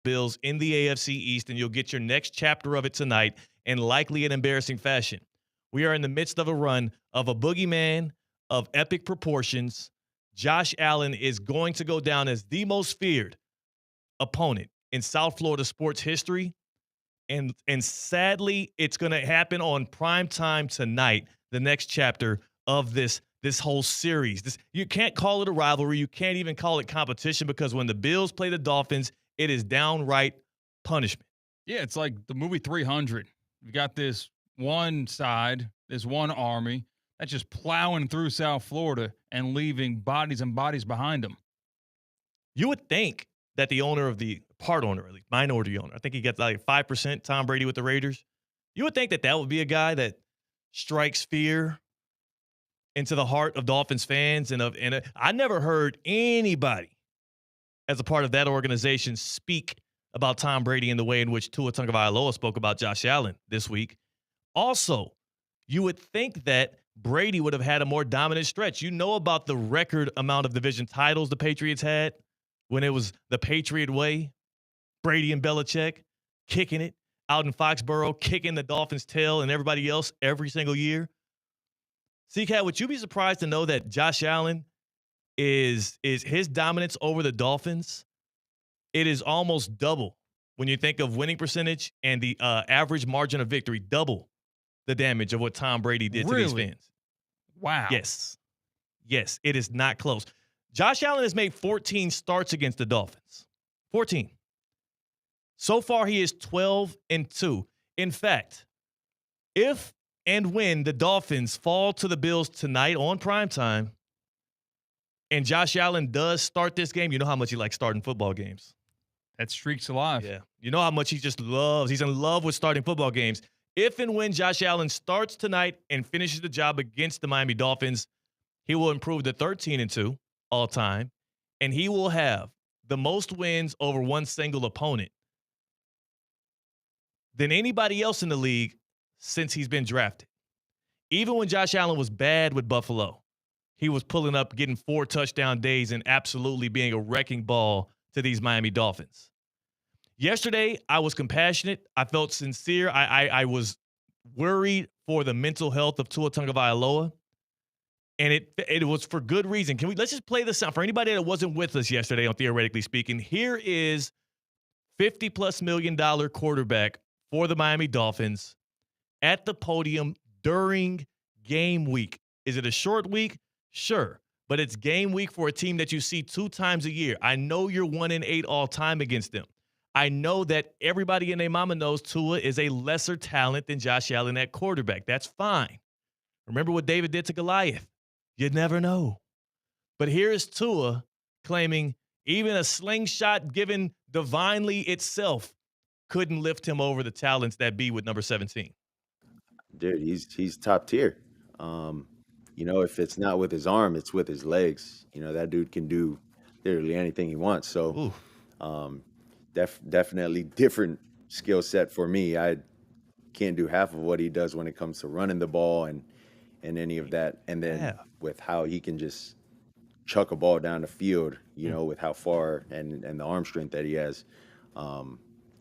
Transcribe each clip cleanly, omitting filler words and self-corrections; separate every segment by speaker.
Speaker 1: Bills in the AFC East, and you'll get your next chapter of it tonight in likely an embarrassing fashion. We are in the midst of a run of a boogeyman of epic proportions. Josh Allen is going to go down as the most feared opponent in South Florida sports history. And sadly, it's going to happen on prime time tonight, the next chapter of this whole series. You can't call it a rivalry. You can't even call it competition, because when the Bills play the Dolphins, it is downright punishment.
Speaker 2: Yeah, it's like the movie 300. You got this one side, this one army that's just plowing through South Florida and leaving bodies and bodies behind them.
Speaker 1: You would think that the owner of the part owner, at least minority owner, I think he gets like 5%, Tom Brady with the Raiders. You would think that that would be a guy that strikes fear into the heart of Dolphins fans. And I never heard anybody as a part of that organization speak about Tom Brady in the way in which Tua Tagovailoa spoke about Josh Allen this week. Also, you would think that Brady would have had a more dominant stretch. You know about the record amount of division titles the Patriots had when it was the Patriot way. Brady and Belichick kicking it out in Foxborough, kicking the Dolphins' tail and everybody else every single year. C-Cat, would you be surprised to know that Josh Allen is his dominance over the Dolphins? It is almost double when you think of winning percentage and the average margin of victory, double the damage of what Tom Brady did to these fans.
Speaker 2: Wow.
Speaker 1: Yes. Yes, it is not close. Josh Allen has made 14 starts against the Dolphins. 14. So far, he is 12-2. In fact, if and when the Dolphins fall to the Bills tonight on primetime, and Josh Allen does start this game, you know how much he likes starting football games.
Speaker 2: That streak's alive.
Speaker 1: Yeah. You know how much he just loves. He's in love with starting football games. If and when Josh Allen starts tonight and finishes the job against the Miami Dolphins, he will improve to 13-2 all time, and he will have the most wins over one single opponent than anybody else in the league since he's been drafted. Even when Josh Allen was bad with Buffalo, he was pulling up, getting 4 touchdown days, and absolutely being a wrecking ball to these Miami Dolphins. Yesterday, I was compassionate. I felt sincere. I was worried for the mental health of Tua Tagovailoa, and it was for good reason. Let's just play this out for anybody that wasn't with us yesterday on Theoretically Speaking. Here is $50+ million quarterback for the Miami Dolphins at the podium during game week. Is it a short week? Sure. But it's game week for a team that you see 2 times a year. I know you're 1-8 all time against them. I know that everybody and their mama knows Tua is a lesser talent than Josh Allen at quarterback. That's fine. Remember what David did to Goliath. You never know. But here is Tua claiming even a slingshot given divinely itself couldn't lift him over the talents that be with number 17.
Speaker 3: Dude, he's top tier. If it's not with his arm, it's with his legs. That dude can do literally anything he wants. So, definitely different skill set for me. I can't do half of what he does when it comes to running the ball and any of that. And then with how he can just chuck a ball down the field, with how far and the arm strength that he has,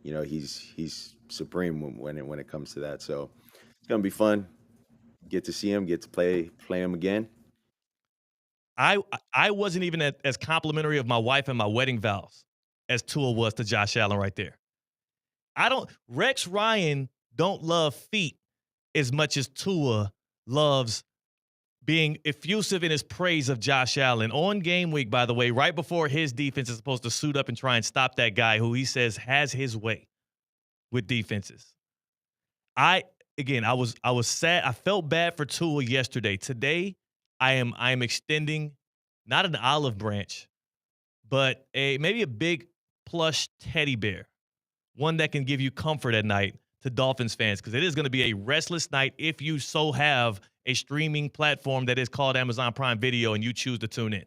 Speaker 3: he's supreme when it comes to that. So it's gonna be fun. Get to see him, get to play him again.
Speaker 1: I wasn't even as complimentary of my wife and my wedding vows as Tua was to Josh Allen right there. Rex Ryan don't love feet as much as Tua loves being effusive in his praise of Josh Allen. On game week, by the way, right before his defense is supposed to suit up and try and stop that guy who he says has his way with defenses. I was sad. I felt bad for Tua yesterday. Today, I am extending not an olive branch, but maybe a big plush teddy bear, one that can give you comfort at night to Dolphins fans, because it is going to be a restless night if you so have a streaming platform that is called Amazon Prime Video and you choose to tune in.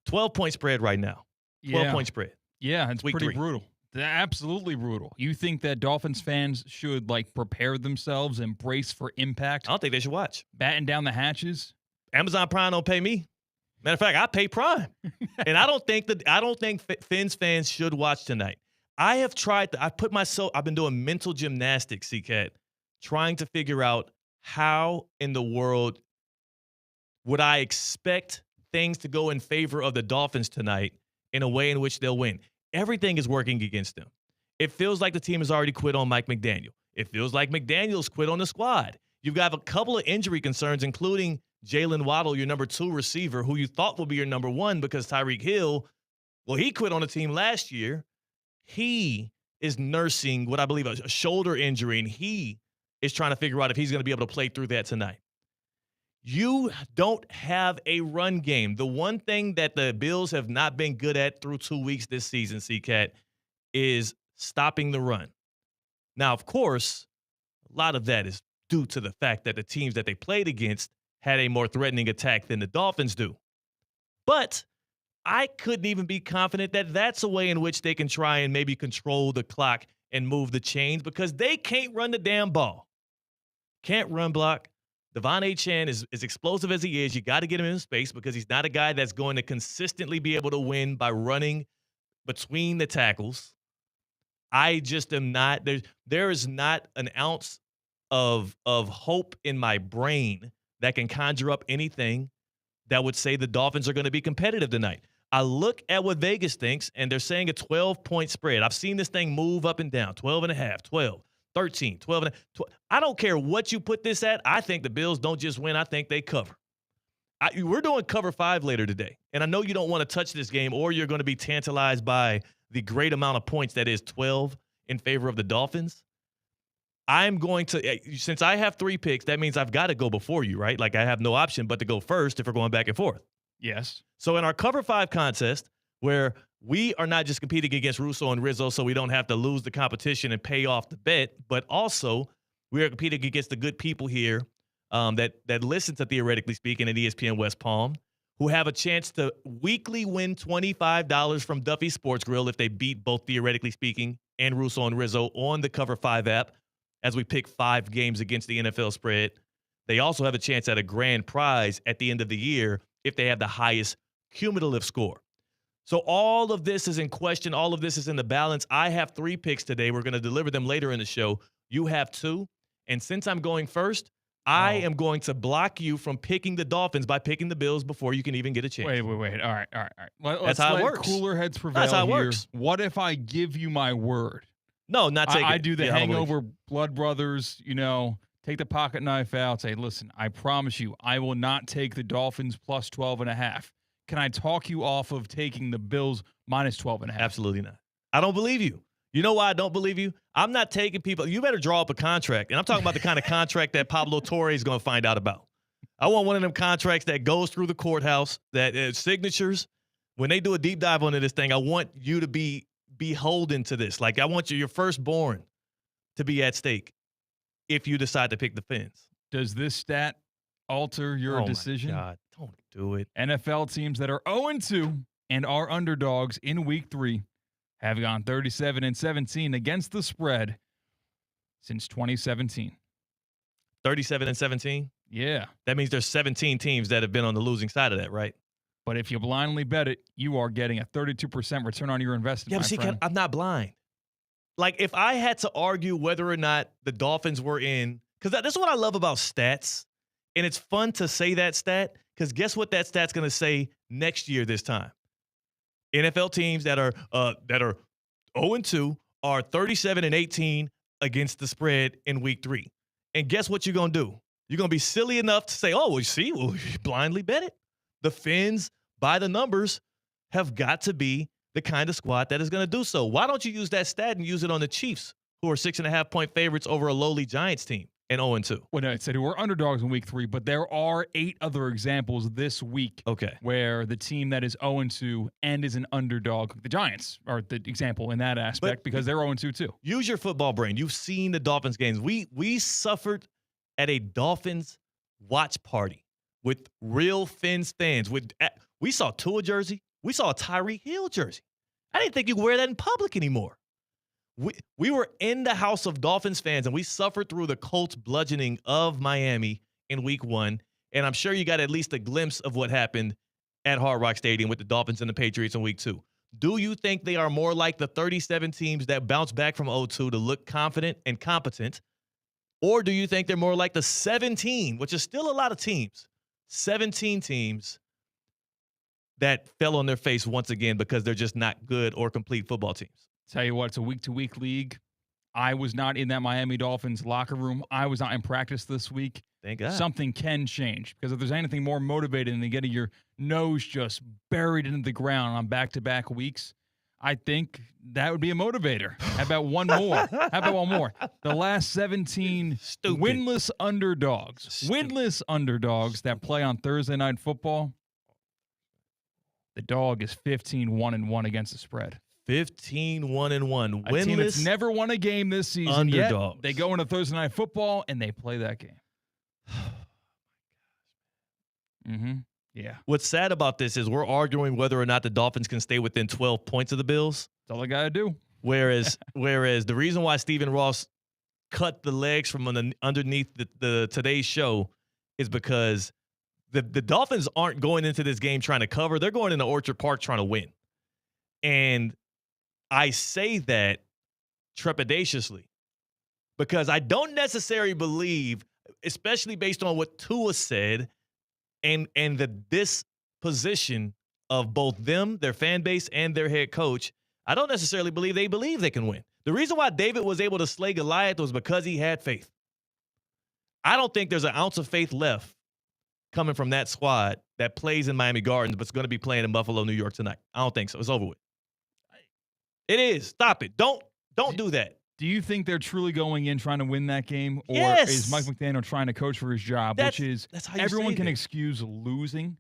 Speaker 1: 12-point spread right now. 12-point spread.
Speaker 2: Yeah, it's
Speaker 1: Week
Speaker 2: pretty
Speaker 1: 3.
Speaker 2: brutal. Absolutely brutal. You think that Dolphins fans should prepare themselves and brace for impact?
Speaker 1: I don't think they should watch.
Speaker 2: Batten down the hatches?
Speaker 1: Amazon Prime don't pay me. Matter of fact, I pay Prime. And I don't think PHINS fans should watch tonight. I've been doing mental gymnastics, CCAT, trying to figure out how in the world would I expect things to go in favor of the Dolphins tonight in a way in which they'll win. Everything is working against them. It feels like the team has already quit on Mike McDaniel. It feels like McDaniel's quit on the squad. You've got a couple of injury concerns, including Jalen Waddle, your number 2 receiver, who you thought would be your number 1 because Tyreek Hill, well, he quit on the team last year. He is nursing what I believe a shoulder injury, and he is trying to figure out if he's going to be able to play through that tonight. You don't have a run game. The one thing that the Bills have not been good at through 2 weeks this season, CCAT, is stopping the run. Now, of course, a lot of that is due to the fact that the teams that they played against had a more threatening attack than the Dolphins do. But I couldn't even be confident that that's a way in which they can try and maybe control the clock and move the chains because they can't run the damn ball. Can't run block. Devon Achane is as explosive as he is. You got to get him in space because he's not a guy that's going to consistently be able to win by running between the tackles. I just am not. There is not an ounce of hope in my brain that can conjure up anything that would say the Dolphins are going to be competitive tonight. I look at what Vegas thinks, and they're saying a 12-point spread. I've seen this thing move up and down, 12.5, 12, 13, 12. I don't care what you put this at. I think the Bills don't just win. I think they cover. We're doing cover 5 later today, and I know you don't want to touch this game or you're going to be tantalized by the great amount of points that is 12 in favor of the Dolphins. I'm going to, since I have 3 picks, that means I've got to go before you, right? Like I have no option but to go first if we're going back and forth.
Speaker 2: Yes.
Speaker 1: So in our Cover 5 contest, where we are not just competing against Russo and Rizzo so we don't have to lose the competition and pay off the bet, but also we are competing against the good people here that listen to Theoretically Speaking at ESPN West Palm, who have a chance to weekly win $25 from Duffy's Sports Grill if they beat both Theoretically Speaking and Russo and Rizzo on the Cover 5 app as we pick 5 games against the NFL spread. They also have a chance at a grand prize at the end of the year if they have the highest cumulative score. So all of this is in question. All of this is in the balance. I have 3 picks today. We're going to deliver them later in the show. You have 2. And since I'm going first, I am going to block you from picking the Dolphins by picking the Bills before you can even get a chance.
Speaker 2: Wait. All right.
Speaker 1: That's how it works.
Speaker 2: Cooler heads prevail.
Speaker 1: That's how it
Speaker 2: here.
Speaker 1: works.
Speaker 2: What if I give you my word?
Speaker 1: No, not taking it.
Speaker 2: I do the hangover Blood Brothers, take the pocket knife out, say, listen, I promise you, I will not take the Dolphins plus 12.5. Can I talk you off of taking the Bills minus 12.5?
Speaker 1: Absolutely not. I don't believe you. You know why I don't believe you? I'm not taking people. You better draw up a contract. And I'm talking about the kind of contract that Pablo Torre is going to find out about. I want one of them contracts that goes through the courthouse, that signatures. When they do a deep dive onto this thing, I want you to be beholden to this. Like, I want your firstborn to be at stake if you decide to pick the PHINS.
Speaker 2: Does this stat alter your decision?
Speaker 1: Oh, my God. Don't do it.
Speaker 2: NFL teams that are 0-2 and are underdogs in Week 3 have gone 37-17 against the spread since 2017.
Speaker 1: 37-17?
Speaker 2: Yeah.
Speaker 1: That means there's 17 teams that have been on the losing side of that, right?
Speaker 2: But if you blindly bet it, you are getting a 32% return on your investment.
Speaker 1: Yeah, but see, I'm not blind. Like, if I had to argue whether or not the Dolphins were in, because that's what I love about stats, and it's fun to say that stat, because guess what that stat's going to say next year this time? NFL teams that are 0-2 are 37-18 against the spread in Week 3. And guess what you're going to do? You're going to be silly enough to say, well, you blindly bet it. The PHINS, by the numbers, have got to be the kind of squad that is going to do so. Why don't you use that stat and use it on the Chiefs, who are 6.5-point favorites over a lowly Giants team and 0-2?
Speaker 2: Well, no, it said we're underdogs in Week 3, but there are 8 other examples this week where the team that is 0-2 and is an underdog, the Giants are the example in that aspect because they're 0-2 too.
Speaker 1: Use your football brain. You've seen the Dolphins games. We suffered at a Dolphins watch party with real PHINS fans. We saw Tua jersey. We saw a Tyreek Hill jersey. I didn't think you could wear that in public anymore. We were in the house of Dolphins fans, and we suffered through the Colts bludgeoning of Miami in Week 1. And I'm sure you got at least a glimpse of what happened at Hard Rock Stadium with the Dolphins and the Patriots in Week 2. Do you think they are more like the 37 teams that bounce back from 0-2 to look confident and competent? Or do you think they're more like the 17, which is still a lot of teams, 17 teams that fell on their face once again because they're just not good or complete football teams?
Speaker 2: Tell you what, it's a week-to-week league. I was not in that Miami Dolphins locker room. I was not in practice this week.
Speaker 1: Thank God.
Speaker 2: Something can change, because if there's anything more motivating than getting your nose just buried into the ground on back-to-back weeks, I think that would be a motivator. How about one more? How about one more? The last 17 winless underdogs that play on Thursday Night Football, the dog is 15-1-1 against the spread.
Speaker 1: 15-1-1. Winless.
Speaker 2: A team that's never won a game this season yet.
Speaker 1: Underdogs.
Speaker 2: They go into Thursday Night Football and they play that game. Yeah.
Speaker 1: What's sad about this is we're arguing whether or not the Dolphins can stay within 12 points of the Bills.
Speaker 2: That's all I got to do.
Speaker 1: Whereas the reason why Stephen Ross cut the legs from underneath the today's show is because the Dolphins aren't going into this game trying to cover. They're going into Orchard Park trying to win. And I say that trepidatiously because I don't necessarily believe, especially based on what Tua said and the disposition of both them, their fan base, and their head coach, I don't necessarily believe they can win. The reason why David was able to slay Goliath was because he had faith. I don't think there's an ounce of faith left coming from that squad that plays in Miami Gardens but's going to be playing in Buffalo, New York tonight. I don't think so. It's over with. It is. Stop it. Don't do that.
Speaker 2: Do you think they're truly going in trying to win that game? Or
Speaker 1: Yes.
Speaker 2: is Mike McDaniel trying to coach for his job,
Speaker 1: That's how you
Speaker 2: everyone
Speaker 1: say
Speaker 2: can
Speaker 1: that.
Speaker 2: excuse losing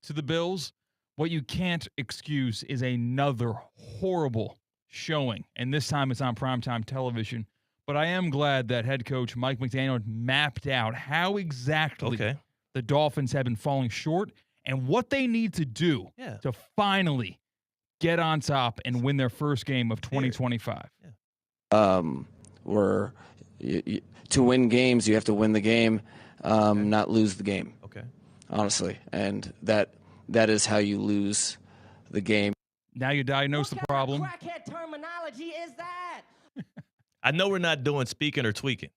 Speaker 2: to the Bills. What you can't excuse is another horrible showing. And this time it's on primetime television. But I am glad that head coach Mike McDaniel mapped out how exactly the Dolphins have been falling short and what they need to do to finally get on top and win their first game of 2025.
Speaker 4: To win games, you have to win the game, not lose the game.
Speaker 1: Okay.
Speaker 4: Honestly, and that is how you lose the game.
Speaker 2: Now you diagnose the problem.
Speaker 5: What kind of crackhead terminology is that?
Speaker 1: I know we're not doing speaking or tweaking,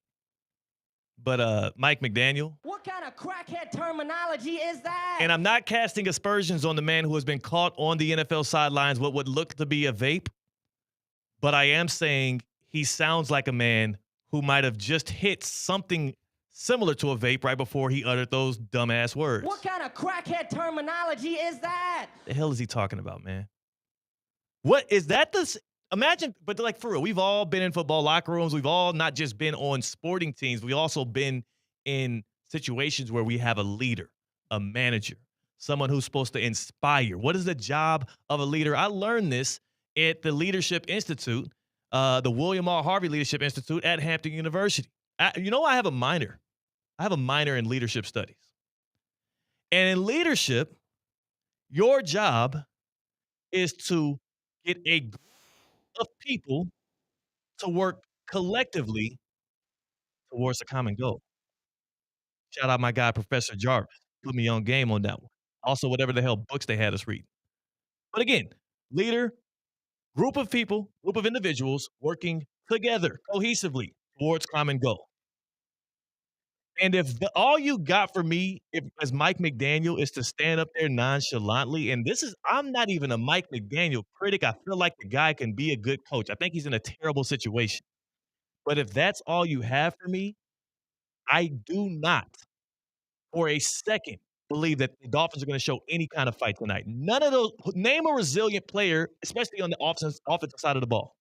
Speaker 1: but Mike McDaniel.
Speaker 5: What kind of crackhead terminology is that?
Speaker 1: And I'm not casting aspersions on the man who has been caught on the NFL sidelines with what looked to be a vape, but I am saying he sounds like a man who might have just hit something similar to a vape right before he uttered those dumbass words.
Speaker 5: What kind of crackhead terminology is that?
Speaker 1: The hell is he talking about, man? What is that? Imagine, but like for real, we've all been in football locker rooms. We've all not just been on sporting teams. We've also been in situations where we have a leader, a manager, someone who's supposed to inspire. What is the job of a leader? I learned this at the Leadership Institute, the William R. Harvey Leadership Institute at Hampton University. I have a minor. I have a minor in leadership studies. And in leadership, your job is to get a group of people to work collectively towards a common goal. Shout out my guy, Professor Jarvis. Put me on game on that one. Also, whatever the hell books they had us read. But again, leader, group of people, group of individuals working together cohesively towards common goal. And if all you got for me as Mike McDaniel is to stand up there nonchalantly, and I'm not even a Mike McDaniel critic. I feel like the guy can be a good coach. I think he's in a terrible situation. But if that's all you have for me, I do not for a second believe that the Dolphins are going to show any kind of fight tonight. None of those. Name a resilient player, especially on the offensive side of the ball.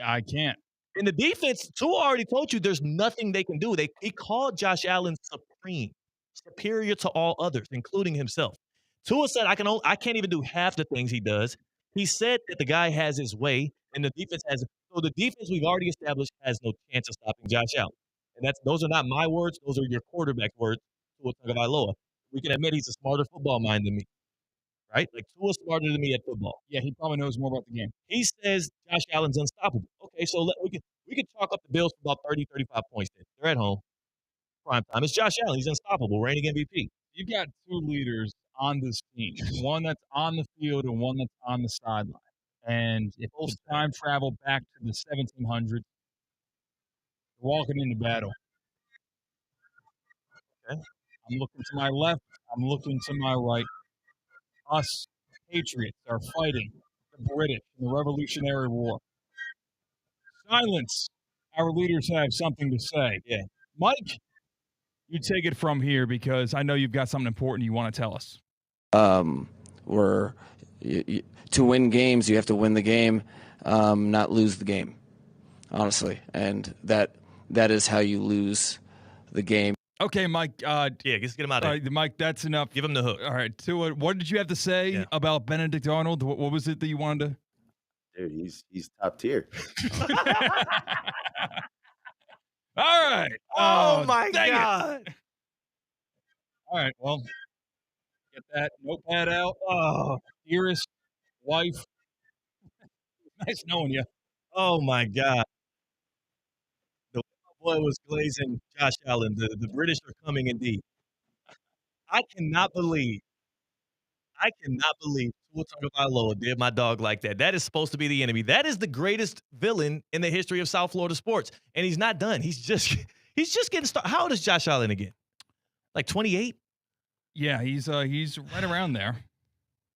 Speaker 2: I can't.
Speaker 1: In the defense, Tua already told you there's nothing they can do. He called Josh Allen supreme, superior to all others, including himself. Tua said, I can't even do half the things he does. He said that the guy has his way, and the defense has. So the defense we've already established has no chance of stopping Josh Allen. And those are not my words. Those are your quarterback's words, Tua Tagovailoa. We can admit he's a smarter football mind than me. Right? Like Tua's smarter than me at football.
Speaker 2: Yeah, he probably knows more about the game.
Speaker 1: He says Josh Allen's unstoppable. Okay, so we can chalk up the Bills for about 30, 35 points. They're at home. Prime time. It's Josh Allen. He's unstoppable. Reigning MVP.
Speaker 2: You've got two leaders on this team, one that's on the field and one that's on the sideline. And if it's time travel back to the 1700s, walking into battle.
Speaker 1: Okay.
Speaker 2: I'm looking to my left. I'm looking to my right. Us patriots are fighting the British in the Revolutionary War. Silence. Our leaders have something to say.
Speaker 1: Yeah.
Speaker 2: Mike, you take it from here because I know you've got something important you want to tell us.
Speaker 4: To win games, you have to win the game, not lose the game, honestly. And that is how you lose the game.
Speaker 2: Okay, Mike.
Speaker 1: Yeah, just get him out of here.
Speaker 2: Mike, that's enough.
Speaker 1: Give him the hook.
Speaker 2: All right. Tua, what did you have to say about Benedict Arnold? What was it that you wanted
Speaker 3: Dude, he's top tier.
Speaker 2: to? All right.
Speaker 1: Oh my
Speaker 2: dang it.
Speaker 1: God.
Speaker 2: All right. Well, get that notepad out. Oh, dearest wife. Nice knowing you.
Speaker 1: Oh my God. The boy was glazing Josh Allen. The British are coming indeed. I cannot believe Tua Tagovailoa did my dog like that. That is supposed to be the enemy. That is the greatest villain in the history of South Florida sports. And he's not done. He's just getting started. How old is Josh Allen again? Like 28?
Speaker 2: Yeah, he's right around there.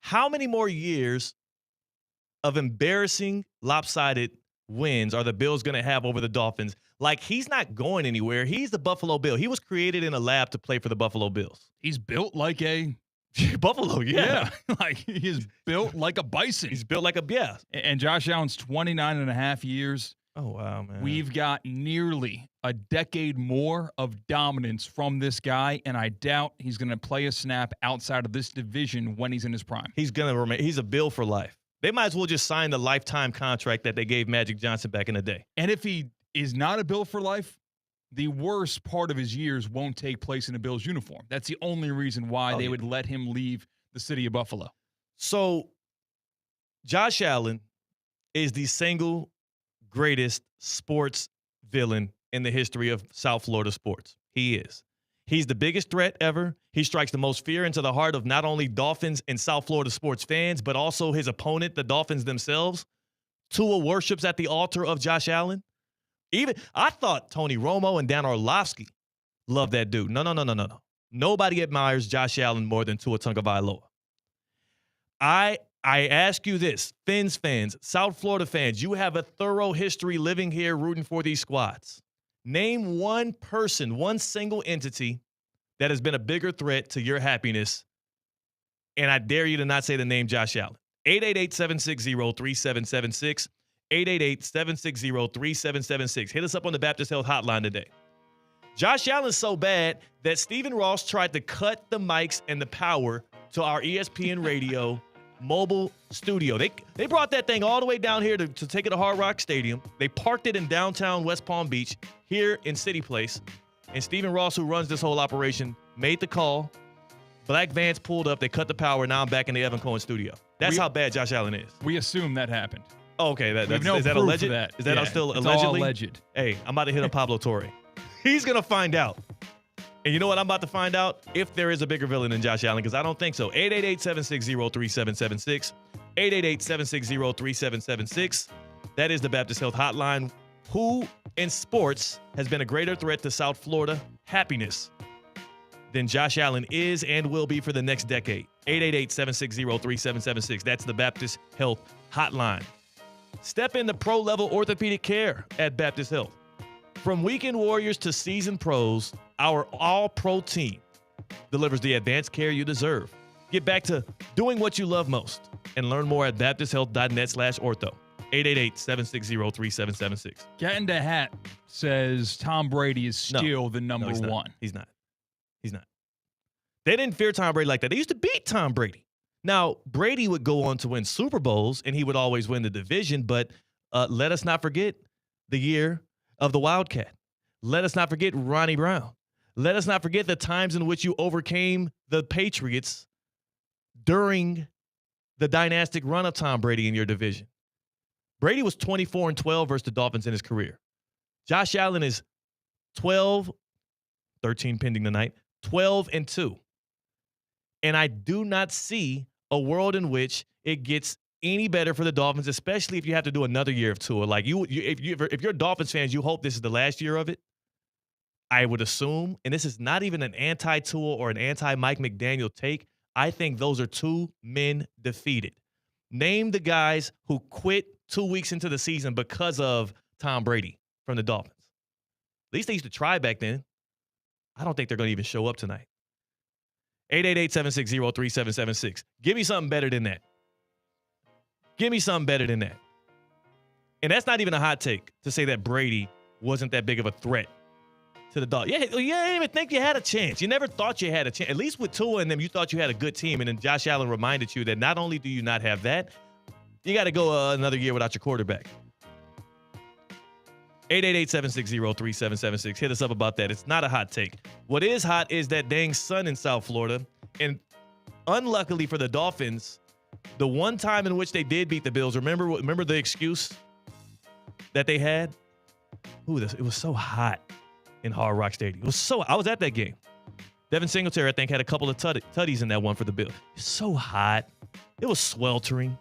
Speaker 1: How many more years of embarrassing, lopsided wins are the Bills going to have over the Dolphins? Like, he's not going anywhere. He's the Buffalo Bill. He was created in a lab to play for the Buffalo Bills.
Speaker 2: He's built like a
Speaker 1: Buffalo, yeah.
Speaker 2: like he is built like a bison.
Speaker 1: He's built like a, yeah.
Speaker 2: And Josh Allen's 29 and a half years.
Speaker 1: Oh, wow, man.
Speaker 2: We've got nearly a decade more of dominance from this guy, and I doubt he's going to play a snap outside of this division when he's in his prime.
Speaker 1: He's going to remain. He's a Bill for life. They might as well just sign the lifetime contract that they gave Magic Johnson back in the day.
Speaker 2: And if he is not a Bill for life, the worst part of his years won't take place in a Bills uniform. That's the only reason why they would let him leave the city of Buffalo.
Speaker 1: So, Josh Allen is the single greatest sports villain in the history of South Florida sports. He is. He's the biggest threat ever. He strikes the most fear into the heart of not only Dolphins and South Florida sports fans, but also his opponent, the Dolphins themselves. Tua worships at the altar of Josh Allen. Even I thought Tony Romo and Dan Orlovsky loved that dude. No. Nobody admires Josh Allen more than Tua Tagovailoa. I ask you this, PHINS fans, South Florida fans, you have a thorough history living here rooting for these squads. Name one person, one single entity that has been a bigger threat to your happiness, and I dare you to not say the name Josh Allen. 888-760-3776. 888-760-3776. Hit us up on the Baptist Health Hotline today. Josh Allen's so bad that Stephen Ross tried to cut the mics and the power to our ESPN radio mobile studio. They brought that thing all the way down here to take it to Hard Rock Stadium. They parked it in downtown West Palm Beach here in City Place. And Stephen Ross, who runs this whole operation, made the call. Black vans pulled up. They cut the power. Now I'm back in the Evan Cohen studio. That's how bad Josh Allen is.
Speaker 2: We assume that happened.
Speaker 1: Oh, okay. Is that
Speaker 2: proof
Speaker 1: alleged?
Speaker 2: of that.
Speaker 1: Is that
Speaker 2: Yeah,
Speaker 1: still
Speaker 2: it's
Speaker 1: allegedly?
Speaker 2: all alleged.
Speaker 1: Hey, I'm about to hit up Pablo Torre. He's going to find out. And you know what I'm about to find out? If there is a bigger villain than Josh Allen, because I don't think so. 888-760-3776. 888-760-3776. That is the Baptist Health Hotline. Who in sports has been a greater threat to South Florida happiness than Josh Allen is and will be for the next decade? 888-760-3776. That's the Baptist Health Hotline. Step into pro-level orthopedic care at Baptist Health. From weekend warriors to seasoned pros, our all-pro team delivers the advanced care you deserve. Get back to doing what you love most and learn more at baptisthealth.net/ortho. 888-760-3776.
Speaker 2: Getting to Hat says Tom Brady is still the number one.
Speaker 1: He's not. They didn't fear Tom Brady like that. They used to beat Tom Brady. Now, Brady would go on to win Super Bowls, and he would always win the division, but let us not forget the year of the Wildcat. Let us not forget Ronnie Brown. Let us not forget the times in which you overcame the Patriots during the dynastic run of Tom Brady in your division. Brady was 24-12 versus the Dolphins in his career. Josh Allen is 12, 13 pending tonight, 12-2. And I do not see a world in which it gets any better for the Dolphins, especially if you have to do another year of Tua. Like if you're Dolphins fans, you hope this is the last year of it. I would assume, and this is not even an anti-Tua or an anti-Mike McDaniel take. I think those are two men defeated. Name the guys who quit 2 weeks into the season because of Tom Brady from the Dolphins. At least they used to try back then. I don't think they're going to even show up tonight. 888-760-3776. Give me something better than that. Give me something better than that. And that's not even a hot take to say that Brady wasn't that big of a threat to the Dolphins. Yeah, you didn't even think you had a chance. You never thought you had a chance. At least with Tua and them, you thought you had a good team. And then Josh Allen reminded you that not only do you not have that, you got to go another year without your quarterback. 888-760-3776. Hit us up about that. It's not a hot take. What is hot is that dang sun in South Florida. And unluckily for the Dolphins, the one time in which they did beat the Bills, remember the excuse that they had? It was so hot in Hard Rock Stadium. I was at that game. Devin Singletary, I think, had a couple of tutties in that one for the Bills. It's so hot. It was sweltering.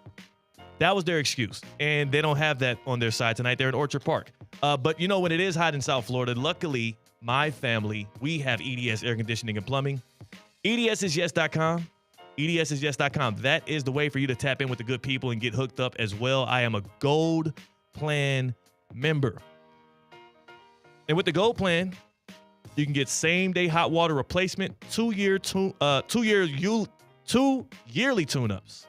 Speaker 1: That was their excuse. And they don't have that on their side tonight. They're in Orchard Park. But, when it is hot in South Florida, luckily, my family, we have EDS Air Conditioning and Plumbing. EDSisyes.com. EDSisyes.com. That is the way for you to tap in with the good people and get hooked up as well. I am a Gold Plan member. And with the Gold Plan, you can get same-day hot water replacement, 2 yearly tune-ups.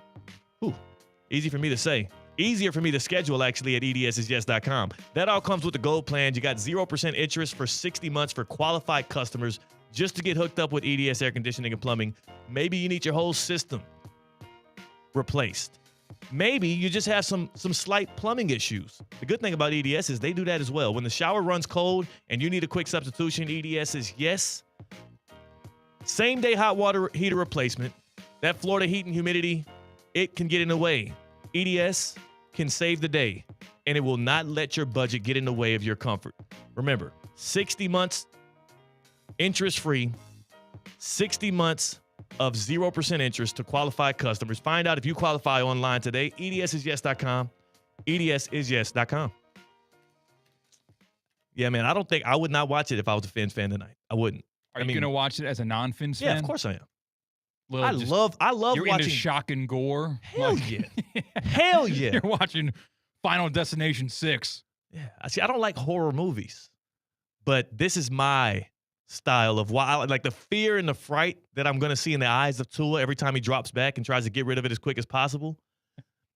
Speaker 1: Easy for me to say. Easier for me to schedule, actually, at EDSisyes.com. That all comes with the Gold Plan. You got 0% interest for 60 months for qualified customers just to get hooked up with EDS Air Conditioning and Plumbing. Maybe you need your whole system replaced. Maybe you just have some slight plumbing issues. The good thing about EDS is they do that as well. When the shower runs cold and you need a quick substitution, EDS is yes. Same-day hot water heater replacement. That Florida heat and humidity, it can get in the way. EDS can save the day, and it will not let your budget get in the way of your comfort. Remember, 60 months interest-free, 60 months of 0% interest to qualified customers. Find out if you qualify online today. EDSisyes.com. EDSisyes.com. Yeah, man, I would not watch it if I was a Fins fan tonight. I wouldn't.
Speaker 2: Are you going to watch it as a non-Fins fan?
Speaker 1: Yeah, of course I am.
Speaker 2: I
Speaker 1: love
Speaker 2: you're
Speaker 1: watching
Speaker 2: into shock and gore.
Speaker 1: Hell yeah. Hell yeah.
Speaker 2: You're watching Final Destination 6.
Speaker 1: Yeah. I don't like horror movies, but this is my style of why, like the fear and the fright that I'm going to see in the eyes of Tua every time he drops back and tries to get rid of it as quick as possible.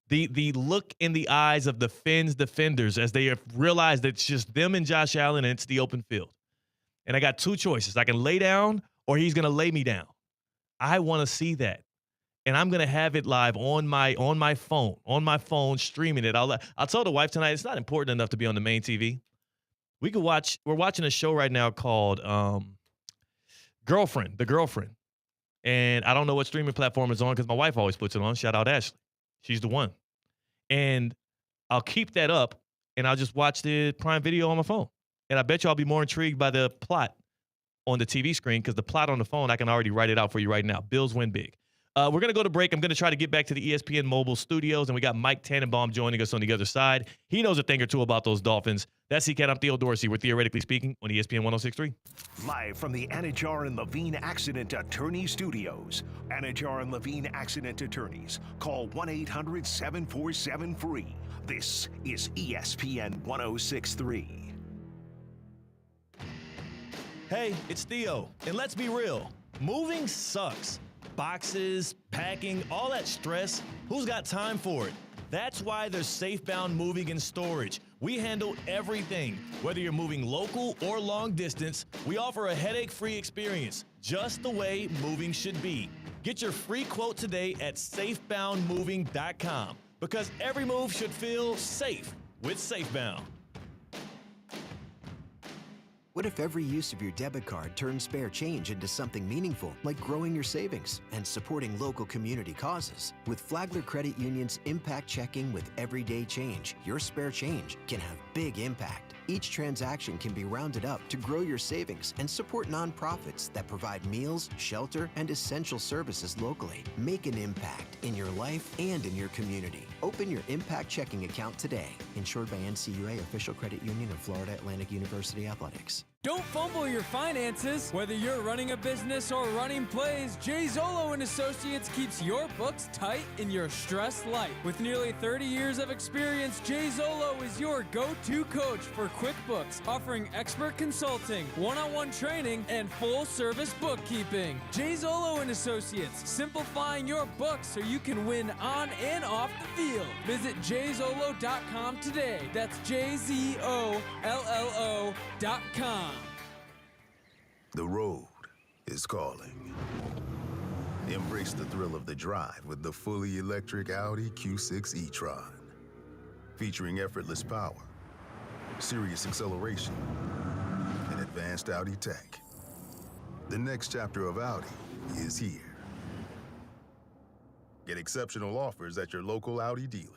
Speaker 1: The look in the eyes of the Fins defenders as they realize that it's just them and Josh Allen and it's the open field. And I got two choices. I can lay down or he's going to lay me down. I want to see that. And I'm going to have it live on my phone, streaming it. I'll tell the wife tonight, it's not important enough to be on the main TV. We're watching a show right now called The Girlfriend. And I don't know what streaming platform it's on because my wife always puts it on. Shout out Ashley. She's the one. And I'll keep that up and I'll just watch the Prime Video on my phone. And I bet you I'll be more intrigued by the plot on the TV screen because the plot on the phone, I can already write it out for you right now. Bills win big. We're going to go to break. I'm going to try to get back to the ESPN mobile studios, and we got Mike Tannenbaum joining us on the other side. He knows a thing or two about those Dolphins. That's CCAT. I'm Theo Dorsey. We're Theoretically Speaking on ESPN 106.3.
Speaker 6: Live from the Anajar and Levine Accident Attorney Studios. Anajar and Levine Accident Attorneys. Call 1-800-747-FREE. This is ESPN 106.3.
Speaker 1: Hey, it's Theo, and let's be real. Moving sucks. Boxes, packing, all that stress. Who's got time for it? That's why there's Safebound Moving and Storage. We handle everything. Whether you're moving local or long distance, we offer a headache-free experience, just the way moving should be. Get your free quote today at safeboundmoving.com because every move should feel safe with Safebound.
Speaker 7: What if every use of your debit card turns spare change into something meaningful, like growing your savings and supporting local community causes? With Flagler Credit Union's Impact Checking with Everyday Change, your spare change can have big impact. Each transaction can be rounded up to grow your savings and support nonprofits that provide meals, shelter, and essential services locally. Make an impact in your life and in your community. Open your Impact checking account today. Insured by NCUA, official credit union of Florida Atlantic University Athletics.
Speaker 8: Don't fumble your finances. Whether you're running a business or running plays, Jay Zolo and Associates keeps your books tight in your stressed life. With nearly 30 years of experience, Jay Zolo is your go-to coach for QuickBooks, offering expert consulting, one-on-one training, and full-service bookkeeping. Jay Zolo and Associates, simplifying your books so you can win on and off the field. Visit jzolo.com today. That's JZOLLO.com.
Speaker 9: The road is calling. Embrace the thrill of the drive with the fully electric Audi Q6 e-tron. Featuring effortless power, serious acceleration, and advanced Audi tech. The next chapter of Audi is here. Get exceptional offers at your local Audi dealer.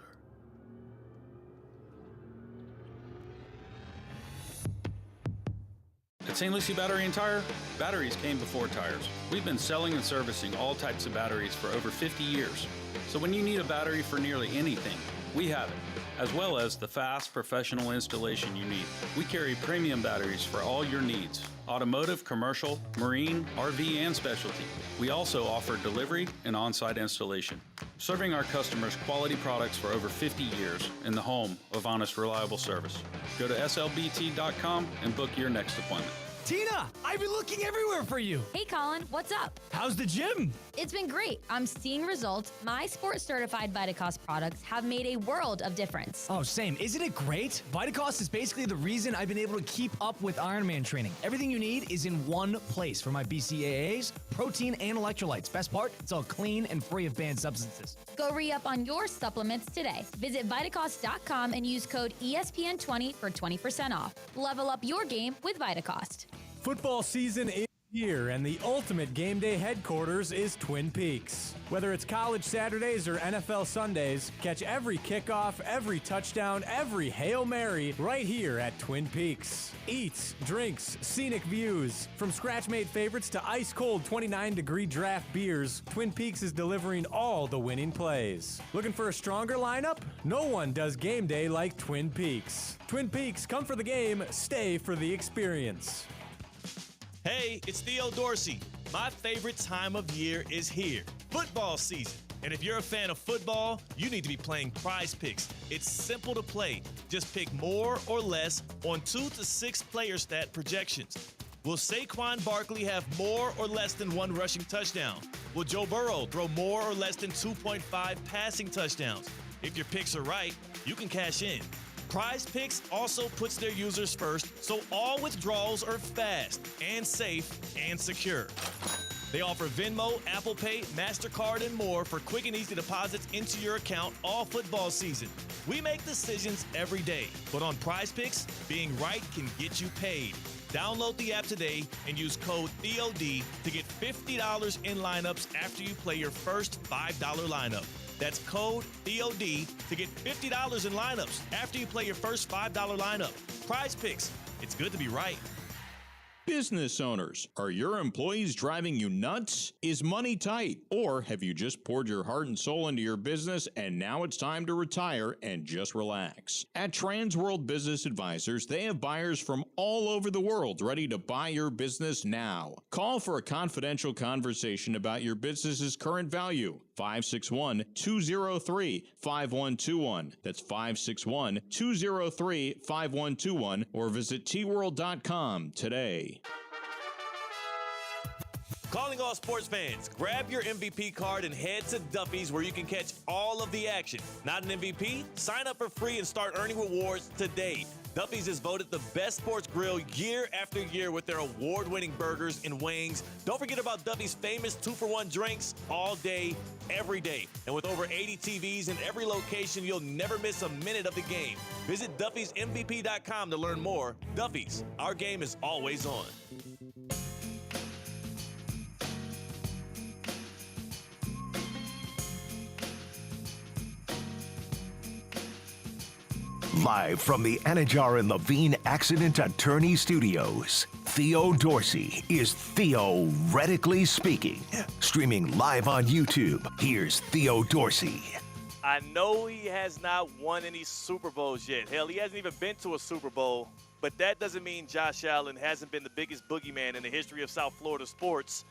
Speaker 10: At St. Lucie Battery and Tire, batteries came before tires. We've been selling and servicing all types of batteries for over 50 years. So when you need a battery for nearly anything, we have it, as well as the fast professional installation you need. We carry premium batteries for all your needs: automotive, commercial, marine, RV, and specialty. We also offer delivery and on-site installation, serving our customers quality products for over 50 years in the home of honest, reliable service. Go to slbt.com and book your next appointment.
Speaker 8: Tina, I've been looking everywhere for you.
Speaker 11: Hey, Colin, what's up?
Speaker 8: How's the gym?
Speaker 11: It's been great. I'm seeing results. My sports certified Vitacost products have made a world of difference.
Speaker 8: Oh, same. Isn't it great? Vitacost is basically the reason I've been able to keep up with Ironman training. Everything you need is in one place for my BCAAs, protein, and electrolytes. Best part, it's all clean and free of banned substances.
Speaker 11: Go re-up on your supplements today. Visit Vitacost.com and use code ESPN20 for 20% off. Level up your game with Vitacost.
Speaker 12: Football season is here, and the ultimate game day headquarters is Twin Peaks. Whether it's college Saturdays or NFL Sundays, catch every kickoff, every touchdown, every Hail Mary right here at Twin Peaks. Eats, drinks, scenic views. From scratch-made favorites to ice-cold 29-degree draft beers, Twin Peaks is delivering all the winning plays. Looking for a stronger lineup? No one does game day like Twin Peaks. Twin Peaks, come for the game, stay for the experience.
Speaker 1: Hey, it's Theo Dorsey. My favorite time of year is here, football season. And if you're a fan of football, you need to be playing Prize Picks. It's simple to play. Just pick more or less on 2 to 6 player stat projections. Will Saquon Barkley have more or less than 1 rushing touchdown? Will Joe Burrow throw more or less than 2.5 passing touchdowns? If your picks are right, you can cash in. Prize Picks also puts their users first, so all withdrawals are fast and safe and secure. They offer Venmo, Apple Pay, MasterCard, and more for quick and easy deposits into your account all football season. We make decisions every day, but on Prize Picks, being right can get you paid. Download the app today and use code THEOD to get $50 in lineups after you play your first $5 lineup. That's code THEOD to get $50 in lineups after you play your first $5 lineup. Prize Picks. It's good to be right.
Speaker 13: Business owners, are your employees driving you nuts? Is money tight? Or have you just poured your heart and soul into your business and now it's time to retire and just relax? At Transworld Business Advisors, they have buyers from all over the world ready to buy your business now. Call for a confidential conversation about your business's current value. 561-203-5121. That's 561-203-5121 or visit tworld.com today.
Speaker 1: Calling all sports fans, grab your MVP card and head to Duffy's where you can catch all of the action. Not an MVP? Sign up for free and start earning rewards today. Duffy's is voted the best sports grill year after year with their award-winning burgers and wings. Don't forget about Duffy's famous 2-for-1 drinks all day, every day. And with over 80 TVs in every location, you'll never miss a minute of the game. Visit Duffy'sMVP.com to learn more. Duffy's, our game is always on.
Speaker 6: Live from the Anajar and Levine Accident Attorney Studios, Theo Dorsey is theoretically speaking. Streaming live on YouTube, here's Theo Dorsey.
Speaker 1: I know he has not won any Super Bowls yet. Hell, he hasn't even been to a Super Bowl. But that doesn't mean Josh Allen hasn't been the biggest boogeyman in the history of South Florida sports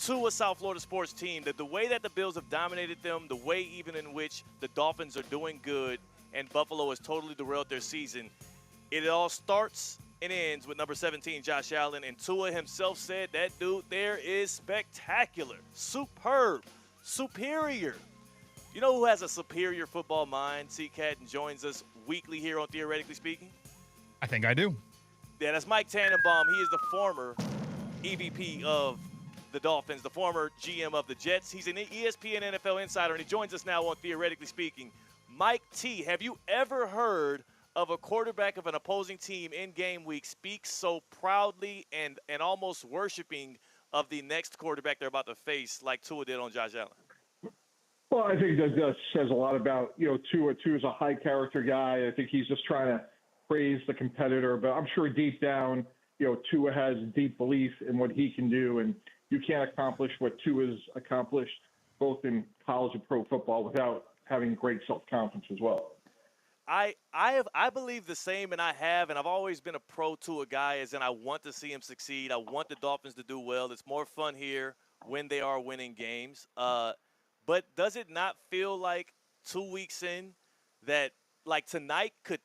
Speaker 1: to a South Florida sports team. That the way that the Bills have dominated them, the way even in which the Dolphins are doing good and Buffalo has totally derailed their season, it all starts and ends with number 17, Josh Allen. And Tua himself said that dude there is spectacular, superb, superior. You know who has a superior football mind? C-Cat, and joins us weekly here on Theoretically Speaking.
Speaker 2: I think I do.
Speaker 1: Yeah, that's Mike Tannenbaum. He is the former EVP of the Dolphins, the former GM of the Jets. He's an ESPN NFL insider, and he joins us now on Theoretically Speaking. Mike T, have you ever heard of a quarterback of an opposing team in game week speak so proudly and almost worshiping of the next quarterback they're about to face like Tua did on Josh Allen?
Speaker 14: Well, I think that says a lot about, Tua. Tua's a high-character guy. I think he's just trying to praise the competitor, but I'm sure deep down, Tua has deep belief in what he can do, and you can't accomplish what Tua's accomplished both in college and pro football without having great self-confidence as well.
Speaker 1: I believe the same, and I've always been a pro Tua guy, as in I want to see him succeed. I want the Dolphins to do well. It's more fun here when they are winning games. But does it not feel like 2 weeks in that, like, tonight could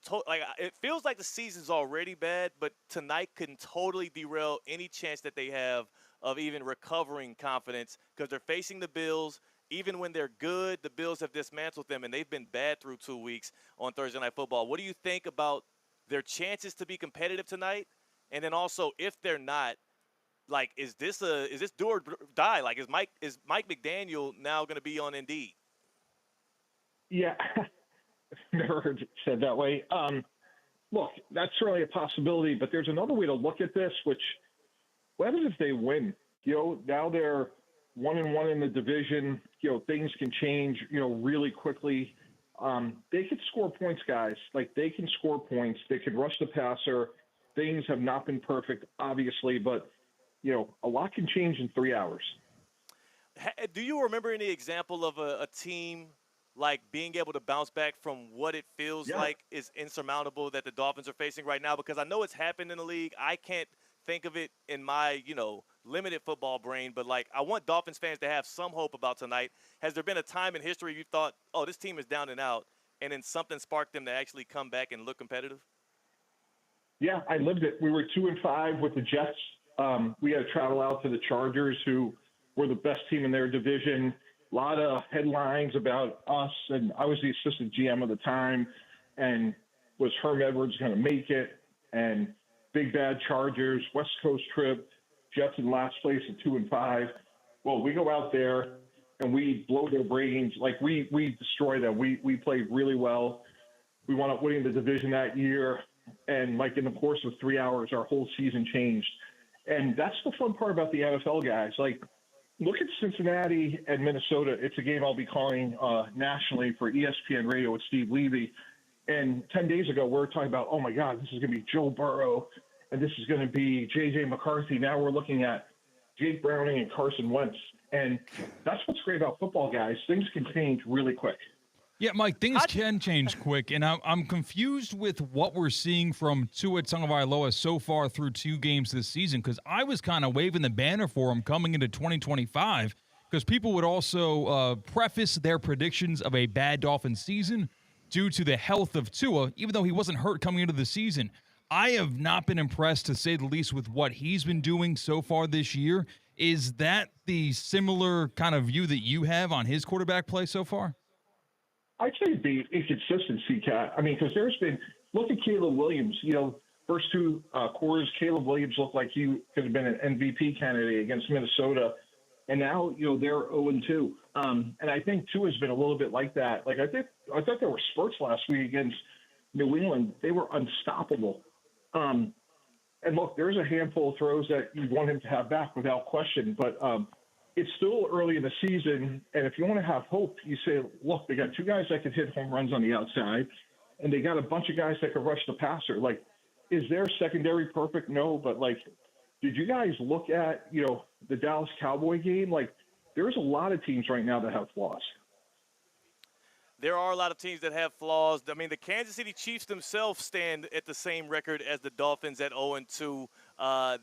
Speaker 1: it feels like the season's already bad, but tonight can totally derail any chance that they have of even recovering confidence because they're facing the Bills. Even when they're good, the Bills have dismantled them, and they've been bad through 2 weeks on Thursday Night Football. What do you think about their chances to be competitive tonight? And then also, if they're not, like, is this do or die? Like, is Mike McDaniel now going to be on Indeed?
Speaker 14: Yeah. Never heard it said that way. Look, that's certainly a possibility, but there's another way to look at this, which, what happens if they win? Now they're 1-1 in the division. Things can change, really quickly. They could score points, guys. Like, they can score points. They can rush the passer. Things have not been perfect, obviously, but, a lot can change in 3 hours.
Speaker 1: Do you remember any example of a team like being able to bounce back from what it feels like is insurmountable that the Dolphins are facing right now? Because I know it's happened in the league. I can't think of it in my, limited football brain, but, like, I want Dolphins fans to have some hope about tonight. Has there been a time in history you thought, oh, this team is down and out, and then something sparked them to actually come back and look competitive?
Speaker 14: Yeah, I lived it. We were 2-5 with the Jets. We had to travel out to the Chargers, who were the best team in their division. A lot of headlines about us, and I was the assistant GM at the time, and was Herm Edwards going to make it? And big bad Chargers, West Coast trip, Jets in last place at 2-5. Well, we go out there and we blow their brains. Like, we destroy them. We played really well. We wound up winning the division that year. And, like, in the course of 3 hours, our whole season changed. And that's the fun part about the NFL, guys. Like, look at Cincinnati and Minnesota. It's a game I'll be calling nationally for ESPN Radio with Steve Levy. And 10 days ago, we were talking about, oh, my God, this is going to be Joe Burrow, and this is going to be J.J. McCarthy. Now we're looking at Jake Browning and Carson Wentz. And that's what's great about football, guys. Things can change really quick.
Speaker 2: Yeah, Mike, things can change quick, and I'm confused with what we're seeing from Tua Tagovailoa so far through 2 games this season, because I was kind of waving the banner for him coming into 2025, because people would also preface their predictions of a bad Dolphins season due to the health of Tua, even though he wasn't hurt coming into the season. I have not been impressed, to say the least, with what he's been doing so far this year. Is that the similar kind of view that you have on his quarterback play so far?
Speaker 14: I'd say it'd be inconsistency, Cat. I mean, because there's been – look at Caleb Williams. First 2 quarters, Caleb Williams looked like he could have been an MVP candidate against Minnesota. And now, they're 0-2. And I think Tua's been a little bit like that. Like, I thought there were spurts last week against New England. They were unstoppable. And look, there's a handful of throws that you want him to have back without question. But it's still early in the season, and if you want to have hope, you say, look, they got 2 guys that can hit home runs on the outside, and they got a bunch of guys that can rush the passer. Like, is their secondary perfect? No, but like, did you guys look at, you know, the Dallas Cowboy game? Like, there's a lot of teams right now that have flaws.
Speaker 1: There are a lot of teams that have flaws. I mean, the Kansas City Chiefs themselves stand at the same record as the Dolphins at 0-2.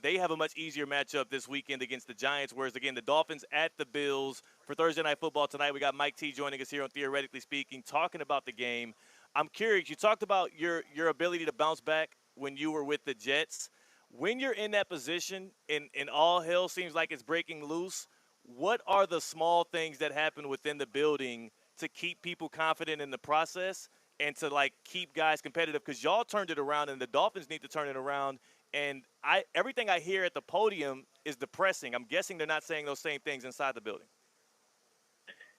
Speaker 1: They have a much easier matchup this weekend against the Giants, whereas, again, the Dolphins at the Bills. For Thursday Night Football tonight, we got Mike T joining us here on Theoretically Speaking, talking about the game. I'm curious, you talked about your ability to bounce back when you were with the Jets. When you're in that position and all hell seems like it's breaking loose, what are the small things that happen within the building to keep people confident in the process and to, like, keep guys competitive? Because y'all turned it around and the Dolphins need to turn it around. And everything I hear at the podium is depressing. I'm guessing they're not saying those same things inside the building.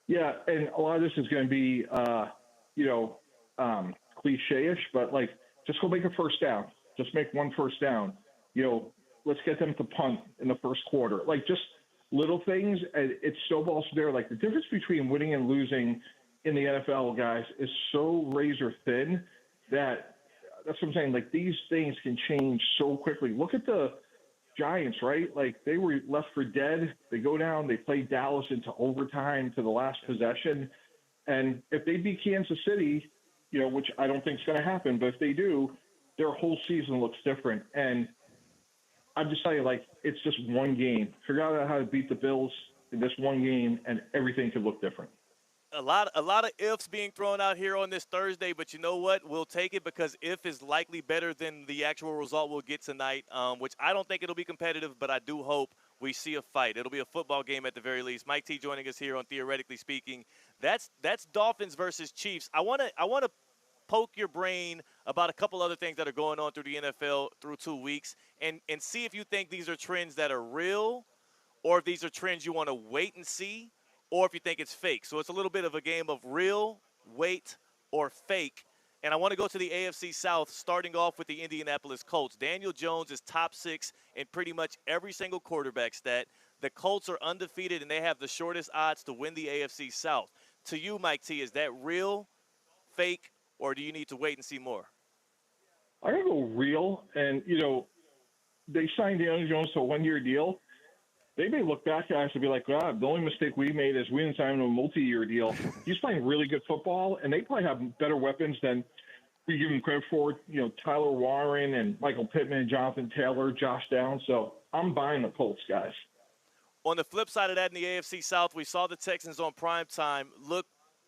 Speaker 14: Yeah, and a lot of this is going to be, cliche-ish, but, like, just go make a first down. Just make one first down. You know, let's get them to punt in the first quarter. Like, just little things, and it snowballs there. Like, the difference between winning and losing in the NFL, guys, is so razor thin that that's what I'm saying. Like, these things can change so quickly. Look at the Giants, right? Like, they were left for dead. They go down, they play Dallas into overtime to the last possession. And if they beat Kansas City, you know, which I don't think is going to happen, but if they do, their whole season looks different. And I'm just telling you, like, it's just one game. Figure out how to beat the Bills in this one game, and everything could look different.
Speaker 1: A lot of ifs being thrown out here on this Thursday, but you know what? We'll take it because if is likely better than the actual result we'll get tonight, which I don't think it'll be competitive, but I do hope we see a fight. It'll be a football game at the very least. Mike T joining us here on Theoretically Speaking. That's Dolphins versus Chiefs. I want to poke your brain about a couple other things that are going on through the NFL through 2 weeks and see if you think these are trends that are real or if these are trends you want to wait and see, or if you think it's fake. So it's a little bit of a game of real, wait, or fake. And I want to go to the AFC South, starting off with the Indianapolis Colts. Daniel Jones is top 6 in pretty much every single quarterback stat. The Colts are undefeated, and they have the shortest odds to win the AFC South. To you, Mike T, is that real, fake, or do you need to wait and see more?
Speaker 14: I'm going to go real. And, you know, they signed Daniel Jones to a one-year deal. They may look back at us and be like, God, the only mistake we made is we didn't sign him to a multi-year deal. He's playing really good football, and they probably have better weapons than we give him credit for. You know, Tyler Warren and Michael Pittman, Jonathan Taylor, Josh Downs. So I'm buying the Colts, guys.
Speaker 1: On the flip side of that, in the AFC South, we saw the Texans on primetime look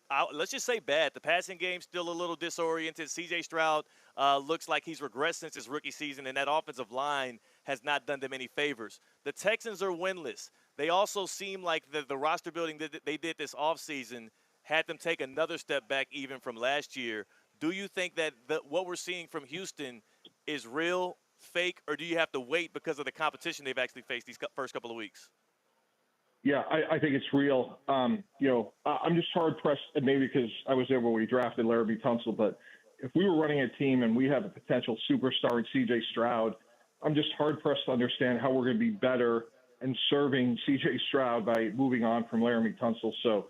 Speaker 1: out, let's just say bad. The passing game's still a little disoriented. C.J. Stroud looks like he's regressed since his rookie season, and that offensive line has not done them any favors. The Texans are winless. They also seem like the roster building that they did this offseason had them take another step back even from last year. Do you think that what we're seeing from Houston is real, fake, or do you have to wait because of the competition they've actually faced these first couple of weeks?
Speaker 14: Yeah, I think it's real. I'm just hard-pressed, and maybe because I was there when we drafted Laramie Tunsil, but if we were running a team and we have a potential superstar in C.J. Stroud, I'm just hard-pressed to understand how we're going to be better and serving C.J. Stroud by moving on from Laramie Tunsil. So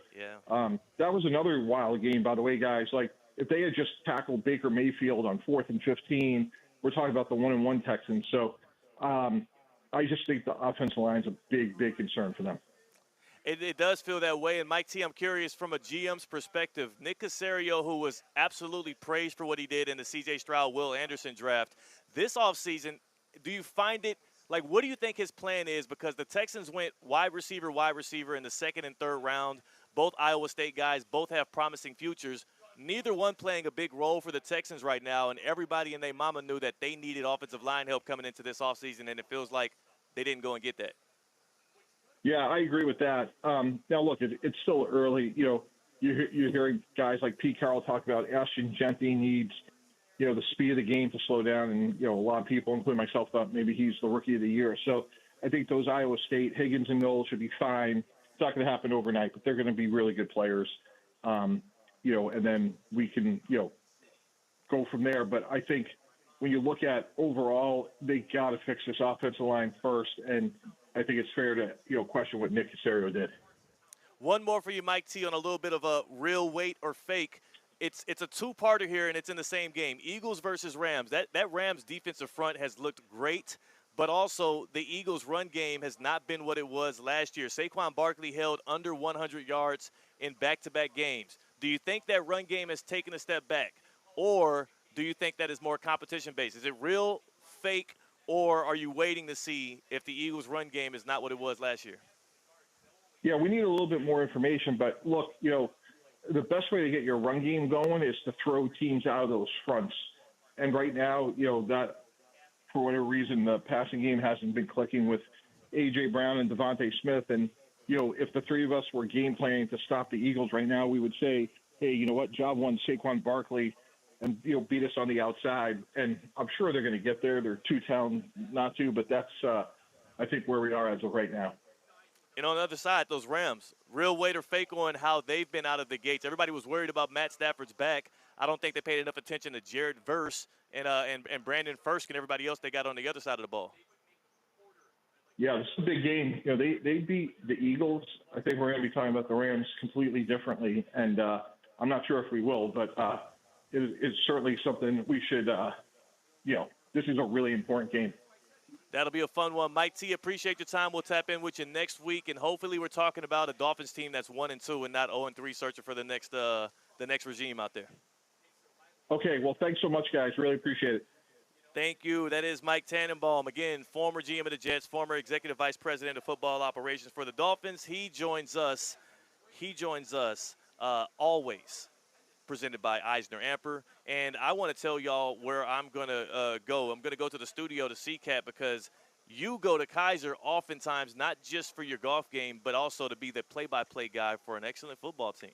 Speaker 14: that was another wild game, by the way, guys. Like, if they had just tackled Baker Mayfield on 4th and 15, we're talking about the 1-1 Texans. So I just think the offensive line is a big, big concern for them.
Speaker 1: It does feel that way. And Mike T, I'm curious from a GM's perspective, Nick Caserio, who was absolutely praised for what he did in the C.J. Stroud, Will Anderson draft, this offseason, do you find it, like, what do you think his plan is? Because the Texans went wide receiver in the 2nd and 3rd round. Both Iowa State guys, both have promising futures. Neither one playing a big role for the Texans right now, and everybody and their mama knew that they needed offensive line help coming into this offseason, and it feels like they didn't go and get that.
Speaker 14: Yeah, I agree with that. Now, look, it's still early. You know, you're hearing guys like Pete Carroll talk about Ashton Jeanty needs, you know, the speed of the game to slow down. And, you know, a lot of people, including myself, thought maybe he's the rookie of the year. So I think those Iowa State, Higgins and Knowles should be fine. It's not going to happen overnight, but they're going to be really good players. You know, and then we can, you know, go from there. But I think when you look at overall, they got to fix this offensive line first. And I think it's fair to, you know, question what Nick Caserio did.
Speaker 1: One more for you, Mike T, on a little bit of a real weight or fake. it's a two-parter here, and it's in the same game. Eagles versus Rams. That Rams defensive front has looked great, but also the Eagles' run game has not been what it was last year. Saquon Barkley held under 100 yards in back-to-back games. Do you think that run game has taken a step back, or do you think that is more competition-based? Is it real, fake, or are you waiting to see if the Eagles' run game is not what it was last year?
Speaker 14: Yeah, we need a little bit more information. But look, the best way to get your run game going is to throw teams out of those fronts. And right now, that for whatever reason, the passing game hasn't been clicking with A.J. Brown and Devontae Smith. And, if the three of us were game planning to stop the Eagles right now, we would say, hey, you know what, job one, Saquon Barkley, and, beat us on the outside. And I'm sure they're going to get there. They're too talented not to, but that's, I think, where we are as of right now.
Speaker 1: And on the other side, those Rams, real weight or fake on how they've been out of the gates. Everybody was worried about Matt Stafford's back. I don't think they paid enough attention to Jared Verse and Brandon Furst and everybody else they got on the other side of the ball.
Speaker 14: Yeah, this is a big game. They beat the Eagles. I think we're going to be talking about the Rams completely differently, and I'm not sure if we will, but it's certainly something we should, this is a really important game.
Speaker 1: That'll be a fun one. Mike T, appreciate your time. We'll tap in with you next week, and hopefully we're talking about a Dolphins team that's 1-2 and not 0-3, searching for the next regime out there.
Speaker 14: Okay, well, thanks so much, guys. Really appreciate it.
Speaker 1: Thank you. That is Mike Tannenbaum, again, former GM of the Jets, former executive vice president of football operations for the Dolphins. He joins us always presented by Eisner Amper. And I want to tell y'all where I'm going to go. I'm going to go to the studio to CCAT because you go to Kaiser oftentimes not just for your golf game, but also to be the play-by-play guy for an excellent football team.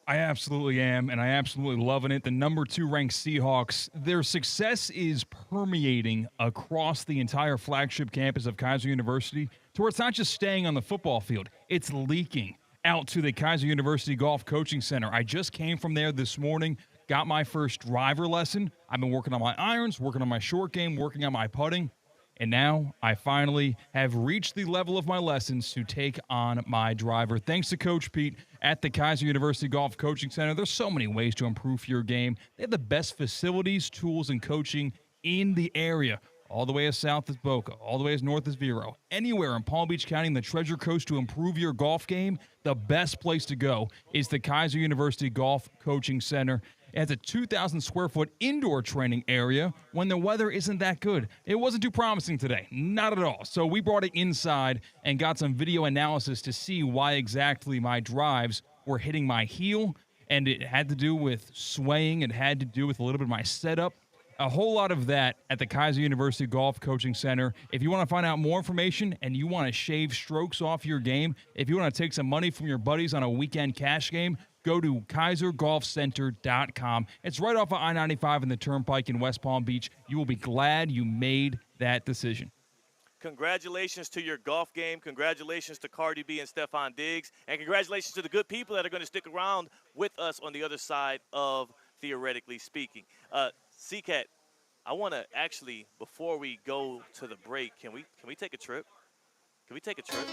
Speaker 2: I absolutely am, and I absolutely loving it. The number 2 ranked Seahawks, their success is permeating across the entire flagship campus of Kaiser University to where it's not just staying on the football field, it's leaking out to the Kaiser University Golf Coaching Center. I just came from there this morning, got my first driver lesson. I've been working on my irons, working on my short game, working on my putting. And now I finally have reached the level of my lessons to take on my driver. Thanks to Coach Pete at the Kaiser University Golf Coaching Center. There's so many ways to improve your game. They have the best facilities, tools, and coaching in the area. All the way as south as Boca, all the way as north as Vero. Anywhere in Palm Beach County and the Treasure Coast to improve your golf game, the best place to go is the Kaiser University Golf Coaching Center. It has a 2,000 square foot indoor training area when the weather isn't that good. It wasn't too promising today, not at all. So we brought it inside and got some video analysis to see why exactly my drives were hitting my heel. And it had to do with swaying. It had to do with a little bit of my setup. A whole lot of that at the Kaiser University Golf Coaching Center. If you want to find out more information and you want to shave strokes off your game, if you want to take some money from your buddies on a weekend cash game, go to KaiserGolfCenter.com. It's right off of I-95 and the Turnpike in West Palm Beach. You will be glad you made that decision.
Speaker 1: Congratulations to your golf game. Congratulations to Cardi B and Stephon Diggs. And congratulations to the good people that are going to stick around with us on the other side of Theoretically Speaking. CCAT, I want to actually, before we go to the break, can we take a trip? Can we take a trip?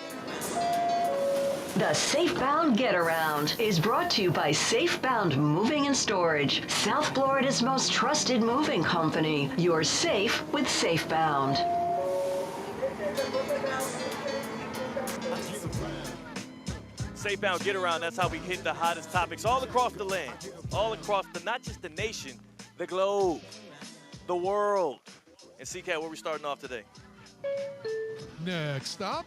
Speaker 15: The Safebound Get Around is brought to you by Safebound Moving and Storage, South Florida's most trusted moving company. You're safe with Safebound.
Speaker 1: Safebound Get Around, that's how we hit the hottest topics all across the land, all across not just the nation, the globe, the world. And CCAT, where we starting off today?
Speaker 16: Next stop.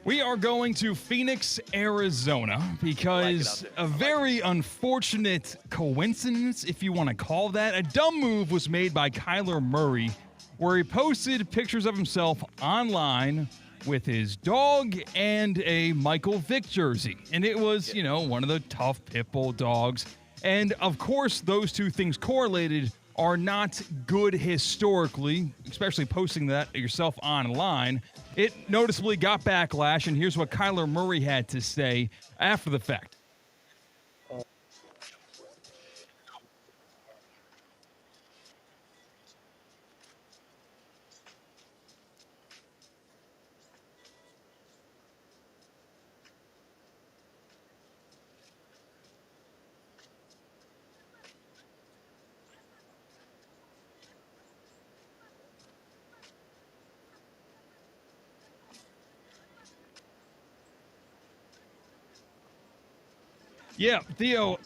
Speaker 2: We are going to Phoenix, Arizona, because a very unfortunate coincidence, if you want to call that, a dumb move was made by Kyler Murray, where he posted pictures of himself online with his dog and a Michael Vick jersey. And it was, one of the tough pit bull dogs. And, of course, those two things correlated are not good historically, especially posting that yourself online. It noticeably got backlash, and here's what Kyler Murray had to say after the fact. Yeah, Theo,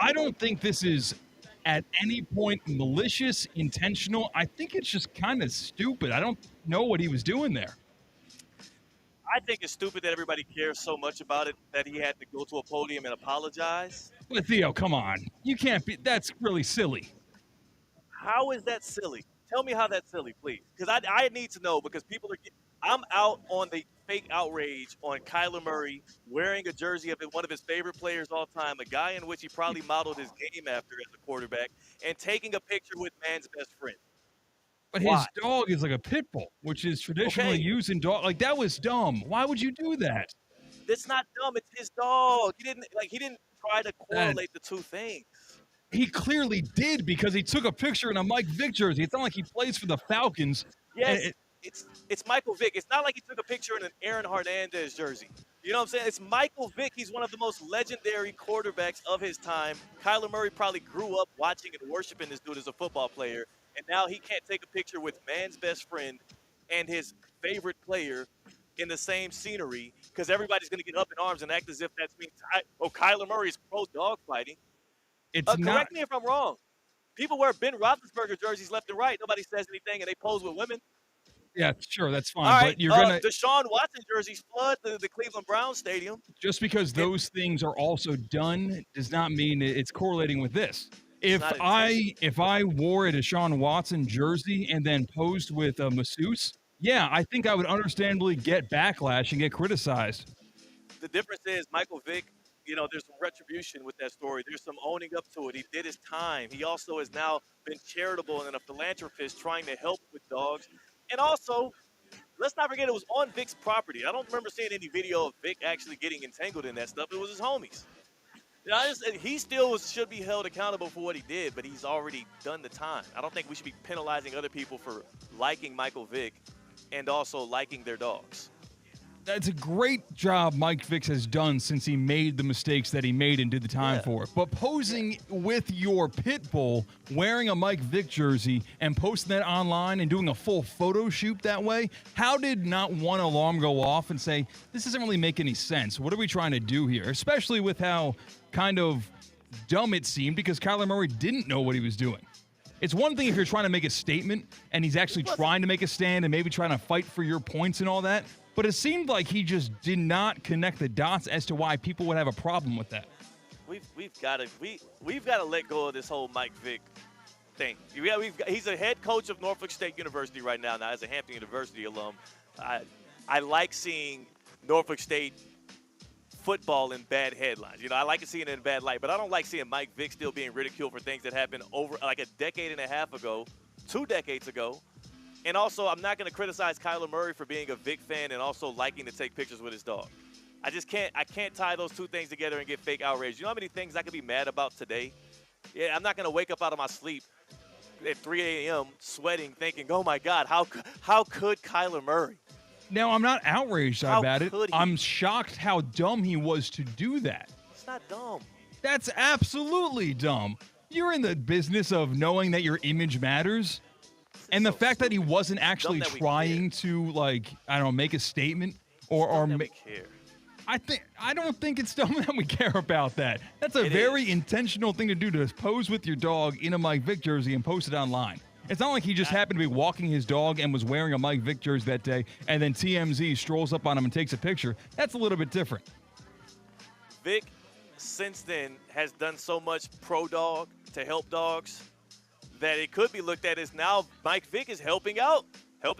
Speaker 2: I don't think this is at any point malicious, intentional. I think it's just kind of stupid. I don't know what he was doing there.
Speaker 1: I think it's stupid that everybody cares so much about it that he had to go to a podium and apologize.
Speaker 2: But Theo, come on. You can't be. That's really silly.
Speaker 1: How is that silly? Tell me how that's silly, please. Because I need to know, because I'm out on the fake outrage on Kyler Murray wearing a jersey of one of his favorite players all time, a guy in which he probably modeled his game after as a quarterback, and taking a picture with man's best friend.
Speaker 2: But his dog is like a pit bull, which is traditionally used in dog. Like, that was dumb. Why would you do that?
Speaker 1: That's not dumb. It's his dog. He didn't try to correlate the two things.
Speaker 2: He clearly did, because he took a picture in a Mike Vick jersey. It's not like he plays for the Falcons.
Speaker 1: Yes, it's Michael Vick. It's not like he took a picture in an Aaron Hernandez jersey. You know what I'm saying? It's Michael Vick. He's one of the most legendary quarterbacks of his time. Kyler Murray probably grew up watching and worshiping this dude as a football player, and now he can't take a picture with man's best friend and his favorite player in the same scenery, because everybody's going to get up in arms and act as if that means, Kyler Murray is pro-dog fighting. Correct me if I'm wrong. People wear Ben Roethlisberger jerseys left and right. Nobody says anything, and they pose with women.
Speaker 2: Yeah, sure, that's fine.
Speaker 1: All right,
Speaker 2: but you're gonna
Speaker 1: Deshaun Watson jerseys flood the Cleveland Browns stadium.
Speaker 2: just because those things are also done does not mean it's correlating with this. If I wore a Deshaun Watson jersey and then posed with a masseuse, yeah, I think I would understandably get backlash and get criticized.
Speaker 1: The difference is Michael Vick, there's some retribution with that story. There's some owning up to it. He did his time. He also has now been charitable and a philanthropist trying to help with dogs. And also, let's not forget, it was on Vick's property. I don't remember seeing any video of Vick actually getting entangled in that stuff. It was his homies. He still should be held accountable for what he did, but he's already done the time. I don't think we should be penalizing other people for liking Michael Vick and also liking their dogs.
Speaker 2: That's a great job Mike Vick has done since he made the mistakes that he made and did the time for it. But posing with your pit bull, wearing a Mike Vick jersey, and posting that online and doing a full photo shoot that way, how did not one alarm go off and say, this doesn't really make any sense? What are we trying to do here? Especially with how kind of dumb it seemed, because Kyler Murray didn't know what he was doing. It's one thing if you're trying to make a statement and he's actually trying to make a stand and maybe trying to fight for your points and all that, but it seemed like he just did not connect the dots as to why people would have a problem with that.
Speaker 1: We've got to let go of this whole Mike Vick thing. He's a head coach of Norfolk State University right now. Now, as a Hampton University alum, I like seeing Norfolk State football in bad headlines. I like to see it in a bad light, but I don't like seeing Mike Vick still being ridiculed for things that happened over like a decade and a half ago, 2 decades ago. And also, I'm not going to criticize Kyler Murray for being a Vick fan and also liking to take pictures with his dog. I can't tie those two things together and get fake outrage. You know how many things I could be mad about today? Yeah, I'm not going to wake up out of my sleep at 3 a.m. sweating, thinking, oh my God, how could Kyler Murray?
Speaker 2: Now, I'm not outraged about it. I'm shocked how dumb he was to do that.
Speaker 1: It's not dumb.
Speaker 2: That's absolutely dumb. You're in the business of knowing that your image matters. And the fact that he wasn't actually trying to, make a statement or make. I don't think it's dumb that we care about that. That's a very intentional thing to do, to pose with your dog in a Mike Vick jersey and post it online. It's not like he just happened to be walking his dog and was wearing a Mike Vick jersey that day, and then TMZ strolls up on him and takes a picture. That's a little bit different.
Speaker 1: Vick, since then, has done so much pro-dog to help dogs that it could be looked at as now Mike Vick is helping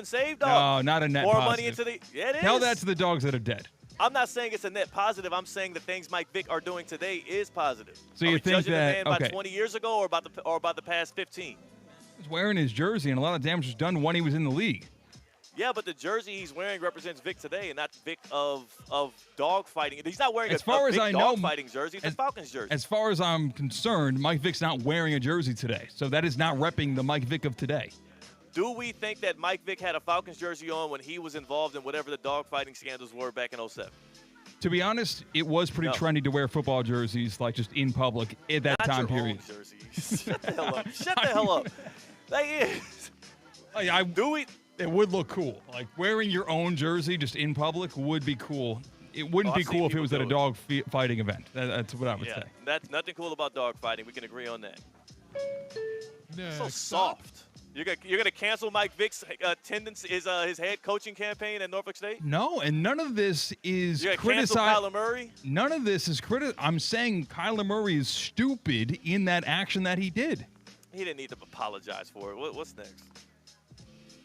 Speaker 1: save dogs.
Speaker 2: No, not a net
Speaker 1: More
Speaker 2: positive.
Speaker 1: money into the – yeah, it is.
Speaker 2: Tell that to the dogs that are dead.
Speaker 1: I'm not saying it's a net positive. I'm saying the things Mike Vick are doing today is positive.
Speaker 2: So you think
Speaker 1: judging
Speaker 2: that
Speaker 1: the man by 20 years ago or about the past 15?
Speaker 2: He's wearing his jersey, and a lot of damage was done when he was in the league.
Speaker 1: Yeah, but the jersey he's wearing represents Vick today and not Vick of dog fighting. He's not wearing a Vick dog fighting jersey. It's a Falcons jersey.
Speaker 2: As far as I'm concerned, Mike Vick's not wearing a jersey today. So that is not repping the Mike Vick of today.
Speaker 1: Do we think that Mike Vick had a Falcons jersey on when he was involved in whatever the dog fighting scandals were back in 2007?
Speaker 2: To be honest, it was pretty trendy to wear football jerseys, like just in public at that time period.
Speaker 1: Own jerseys. Shut the hell up. Shut the hell up.
Speaker 2: It would look cool. Like wearing your own jersey just in public would be cool. it wouldn't be
Speaker 1: I've seen
Speaker 2: cool if it
Speaker 1: people
Speaker 2: was at a
Speaker 1: do it.
Speaker 2: dog fighting event. That's what I would
Speaker 1: Yeah,
Speaker 2: say.
Speaker 1: that's nothing cool about dog fighting. We can agree on that.
Speaker 16: Next
Speaker 1: So
Speaker 16: up,
Speaker 1: soft. You're gonna cancel Mike Vick's attendance his head coaching campaign at Norfolk State?
Speaker 2: No, and none of this is
Speaker 1: You're gonna cancel
Speaker 2: criticized.
Speaker 1: Kyler Murray?
Speaker 2: None of this is I'm saying Kyler Murray is stupid in that action that he did.
Speaker 1: He didn't need to apologize for it. What's next?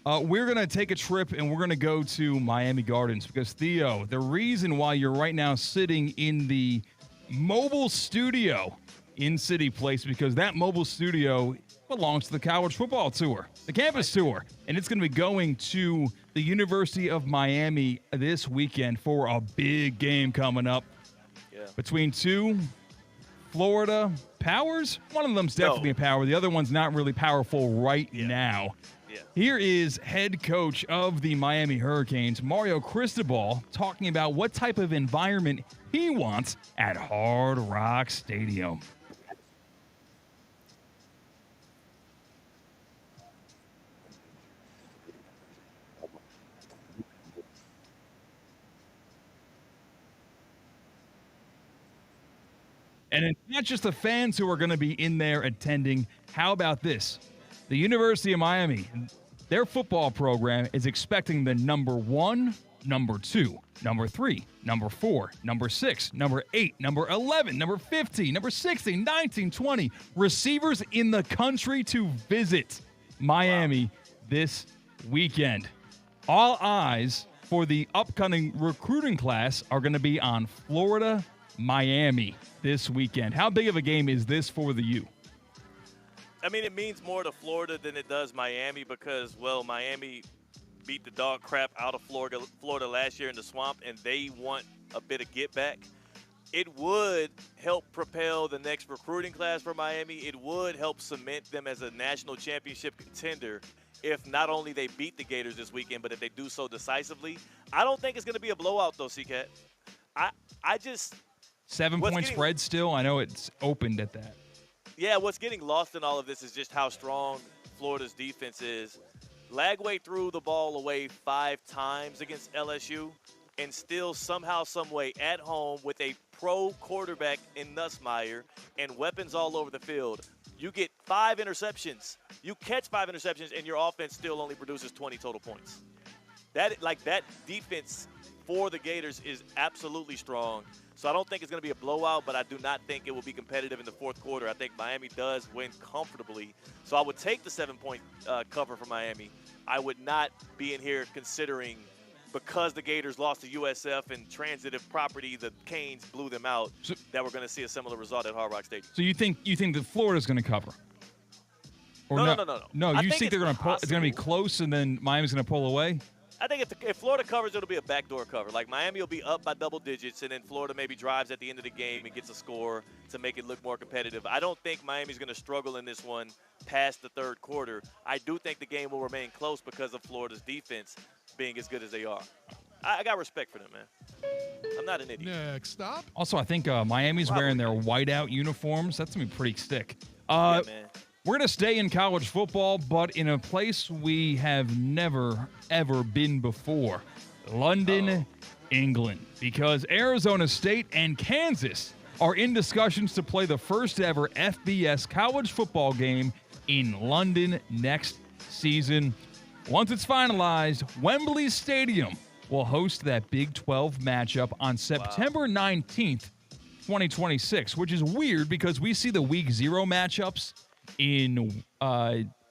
Speaker 2: We're going to take a trip and we're going to go to Miami Gardens because, Theo, the reason why you're right now sitting in the mobile studio in City Place, because that mobile studio belongs to the college football tour, the campus tour, and it's going to be going to the University of Miami this weekend for a big game coming up between two Florida powers. One of them's definitely a power. The other one's not really powerful right now. Here is head coach of the Miami Hurricanes, Mario Cristobal, talking about what type of environment he wants at Hard Rock Stadium. And it's not just the fans who are going to be in there attending. How about this? The University of Miami, their football program is expecting the number 1, number 2, number 3, number 4, number 6, number 8, number 11, number 15, number 16, 19, 20 receivers in the country to visit Miami this weekend. All eyes for the upcoming recruiting class are going to be on Florida, Miami this weekend. How big of a game is this for the U?
Speaker 1: I mean, it means more to Florida than it does Miami because, well, Miami beat the dog crap out of Florida last year in the swamp, and they want a bit of get back. It would help propel the next recruiting class for Miami. It would help cement them as a national championship contender if not only they beat the Gators this weekend, but if they do so decisively. I don't think it's going to be a blowout, though, C-Cat. I just –
Speaker 2: 7-point spread still? I know it's opened at that.
Speaker 1: Yeah, what's getting lost in all of this is just how strong Florida's defense is. Lagway threw the ball away 5 times against LSU and still somehow, someway at home with a pro quarterback in Nussmeier and weapons all over the field. You get 5 interceptions. You catch 5 interceptions and your offense still only produces 20 total points. That defense for the Gators is absolutely strong. So I don't think it's going to be a blowout, but I do not think it will be competitive in the fourth quarter. I think Miami does win comfortably. So I would take the 7-point cover for Miami. I would not be in here considering, because the Gators lost to USF and transitive property, the Canes blew them out, that we're going to see a similar result at Hard Rock Stadium.
Speaker 2: So you think that Florida's going to cover? Or
Speaker 1: No.
Speaker 2: No, you think they're going to it's going to be close and then Miami's going to pull away?
Speaker 1: I think if Florida covers, it'll be a backdoor cover. Like Miami will be up by double digits, and then Florida maybe drives at the end of the game and gets a score to make it look more competitive. I don't think Miami's going to struggle in this one past the third quarter. I do think the game will remain close because of Florida's defense being as good as they are. I got respect for them, man. I'm not an idiot.
Speaker 16: Next stop.
Speaker 2: Also, I think Miami's wearing their whiteout uniforms. That's going to be pretty sick.
Speaker 1: Yeah, man.
Speaker 2: We're going to stay in college football, but in a place we have never, ever been before. London, England. Because Arizona State and Kansas are in discussions to play the first ever FBS college football game in London next season. Once it's finalized, Wembley Stadium will host that Big 12 matchup on September 19th, 2026, which is weird because we see the Week 0 matchups in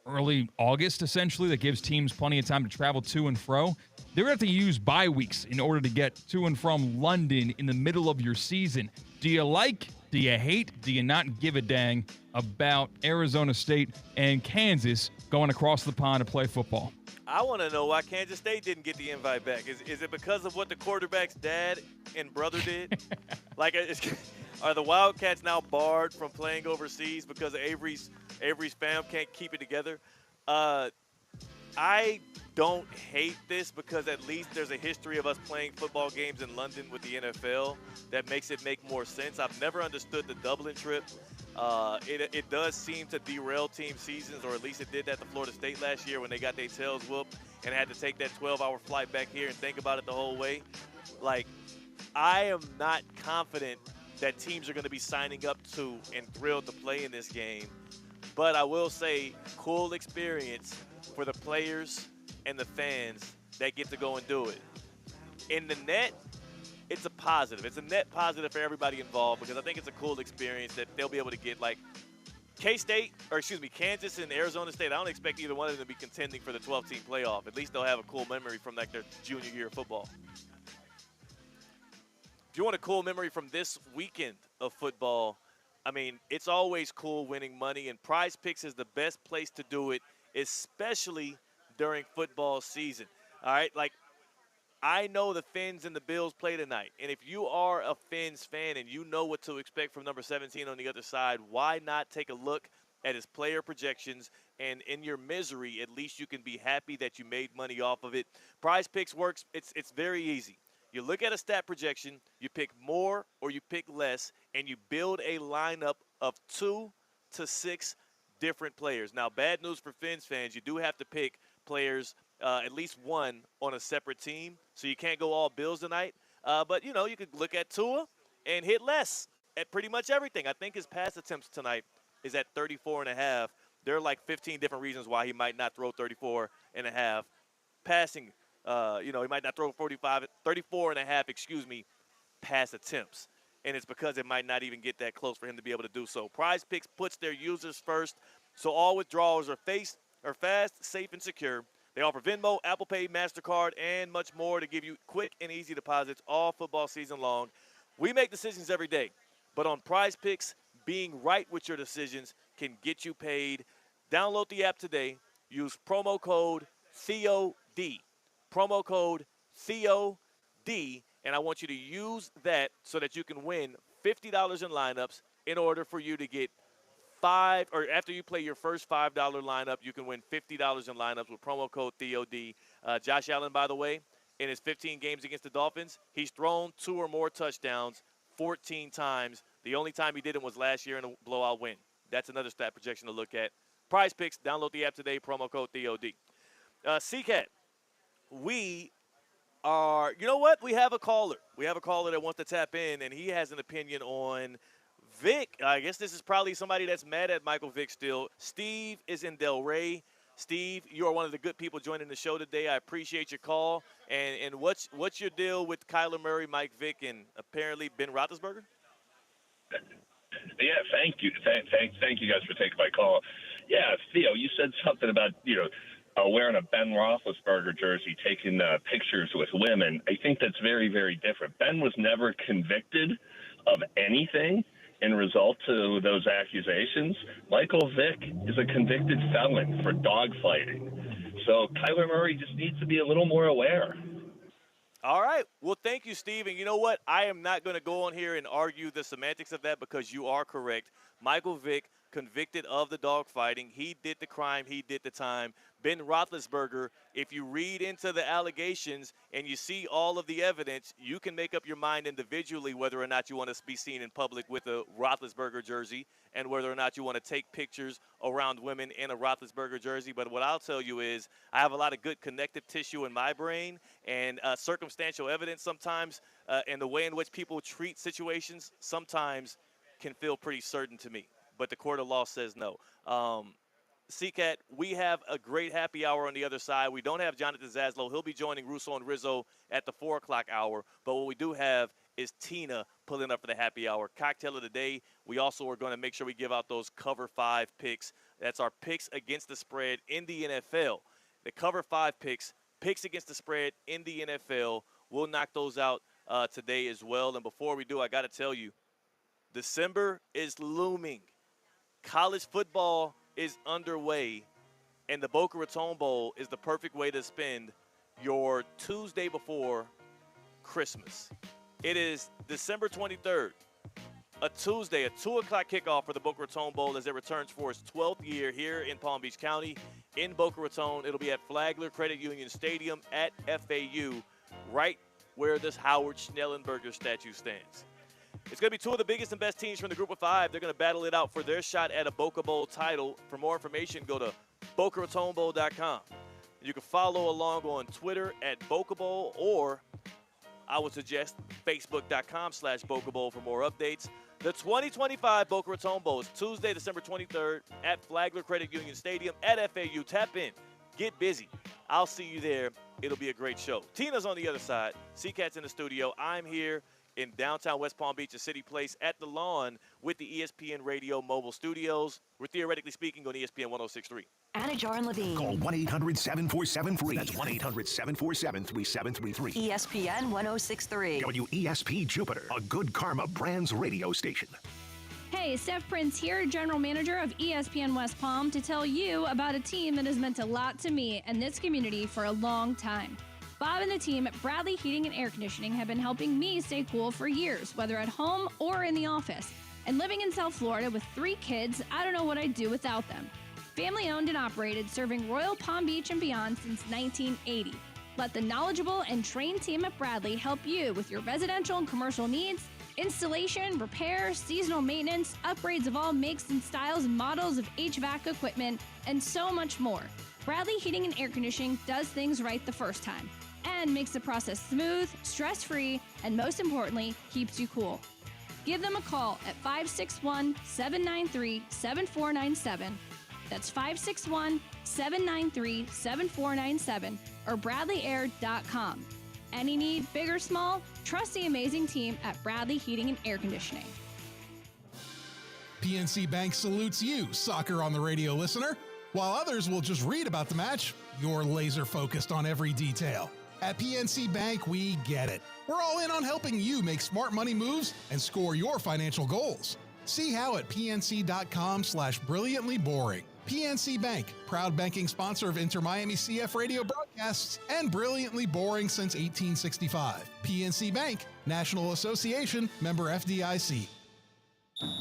Speaker 2: early August, essentially. That gives teams plenty of time to travel to and fro. They're going to have to use bye weeks in order to get to and from London in the middle of your season. Do you like, do you hate, do you not give a dang about Arizona State and Kansas going across the pond to play football?
Speaker 1: I want to know why Kansas State didn't get the invite back. Is it because of what the quarterback's dad and brother did? Are the Wildcats now barred from playing overseas because Avery's fam can't keep it together? I don't hate this because at least there's a history of us playing football games in London with the NFL that makes it make more sense. I've never understood the Dublin trip. It does seem to derail team seasons, or at least it did that to Florida State last year when they got their tails whooped and had to take that 12-hour flight back here and think about it the whole way. Like,
Speaker 17: I am not confident that teams are going to be signing up to and thrilled to play in this game. But I will say, cool experience for the players and the fans that get to go and do it. In the net, it's a positive. It's a net positive for everybody involved because I think it's a cool experience that they'll be able to get. Like Kansas and Arizona State, I don't expect either one of them to be contending for the 12-team playoff. At least they'll have a cool memory from like their junior year of football. If you want a cool memory from this weekend of football, I mean, it's always cool winning money, and Prize Picks is the best place to do it, especially during football season. All right, like, I know the Fins and the Bills play tonight, and if you are a Fins fan and you know what to expect from number 17 on the other side, why not take a look at his player projections, and in your misery, at least you can be happy that you made money off of it. Prize Picks works. It's very easy. You look at a stat projection, you pick more or you pick less, and you build a lineup of 2 to 6 different players. Now, bad news for Fins fans, you do have to pick players, at least one, on a separate team, so you can't go all Bills tonight. But, you know, you could look at Tua and hit less at pretty much everything. I think his pass attempts tonight is at 34.5. There are like 15 different reasons why he might not throw 34.5. Passing, he might not throw 34.5, pass attempts. And it's because it might not even get that close for him to be able to do so. Prize Picks puts their users first, so all withdrawals are fast, safe, and secure. They offer Venmo, Apple Pay, MasterCard, and much more to give you quick and easy deposits all football season long. We make decisions every day, but on Prize Picks, being right with your decisions can get you paid. Download the app today. Use promo code THEOD. Promo code THEOD, and I want you to use that so that you can win $50 in lineups in order for you to get after you play your first $5 lineup, you can win $50 in lineups with promo code THEOD. Josh Allen, by the way, in his 15 games against the Dolphins, he's thrown 2 or more touchdowns 14 times. The only time he did it was last year in a blowout win. That's another stat projection to look at. Prize Picks, download the app today, promo code THEOD. CCAT, we are, you know what? We have a caller. We have a caller that wants to tap in, and he has an opinion on Vic. I guess this is probably somebody that's mad at Michael Vick still. Steve is in Delray. Steve, you are one of the good people joining the show today. I appreciate your call. And what's your deal with Kyler Murray, Mike Vick, and apparently Ben Roethlisberger?
Speaker 18: Yeah, thank you. Thank you guys for taking my call. Yeah, Theo, you said something about, wearing a Ben Roethlisberger jersey, taking pictures with women. I think that's very, very different. Ben was never convicted of anything in result to those accusations. Michael Vick is a convicted felon for dogfighting. So Kyler Murray just needs to be a little more aware.
Speaker 17: All right. Well, thank you, Steve. And you know what? I am not going to go on here and argue the semantics of that because you are correct. Michael Vick, convicted of the dogfighting. He did the crime. He did the time. Ben Roethlisberger, if you read into the allegations and you see all of the evidence, you can make up your mind individually whether or not you want to be seen in public with a Roethlisberger jersey and whether or not you want to take pictures around women in a Roethlisberger jersey. But what I'll tell you is I have a lot of good connective tissue in my brain, and circumstantial evidence sometimes and the way in which people treat situations sometimes can feel pretty certain to me. But the court of law says no. CCAT, we have a great happy hour on the other side. We don't have Jonathan Zaslow. He'll be joining Russo and Rizzo at the 4 o'clock hour. But what we do have is Tina pulling up for the happy hour. Cocktail of the day, we also are going to make sure we give out those Cover 5 picks. That's our picks against the spread in the NFL. The Cover 5 picks against the spread in the NFL. We'll knock those out today as well. And before we do, I got to tell you, December is looming. College football is underway, and the Boca Raton Bowl is the perfect way to spend your Tuesday before Christmas. It is December 23rd, a Tuesday, a 2 o'clock kickoff for the Boca Raton Bowl as it returns for its 12th year here in Palm Beach County in Boca Raton. It'll be at Flagler Credit Union Stadium at FAU, right where this Howard Schnellenberger statue stands. It's going to be 2 of the biggest and best teams from the group of 5. They're going to battle it out for their shot at a Boca Bowl title. For more information, go to BocaRatonBowl.com. You can follow along on Twitter at Boca Bowl or I would suggest facebook.com/Boca Bowl for more updates. The 2025 Boca Raton Bowl is Tuesday, December 23rd at Flagler Credit Union Stadium at FAU. Tap in. Get busy. I'll see you there. It'll be a great show. Tina's on the other side. C-Cat's in the studio. I'm here in downtown West Palm Beach at City Place at the Lawn with the ESPN Radio mobile studios. We're theoretically speaking on ESPN 106.3.
Speaker 15: Anajar and Levine.
Speaker 6: Call 1-800-747-FREE. That's 1-800-747-3733.
Speaker 15: ESPN 1063.
Speaker 6: WESP Jupiter, a Good Karma Brands radio station.
Speaker 19: Hey, Steph Prince here, General Manager of ESPN West Palm, to tell you about a team that has meant a lot to me and this community for a long time. Bob and the team at Bradley Heating and Air Conditioning have been helping me stay cool for years, whether at home or in the office. And living in South Florida with 3 kids, I don't know what I'd do without them. Family owned and operated, serving Royal Palm Beach and beyond since 1980. Let the knowledgeable and trained team at Bradley help you with your residential and commercial needs, installation, repair, seasonal maintenance, upgrades of all makes and styles and models of HVAC equipment, and so much more. Bradley Heating and Air Conditioning does things right the first time and makes the process smooth, stress-free, and most importantly, keeps you cool. Give them a call at 561-793-7497. That's 561-793-7497 or bradleyair.com. Any need, big or small, trust the amazing team at Bradley Heating and Air Conditioning.
Speaker 20: PNC Bank salutes you, Soccer on the Radio listener. While others will just read about the match, you're laser focused on every detail. At PNC Bank, we get it. We're all in on helping you make smart money moves and score your financial goals. See how at pnc.com/brilliantlyboring. PNC Bank, proud banking sponsor of Inter Miami CF radio broadcasts and Brilliantly Boring since 1865. PNC Bank, National Association, member FDIC.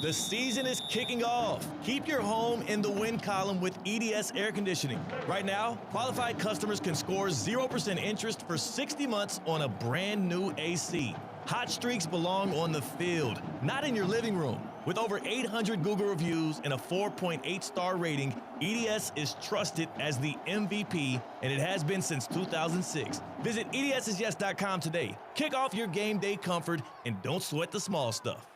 Speaker 1: The season is kicking off. Keep your home in the win column with EDS Air Conditioning. Right now, qualified customers can score 0% interest for 60 months on a brand new AC. Hot streaks belong on the field, not in your living room. With over 800 Google reviews and a 4.8-star rating, EDS is trusted as the MVP, and it has been since 2006. Visit EDSIsYes.com today. Kick off your game day comfort and don't sweat the small stuff.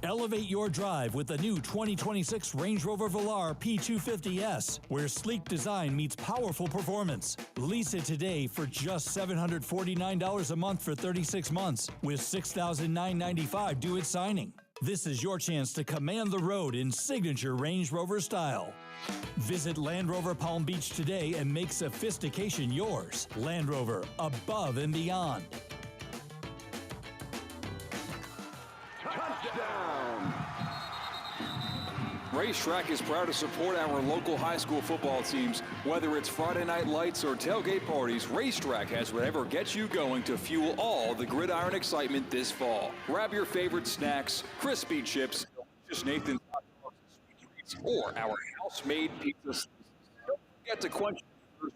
Speaker 21: Elevate your drive with the new 2026 Range Rover Velar P250S, where sleek design meets powerful performance. Lease it today for just $749 a month for 36 months, with $6,995 due at signing. This is your chance to command the road in signature Range Rover style. Visit Land Rover Palm Beach today and make sophistication yours. Land Rover, above and beyond.
Speaker 22: Racetrack is proud to support our local high school football teams. Whether it's Friday night lights or tailgate parties, Racetrack has whatever gets you going to fuel all the gridiron excitement this fall. Grab your favorite snacks, crispy chips, just Nathan's hot dogs and sweet treats, or our house-made pizza slices. Don't forget to quench the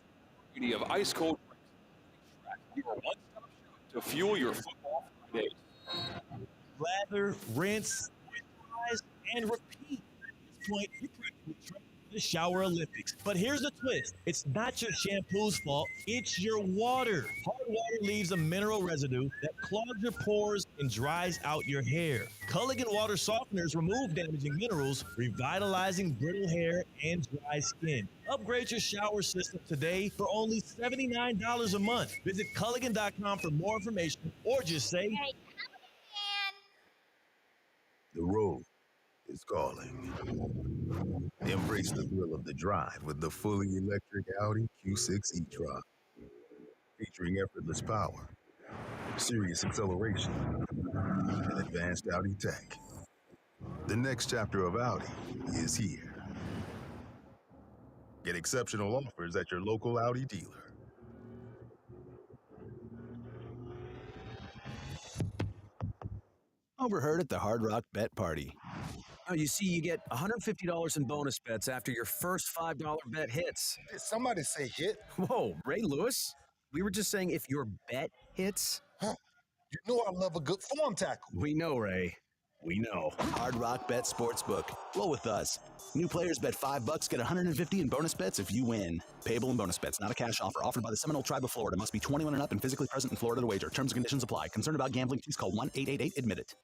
Speaker 22: variety of ice-cold drinks. Racetrack, your one-stop shop to fuel your football Fridays.
Speaker 1: Lather, rinse, rinse, and repeat. Point, the Shower Olympics. But here's the twist. It's not your shampoo's fault. It's your water. Hard water leaves a mineral residue that clogs your pores and dries out your hair. Culligan water softeners remove damaging minerals, revitalizing brittle hair and dry skin. Upgrade your shower system today for only $79 a month. Visit Culligan.com for more information or just say,
Speaker 23: Hey,
Speaker 9: The road is calling. Embrace the thrill of the drive with the fully electric Audi Q6 e-tron. Featuring effortless power, serious acceleration, and advanced Audi tech. The next chapter of Audi is here. Get exceptional offers at your local Audi dealer.
Speaker 24: Overheard at the Hard Rock Bet Party. Oh, you see, you get $150 in bonus bets after your first $5 bet hits.
Speaker 25: Did somebody say hit?
Speaker 24: Whoa, Ray Lewis? We were just saying if your bet hits.
Speaker 25: Huh. You know I love a good form tackle.
Speaker 24: We know, Ray. We know. Hard Rock Bet Sportsbook. Roll with us. New players bet $5, get $150 in bonus bets if you win. Payable in bonus bets, not a cash offer. Offered by the Seminole Tribe of Florida. Must be 21 and up and physically present in Florida to wager. Terms and conditions apply. Concerned about gambling? Please call 1-888-ADMIT-IT.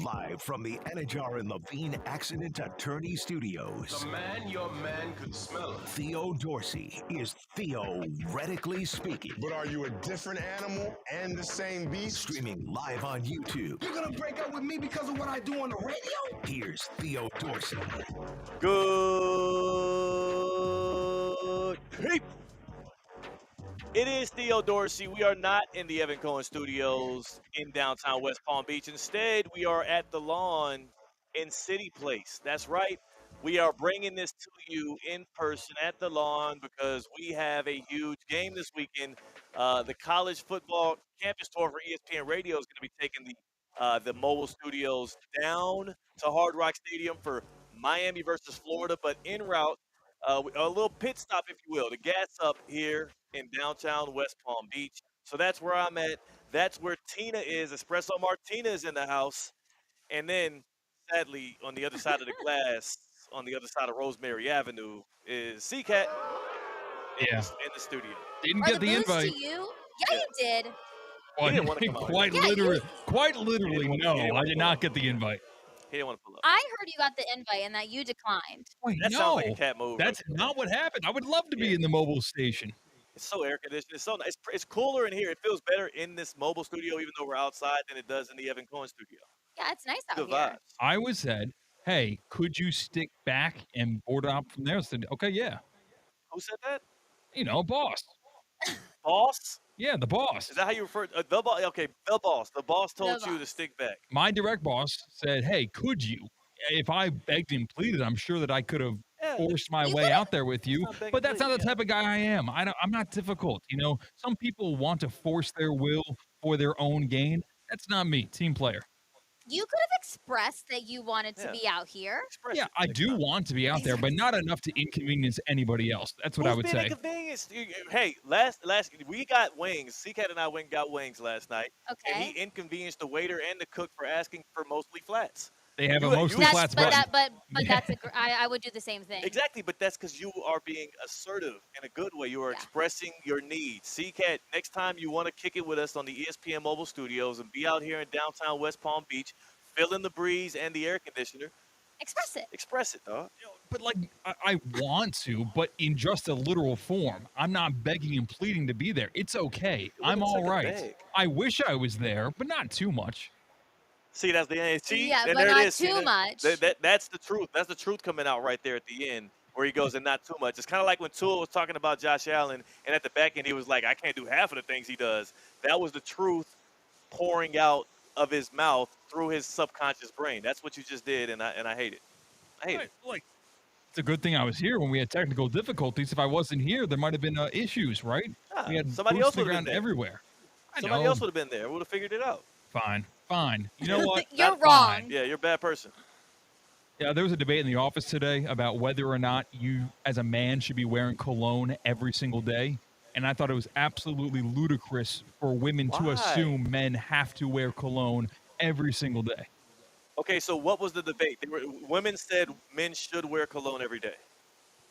Speaker 6: Live from the Anajar and Levine Accident Attorney Studios.
Speaker 3: The man your man could smell it.
Speaker 6: Theo Dorsey is theoretically speaking.
Speaker 3: But are you a different animal and the same beast?
Speaker 6: Streaming live on YouTube.
Speaker 3: You're gonna break up with me because of what I do on the radio?
Speaker 6: Here's Theo Dorsey.
Speaker 17: Good people. It is Theo Dorsey. We are not in the Evan Cohen Studios in downtown West Palm Beach. Instead, we are at the Lawn in City Place. That's right. We are bringing this to you in person at the Lawn because we have a huge game this weekend. The college football campus tour for ESPN Radio is going to be taking the mobile studios down to Hard Rock Stadium for Miami versus Florida, but en route, a little pit stop, if you will, to gas up here in downtown West Palm Beach. So that's where I'm at. That's where Tina is. Espresso Martina is in the house. And then, sadly, on the other side of the glass, on the other side of Rosemary Avenue, is C-Cat in the studio.
Speaker 2: Didn't get the invite.
Speaker 11: To you? Yeah, you did.
Speaker 2: Well,
Speaker 17: didn't wanna come out.
Speaker 2: quite
Speaker 11: Yeah,
Speaker 2: literally, no. I did not get the invite.
Speaker 17: He didn't want to pull up.
Speaker 11: I heard you got the invite and that you declined.
Speaker 2: Wait,
Speaker 17: That
Speaker 2: no.
Speaker 17: sounds like a cat move.
Speaker 2: That's not what happened. I would love to be in the mobile station.
Speaker 17: It's so air conditioned. It's so nice. It's cooler in here. It feels better in this mobile studio, even though we're outside, than it does in the Evan Cohen studio.
Speaker 11: Yeah, it's nice out
Speaker 17: Good
Speaker 11: here.
Speaker 17: vibes.
Speaker 2: I was said, hey, could you stick back and board up from there? I said, okay, yeah.
Speaker 17: Who said that?
Speaker 2: You know, boss.
Speaker 17: Boss?
Speaker 2: Yeah, the boss.
Speaker 17: Is that how you refer to the boss? Okay, the boss. The boss told
Speaker 11: The
Speaker 17: you to stick back.
Speaker 2: My direct boss said, hey, could you? If I begged and pleaded, I'm sure that I could have forced my way out there with you. But that's not the type of guy I am. I'm not difficult. You know, some people want to force their will for their own gain. That's not me. Team player.
Speaker 11: You could have expressed that you wanted to be out here.
Speaker 2: Yeah, I do want to be out there, but not enough to inconvenience anybody else. That's what I would say.
Speaker 17: Hey, last we got wings. C-Cat and I went and got wings last night.
Speaker 11: Okay.
Speaker 17: And he inconvenienced the waiter and the cook for asking for mostly flats.
Speaker 2: They have a mostly flats button.
Speaker 11: But that's I would do the same thing.
Speaker 17: Exactly, but that's because you are being assertive in a good way. You are expressing your needs. C-Cat, next time you want to kick it with us on the ESPN Mobile Studios and be out here in downtown West Palm Beach, feeling the breeze and the air conditioner,
Speaker 11: express it.
Speaker 17: Express it, dog.
Speaker 2: But like, I want to, but in just a literal form. I'm not begging and pleading to be there. It's okay. I'm all right. I wish I was there, but not too much.
Speaker 17: See, that's the end. See,
Speaker 11: Yeah,
Speaker 17: and
Speaker 11: but
Speaker 17: there
Speaker 11: not
Speaker 17: it is.
Speaker 11: too much.
Speaker 17: That's the truth. That's the truth coming out right there at the end, where he goes and not too much. It's kind of like when Tua was talking about Josh Allen, and at the back end he was like, "I can't do half of the things he does." That was the truth pouring out of his mouth through his subconscious brain. That's what you just did, and I hate it. I hate it.
Speaker 2: Like, it's a good thing I was here when we had technical difficulties. If I wasn't here, there might have been issues, right? We had
Speaker 17: somebody
Speaker 2: boots
Speaker 17: else
Speaker 2: on the
Speaker 17: would have been
Speaker 2: ground
Speaker 17: there.
Speaker 2: everywhere.
Speaker 17: Somebody else would have been there. Would have figured it out.
Speaker 2: Fine. You know what?
Speaker 11: You're
Speaker 2: That's
Speaker 11: wrong.
Speaker 2: fine.
Speaker 17: Yeah, you're a bad person.
Speaker 2: Yeah, there was a debate in the office today about whether or not you, as a man, should be wearing cologne every single day. And I thought it was absolutely ludicrous for women to
Speaker 17: Why?
Speaker 2: assume men have to wear cologne every single day.
Speaker 17: Okay, so what was the debate? Women said men should wear cologne every day.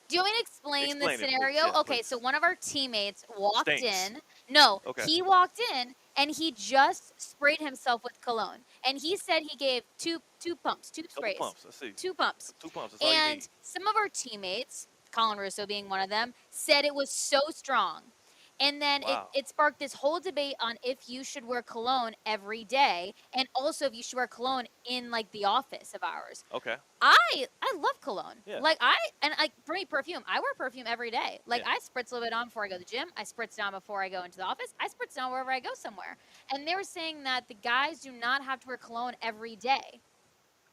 Speaker 11: Do you want me to explain the
Speaker 17: Explain it, please.
Speaker 11: scenario?
Speaker 17: Yes,
Speaker 11: okay, so one of our teammates walked
Speaker 17: Stinks.
Speaker 11: in. No,
Speaker 17: Okay.
Speaker 11: he walked in and he just sprayed himself with cologne. And he said he gave two pumps, two sprays.
Speaker 17: Couple pumps. Let's see.
Speaker 11: 2 pumps.
Speaker 17: 2 pumps. That's all you
Speaker 11: And
Speaker 17: need.
Speaker 11: some of our teammates, Colin Russo being one of them, said it was so strong. And then
Speaker 17: Wow.
Speaker 11: it sparked this whole debate on if you should wear cologne every day and also if you should wear cologne in like the office of ours.
Speaker 17: Okay.
Speaker 11: I love cologne.
Speaker 17: Yeah.
Speaker 11: Like for me perfume, I wear perfume every day. Like I spritz a little bit on before I go to the gym. I spritz down before I go into the office. I spritz down wherever I go somewhere. And they were saying that the guys do not have to wear cologne every day.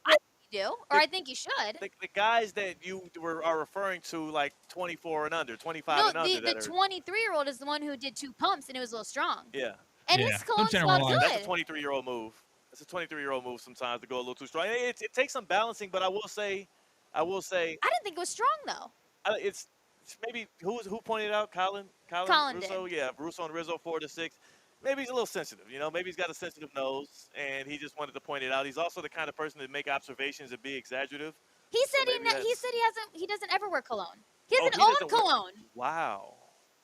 Speaker 11: I think you do, or I think you should.
Speaker 17: The guys that you are referring to, like 24 and under, 25
Speaker 11: No,
Speaker 17: and under.
Speaker 11: the 23-year-old is the one who did 2 pumps and it was a little strong.
Speaker 17: Yeah.
Speaker 11: And his cologne smelled good.
Speaker 17: That's a 23-year-old move. That's a 23-year-old move sometimes to go a little too strong. It takes some balancing, but I will say.
Speaker 11: I didn't think it was strong though.
Speaker 17: It's maybe who pointed out Colin
Speaker 11: Colin
Speaker 17: Russo?
Speaker 11: did.
Speaker 17: Yeah, Russo and Rizzo 4 to 6. maybe he's a little sensitive. Maybe he's got a sensitive nose, and he just wanted to point it out. He's also the kind of person to make observations and be exaggerative.
Speaker 11: He said
Speaker 17: maybe
Speaker 11: he doesn't ever wear cologne. He
Speaker 17: Oh,
Speaker 11: doesn't
Speaker 17: he
Speaker 11: own
Speaker 17: doesn't wear-
Speaker 11: cologne.
Speaker 17: Wow.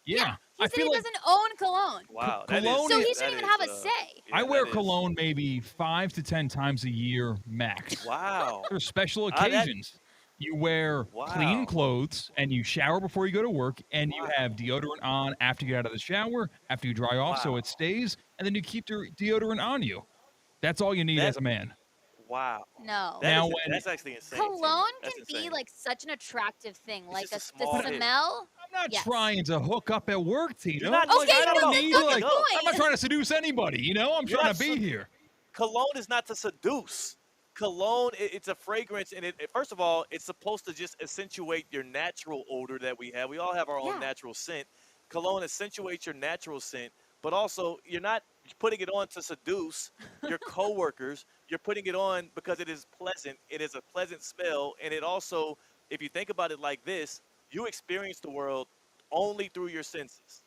Speaker 2: Yeah.
Speaker 11: He
Speaker 2: I
Speaker 11: said
Speaker 2: feel
Speaker 11: he
Speaker 2: like
Speaker 11: doesn't own cologne.
Speaker 17: Wow.
Speaker 2: Cologne
Speaker 11: So he
Speaker 2: is-
Speaker 11: shouldn't even have a say.
Speaker 2: I wear cologne maybe 5 to 10 times a year max.
Speaker 17: Wow.
Speaker 2: For special
Speaker 17: that-
Speaker 2: occasions. You wear clean
Speaker 17: Wow.
Speaker 2: clothes and you shower before you go to work and you have deodorant on after you get out of the shower, after you dry off so it stays, and then you keep your deodorant on you. That's all you need as a man.
Speaker 17: Wow.
Speaker 11: No.
Speaker 17: That's actually insane.
Speaker 11: Cologne
Speaker 17: That's
Speaker 11: can
Speaker 17: insane.
Speaker 11: be like such an attractive thing, like
Speaker 17: just a
Speaker 11: the
Speaker 17: small hit.
Speaker 11: smell.
Speaker 2: I'm not
Speaker 11: Yes.
Speaker 2: trying to hook up at work, Tina.
Speaker 17: You're not-
Speaker 11: Okay,
Speaker 2: I don't
Speaker 11: no,
Speaker 2: need
Speaker 11: that's
Speaker 2: like,
Speaker 11: the point.
Speaker 2: I'm not trying to seduce anybody, I'm
Speaker 17: You're
Speaker 2: trying
Speaker 17: not
Speaker 2: to be here.
Speaker 17: Cologne is not to seduce. Cologne, it's a fragrance, and first of all, it's supposed to just accentuate your natural odor that we have. We all have our own natural scent. Cologne accentuates your natural scent, but also you're not putting it on to seduce your coworkers. You're putting it on because it is pleasant. It is a pleasant smell, and it also, if you think about it like this, you experience the world only through your senses.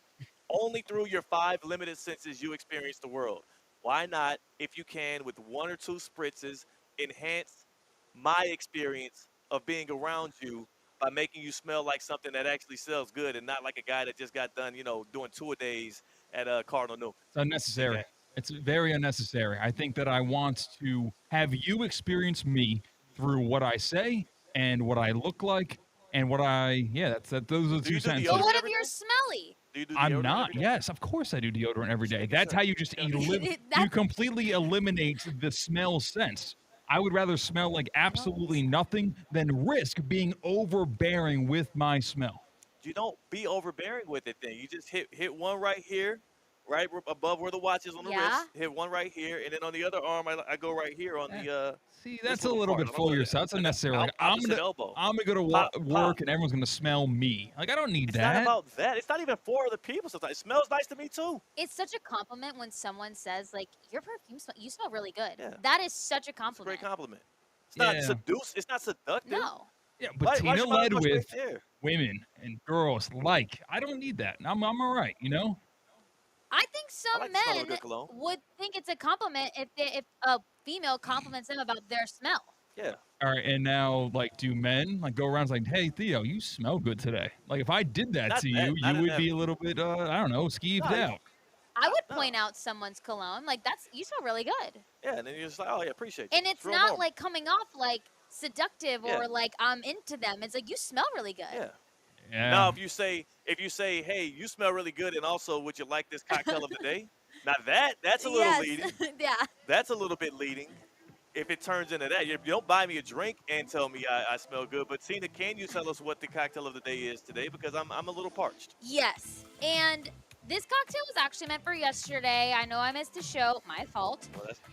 Speaker 17: Only through your 5 limited senses you experience the world. Why not, if you can, with 1 or 2 spritzes, enhance my experience of being around you by making you smell like something that actually smells good and not like a guy that just got done, doing 2-a-days at Cardinal Newman.
Speaker 2: It's unnecessary.
Speaker 17: Okay.
Speaker 2: It's very unnecessary. I think that I want to have you experience me through what I say and what I look like and what I, those are the two sentences.
Speaker 11: But what if you're smelly?
Speaker 17: Do you do
Speaker 2: I'm
Speaker 17: deodorant
Speaker 2: not.
Speaker 17: every day?
Speaker 2: Yes, of course I do deodorant every day. That's how you just you completely eliminate the smell sense. I would rather smell like absolutely nothing than risk being overbearing with my smell.
Speaker 17: You don't be overbearing with it then. You just hit one right here, right above where the watch is on the wrist. Hit one right here, and then on the other arm, I go right here on the.
Speaker 2: See, that's a little bit full of yourself. That's unnecessary. Like, I'm
Speaker 17: opposite elbow.
Speaker 2: gonna go to work and everyone's gonna smell me. Like I don't need
Speaker 17: It's
Speaker 2: that.
Speaker 17: not about that. It's not even for other people sometimes. It smells nice to me too.
Speaker 11: It's such a compliment when someone says like your perfume you smell really good. That is such a compliment.
Speaker 17: Great compliment. It's not
Speaker 2: Yeah.
Speaker 17: seduce. It's not seductive.
Speaker 11: No.
Speaker 2: Yeah, but
Speaker 17: Why
Speaker 2: Tina
Speaker 17: you might
Speaker 2: led
Speaker 17: as well
Speaker 2: with
Speaker 17: stay there?
Speaker 2: women and girls like. I don't need that. I'm all right,
Speaker 11: I think some
Speaker 17: like the smell of
Speaker 11: men
Speaker 17: good cologne.
Speaker 11: would think it's a compliment if a female compliments them about their smell.
Speaker 17: Yeah.
Speaker 2: All right, and now, like, do men like go around like, "Hey, Theo, you smell good today"? Like, if I did that
Speaker 17: Not
Speaker 2: to
Speaker 17: that-
Speaker 2: you,
Speaker 17: not
Speaker 2: you
Speaker 17: in
Speaker 2: would
Speaker 17: that-
Speaker 2: be a little bit, I don't know, skeeved
Speaker 17: No,
Speaker 2: out.
Speaker 11: I would point out someone's cologne like you smell really good,
Speaker 17: Yeah, and then you're just like, oh yeah, appreciate you.
Speaker 11: and it's
Speaker 17: real
Speaker 11: not
Speaker 17: normal.
Speaker 11: like coming off like seductive
Speaker 17: Yeah.
Speaker 11: or like I'm into them. It's like you smell really good.
Speaker 17: Yeah.
Speaker 2: Yeah.
Speaker 17: Now, if you say, hey, you smell really good, and also would you like this cocktail of the day? Now that's a little
Speaker 11: Yes.
Speaker 17: leading.
Speaker 11: Yeah.
Speaker 17: That's a little bit leading. If it turns into that, you don't buy me a drink and tell me I smell good. But Tina, can you tell us what the cocktail of the day is today? Because I'm a little parched.
Speaker 11: Yes. And this cocktail was actually meant for yesterday. I know I missed the show. My fault.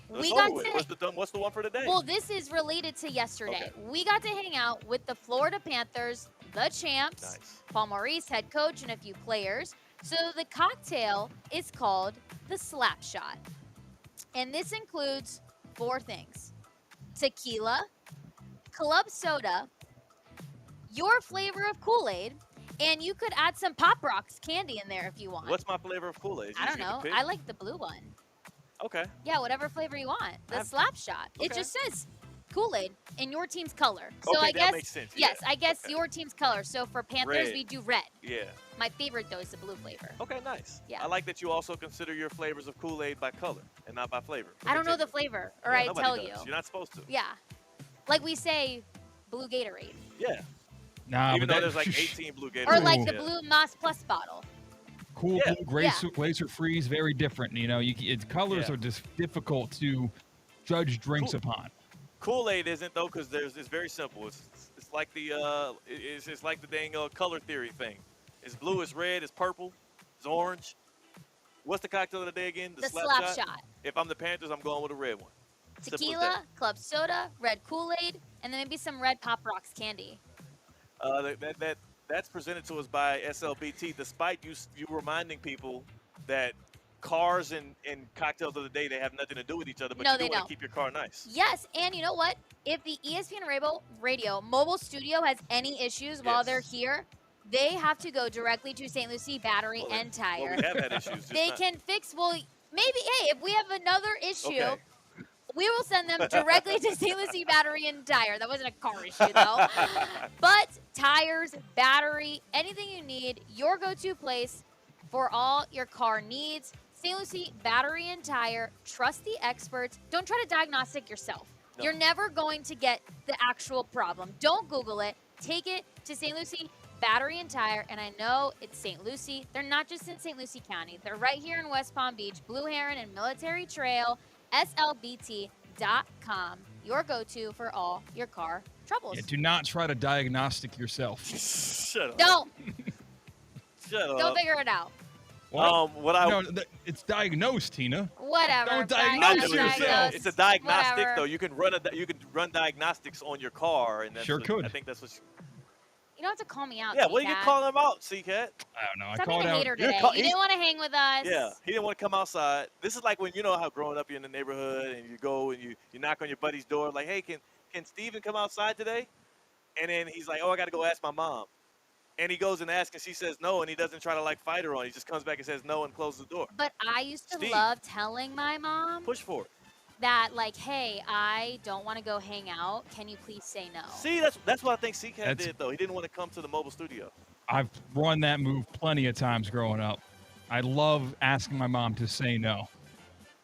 Speaker 17: Well,
Speaker 11: We got
Speaker 17: over
Speaker 11: to-
Speaker 17: with. What's the one for today?
Speaker 11: Well, this is related to yesterday. We got to hang out with the Florida Panthers, the champs, Paul Maurice, head coach, and a few players. So the cocktail is called the Slap Shot. And this includes 4 things: tequila, club soda, your flavor of Kool-Aid, and you could add some Pop Rocks candy in there if you want.
Speaker 17: What's my flavor of Kool-Aid?
Speaker 11: I don't know. I like the blue one.
Speaker 17: Okay.
Speaker 11: Yeah, whatever flavor you want. The Slap Shot. It just says Kool-Aid in your team's color. So
Speaker 17: Okay,
Speaker 11: I
Speaker 17: that
Speaker 11: guess
Speaker 17: makes sense,
Speaker 11: yes,
Speaker 17: yeah.
Speaker 11: I guess your team's color. So for Panthers,
Speaker 17: Red.
Speaker 11: we do red.
Speaker 17: Yeah.
Speaker 11: My favorite though is the blue flavor.
Speaker 17: Okay, nice.
Speaker 11: Yeah.
Speaker 17: I like that you also consider your flavors of Kool-Aid by color and not by flavor.
Speaker 11: I don't know the flavor, or
Speaker 17: Yeah,
Speaker 11: I
Speaker 17: nobody
Speaker 11: tell
Speaker 17: does.
Speaker 11: you.
Speaker 17: You're not supposed to.
Speaker 11: Yeah, like we say, blue Gatorade,
Speaker 17: Yeah.
Speaker 2: Nah,
Speaker 17: Even
Speaker 2: but
Speaker 17: though
Speaker 2: that,
Speaker 17: there's like 18 blue Gatorade.
Speaker 11: or like the
Speaker 17: Yeah.
Speaker 11: blue Moss Plus bottle.
Speaker 2: cool
Speaker 17: Yeah.
Speaker 2: blue glacier freeze, very different. Colors
Speaker 17: Yeah.
Speaker 2: are just difficult to judge drinks upon.
Speaker 17: Kool-Aid isn't though, because it's very simple. It's like it's like the dang color theory thing. It's blue, it's red, it's purple, it's orange. What's the cocktail of the day again?
Speaker 11: The Slap Shot.
Speaker 17: If I'm the Panthers, I'm going with a red one. Simple as
Speaker 11: Tequila,
Speaker 17: that.
Speaker 11: club soda, red Kool-Aid, and then maybe some red Pop Rocks candy.
Speaker 17: That's presented to us by SLBT. Despite you reminding people that cars and cocktails of the day, they have nothing to do with each other, but
Speaker 11: No,
Speaker 17: you
Speaker 11: they
Speaker 17: do want
Speaker 11: don't.
Speaker 17: to keep your car nice.
Speaker 11: Yes, and you know what? If the ESPN Radio mobile studio has any issues while they're here, they have to go directly to St. Lucie Battery and Tire.
Speaker 17: Well, we have had issues. just
Speaker 11: They
Speaker 17: not-
Speaker 11: can fix. Well, Maybe, hey, if we have another issue,
Speaker 17: Okay.
Speaker 11: we will send them directly to St. Lucie Battery and Tire. That wasn't a car issue, though. But tires, battery, anything you need, your go-to place for all your car needs. St. Lucie Battery and Tire. Trust the experts. Don't try to diagnostic yourself.
Speaker 17: No.
Speaker 11: You're never going to get the actual problem. Don't Google it. Take it to St. Lucie Battery and Tire. And I know it's St. Lucie. They're not just in St. Lucie County. They're right here in West Palm Beach, Blue Heron and Military Trail. slbt.com, your go-to for all your car troubles.
Speaker 2: Yeah, do not try to diagnostic yourself.
Speaker 17: Shut up.
Speaker 11: Don't.
Speaker 17: Shut up.
Speaker 11: Go figure it out.
Speaker 2: No, it's diagnosed, Tina.
Speaker 11: Whatever.
Speaker 2: Don't diagnose yourself.
Speaker 17: It's a diagnostic,
Speaker 11: Whatever.
Speaker 17: though. You can run diagnostics on your car, and that's
Speaker 2: Sure
Speaker 17: what,
Speaker 2: could.
Speaker 17: I think that's what.
Speaker 11: You don't have to call me out.
Speaker 17: Yeah, what are you
Speaker 11: T-Cat.
Speaker 17: calling him out, C-Cat?
Speaker 2: I don't know.
Speaker 11: Stop
Speaker 2: I called
Speaker 11: being a
Speaker 2: out.
Speaker 11: hater today. You didn't want to hang with us.
Speaker 17: Yeah, he didn't want to come outside. This is like when you know how growing up you're in the neighborhood and you go and you knock on your buddy's door like, hey, can Steven come outside today? And then he's like, oh, I got to go ask my mom. And he goes and asks and she says no, and he doesn't try to like fight her on. He just comes back and says no and closes the door.
Speaker 11: But I used to
Speaker 17: Steve.
Speaker 11: love telling my mom
Speaker 17: Push for it.
Speaker 11: that, like, hey, I don't want to go hang out. Can you please say no?
Speaker 17: See, that's what I think C-Cat did, though. He didn't want to come to the mobile studio.
Speaker 2: I've run that move plenty of times growing up. I love asking my mom to say no.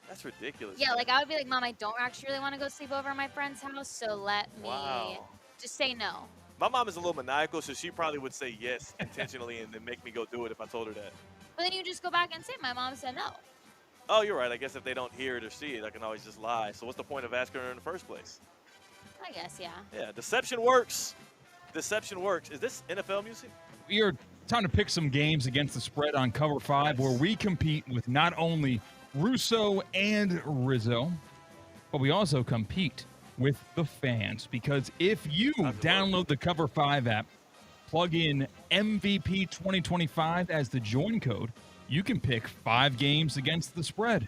Speaker 17: That's ridiculous.
Speaker 11: Yeah, like I would be like, Mom, I don't actually really want to go sleep over at my friend's house, so let me just say no.
Speaker 17: My mom is a little maniacal, so she probably would say yes intentionally and then make me go do it if I told her that.
Speaker 11: But then you just go back and say, my mom said no.
Speaker 17: Oh, you're right. I guess if they don't hear it or see it, I can always just lie. So what's the point of asking her in the first place?
Speaker 11: I guess, yeah.
Speaker 17: Yeah, deception works. Deception works. Is this NFL music?
Speaker 2: We are time to pick some games against the spread on Cover 5 where we compete with not only Russo and Rizzo, but we also compete with the fans. Because if you download the Cover 5 app, plug in MVP 2025 as the join code, you can pick 5 games against the spread.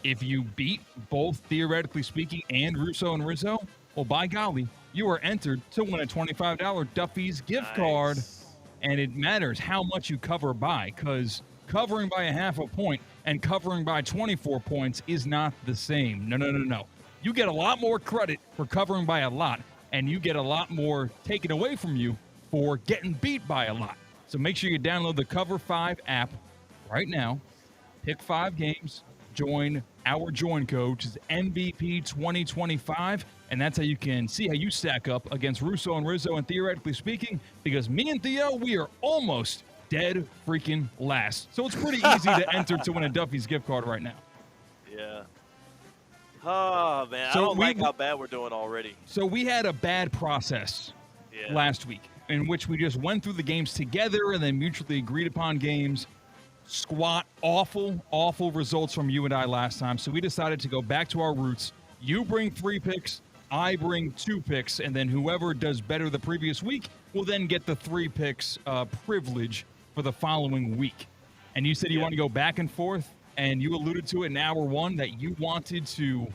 Speaker 2: If you beat both, theoretically speaking, and Russo and Rizzo, well, by golly, you are entered to win a $25 Duffy's gift card. And it matters how much you cover by, because covering by a half a point and covering by 24 points is not the same. No. You get a lot more credit for covering by a lot, and you get a lot more taken away from you for getting beat by a lot. So make sure you download the Cover 5 app right now, pick 5 games, join our join code, which is MVP 2025, and that's how you can see how you stack up against Russo and Rizzo, and theoretically speaking, because me and Theo, we are almost dead freaking last. So it's pretty easy to enter to win a Duffy's gift card right now.
Speaker 17: Yeah. Oh, man.
Speaker 2: So
Speaker 17: I don't like how bad we're doing already.
Speaker 2: So we had a bad process last week in which we just went through the games together and then mutually agreed upon games. Squat, awful results from you and I last time. So we decided to go back to our roots. You bring 3 picks, I bring 2 picks, and then whoever does better the previous week will then get the 3 picks privilege for the following week. And you said you want to go back and forth, and you alluded to it in hour 1 that you wanted to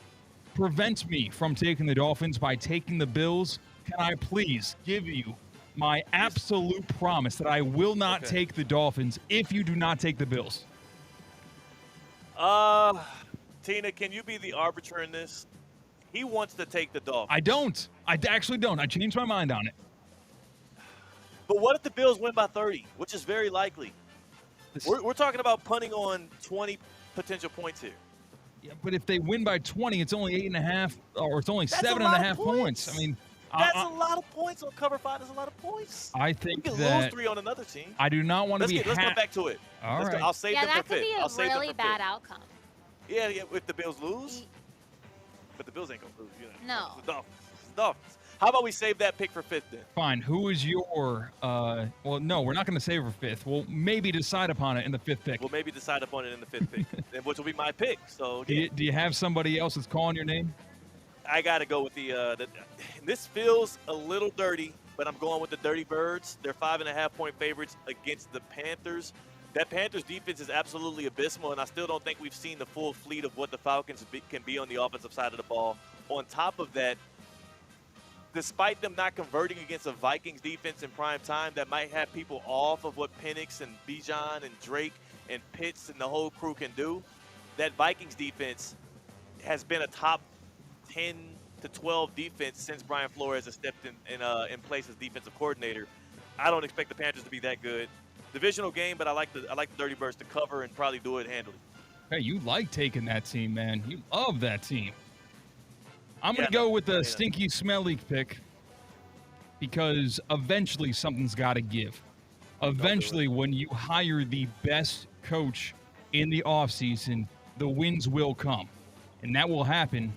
Speaker 2: prevent me from taking the Dolphins by taking the Bills. Can I please give you my absolute promise that I will not take the Dolphins if you do not take the Bills?
Speaker 17: Tina, can you be the arbiter in this? He wants to take the Dolphins.
Speaker 2: I don't. I actually don't. I changed my mind on it.
Speaker 17: But what if the Bills win by 30, which is very likely? We're talking about punting on 20 potential points here.
Speaker 2: Yeah, but if they win by 20, it's only 8.5, or it's only
Speaker 17: That's
Speaker 2: 7.5 points. I mean,
Speaker 17: That's a lot of points on cover 5. That's a lot of points.
Speaker 2: I think
Speaker 17: you can
Speaker 2: that
Speaker 17: lose 3 on another team.
Speaker 2: I do not want to be.
Speaker 17: Let's come back to it.
Speaker 2: All right.
Speaker 17: I'll save them for 5th.
Speaker 11: Yeah, that could be a really bad outcome.
Speaker 17: Yeah, if the Bills lose. But the Bills ain't going to lose. You know.
Speaker 11: No.
Speaker 17: It's the Dolphins. It's the Dolphins. How about we save that pick for 5th then?
Speaker 2: Fine. Who is your? Well, no, we're not going to save for 5th. We'll maybe decide upon it in the 5th pick.
Speaker 17: We'll maybe decide upon it in the 5th pick, which will be my pick. So
Speaker 2: Do you have somebody else that's calling your name?
Speaker 17: I got to go with the this feels a little dirty, but I'm going with the Dirty Birds. They're 5.5-point favorites against the Panthers. That Panthers defense is absolutely abysmal, and I still don't think we've seen the full fleet of what the Falcons can be on the offensive side of the ball. On top of that, despite them not converting against a Vikings defense in prime time, that might have people off of what Penix and Bijan and Drake and Pitts and the whole crew can do. that Vikings defense has been a top 10 to 12 defense since Brian Flores has stepped in place as defensive coordinator. I don't expect the Panthers to be that good. Divisional game, but I like the Dirty Birds to cover and probably do it handily.
Speaker 2: Hey, you like taking that team, man. You love that team. I'm going to go with the stinky, smelly pick because eventually something's got to give. Eventually, when you hire the best coach in the offseason, the wins will come. And that will happen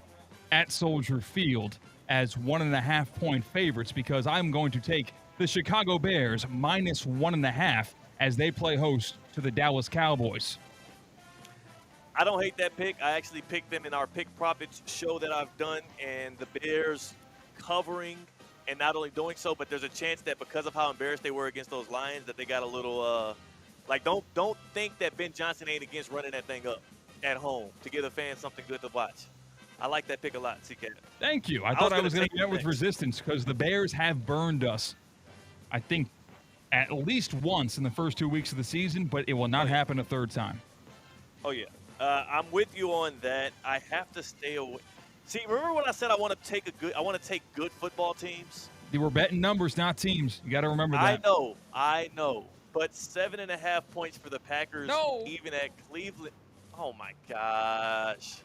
Speaker 2: at Soldier Field as 1.5-point favorites because I'm going to take the Chicago Bears minus 1.5 as they play host to the Dallas Cowboys.
Speaker 17: I don't hate that pick. I actually picked them in our pick profits show that I've done, and the Bears covering and not only doing so, but there's a chance that because of how embarrassed they were against those Lions that they got a little don't think that Ben Johnson ain't against running that thing up at home to give the fans something good to watch. I like that pick a lot, CK.
Speaker 2: Thank you. I thought I was going to get with resistance because the Bears have burned us, I think, at least once in the first 2 weeks of the season, but it will not happen a third time.
Speaker 17: Oh, yeah. I'm with you on that. I have to stay away. See, remember when I said I want to take good football teams?
Speaker 2: They were betting numbers, not teams. You got to remember that.
Speaker 17: I know. But 7.5 points for the Packers, even at Cleveland. Oh, my gosh.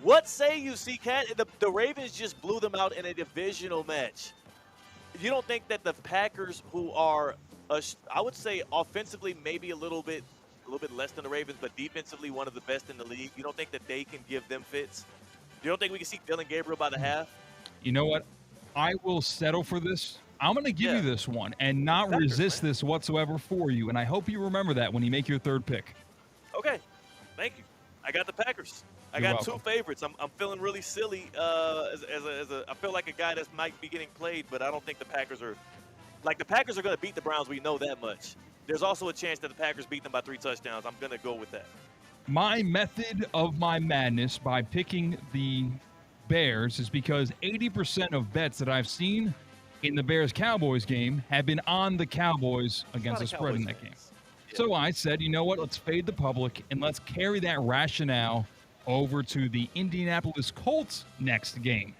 Speaker 17: What say you, C-Cat? The Ravens just blew them out in a divisional match. You don't think that the Packers, who are, I would say offensively maybe a little bit less than the Ravens, but defensively one of the best in the league, you don't think that they can give them fits? You don't think we can see Dylan Gabriel by the half?
Speaker 2: You know what? I will settle for this. I'm going to give you this one and not resist this whatsoever for you, and I hope you remember that when you make your third pick.
Speaker 17: Okay. Thank you. I got the Packers. I
Speaker 2: You're
Speaker 17: got
Speaker 2: welcome.
Speaker 17: two favorites. I'm feeling really silly. I feel like a guy that might be getting played, but I don't think the Packers are going to beat the Browns. We know that much. There's also a chance that the Packers beat them by 3 touchdowns. I'm going to go with that.
Speaker 2: My method of my madness by picking the Bears is because 80% of bets that I've seen in the Bears-Cowboys game have been on the Cowboys against the spread in that game. Yeah. So I said, you know what, let's fade the public and let's carry that rationale over to the Indianapolis Colts next game.